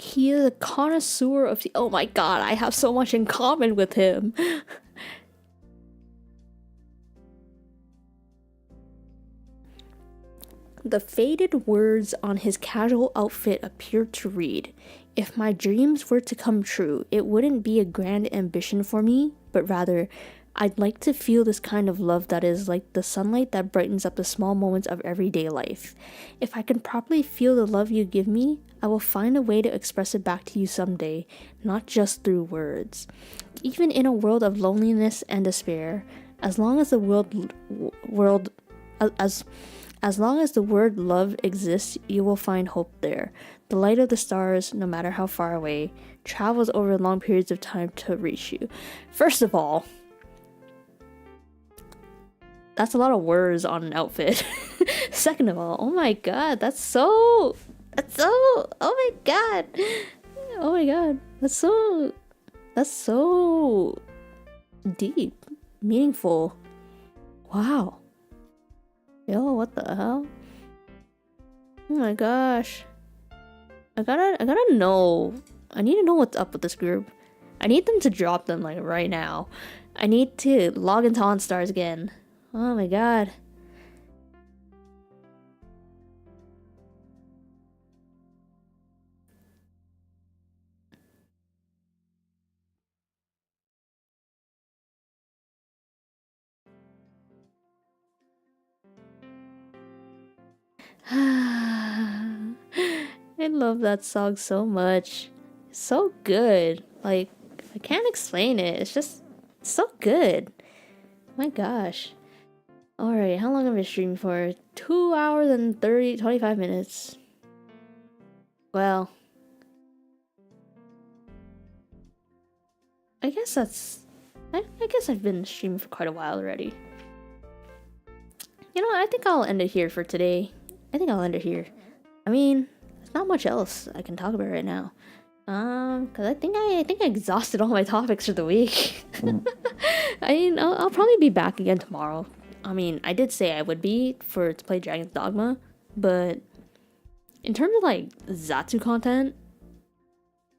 He is a connoisseur of the— oh my god, I have so much in common with him. The faded words on his casual outfit appeared to read, "If my dreams were to come true, it wouldn't be a grand ambition for me, but rather, I'd like to feel this kind of love that is like the sunlight that brightens up the small moments of everyday life. If I can properly feel the love you give me, I will find a way to express it back to you someday, not just through words. Even in a world of loneliness and despair, as long as the as long as the word love exists, you will find hope there. The light of the stars, no matter how far away, travels over long periods of time to reach you." First of all, that's a lot of words on an outfit. Second of all, oh my god, that's so, oh my god. Oh my god, that's so deep, meaningful. Wow. Yo, what the hell? Oh my gosh. I gotta know. I need to know what's up with this group. I need them to drop them like right now. I need to log into OnStars again. Oh my god. I love that song so much. It's so good. Like, I can't explain it. It's just so good. My gosh. Alright, how long have I been streaming for? 2 hours and 25 minutes. Well, I guess that's... I guess I've been streaming for quite a while already. You know what? I think I'll end it here for today. I think I'll end it here. I mean, there's not much else I can talk about right now. Cause I think I exhausted all my topics for the week. I mean, I'll probably be back again tomorrow. I mean, I did say I would be to play Dragon's Dogma, but in terms of like Zatsu content,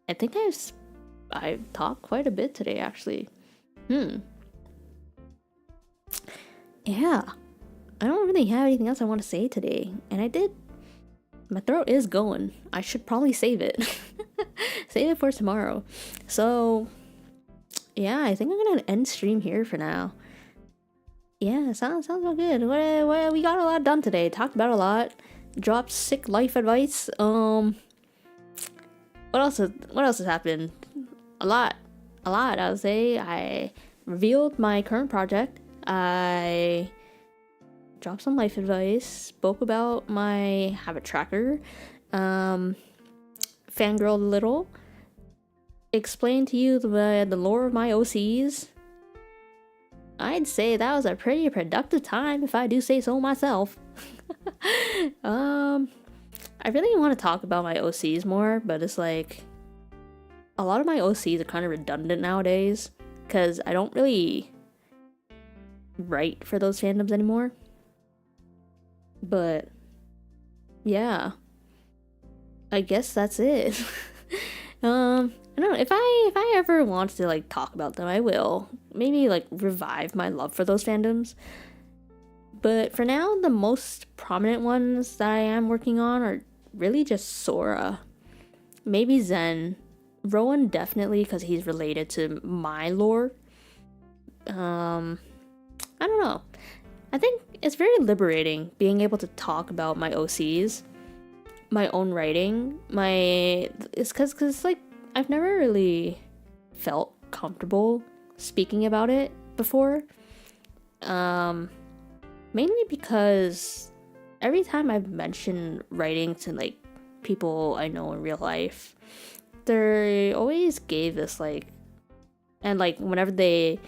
I think I've talked quite a bit today actually. Yeah. I don't really have anything else I want to say today, and I did. My throat is going. I should probably save it. Save it for tomorrow. So, yeah, I think I'm gonna end stream here for now. Yeah, sounds all good. We got a lot done today. Talked about a lot. Dropped sick life advice. What else has happened? A lot. I would say. I revealed my current project. I dropped some life advice, spoke about my habit tracker, fangirled a little, explained to you the lore of my OCs. I'd say that was a pretty productive time, if I do say so myself. I really want to talk about my OCs more, but it's like a lot of my OCs are kind of redundant nowadays because I don't really write for those fandoms anymore. But yeah, I guess that's it. I don't know, if I ever want to like talk about them, I will. Maybe like revive my love for those fandoms. But for now, the most prominent ones that I am working on are really just Sora. Maybe Zen. Rowan definitely because he's related to my lore. I don't know. I think it's very liberating being able to talk about my OCs, my own writing, it's because like I've never really felt comfortable speaking about it before. Mainly because every time I've mentioned writing to like people I know in real life, they always gave this like, and like whenever they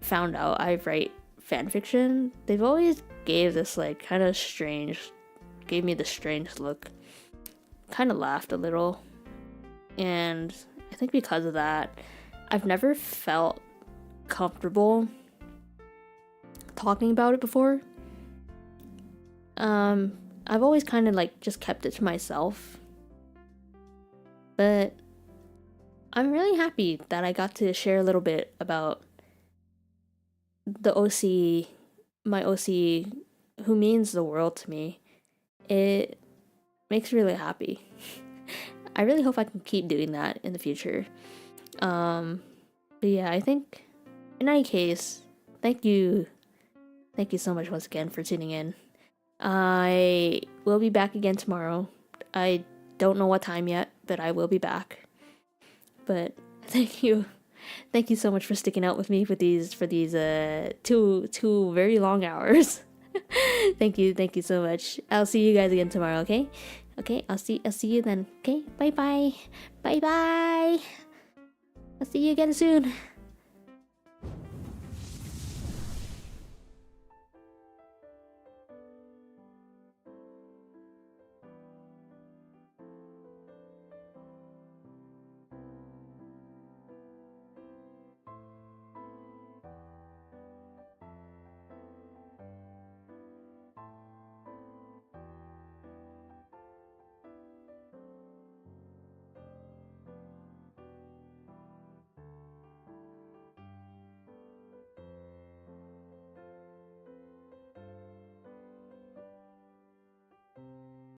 found out I write fan fiction, they've always gave this like kind of strange, gave me the strange look, kind of laughed a little, and I think because of that, I've never felt comfortable talking about it before. I've always kind of like just kept it to myself, but I'm really happy that I got to share a little bit about the OC, my OC, who means the world to me. It makes me really happy. I really hope I can keep doing that in the future. But yeah, I think in any case, thank you so much once again for tuning in. I will be back again tomorrow. I don't know what time yet, but I will be back. But thank you so much for sticking out with me for these two very long hours. thank you so much. I'll see you guys again tomorrow. Okay, I'll see you then. Okay, bye bye. I'll see you again soon.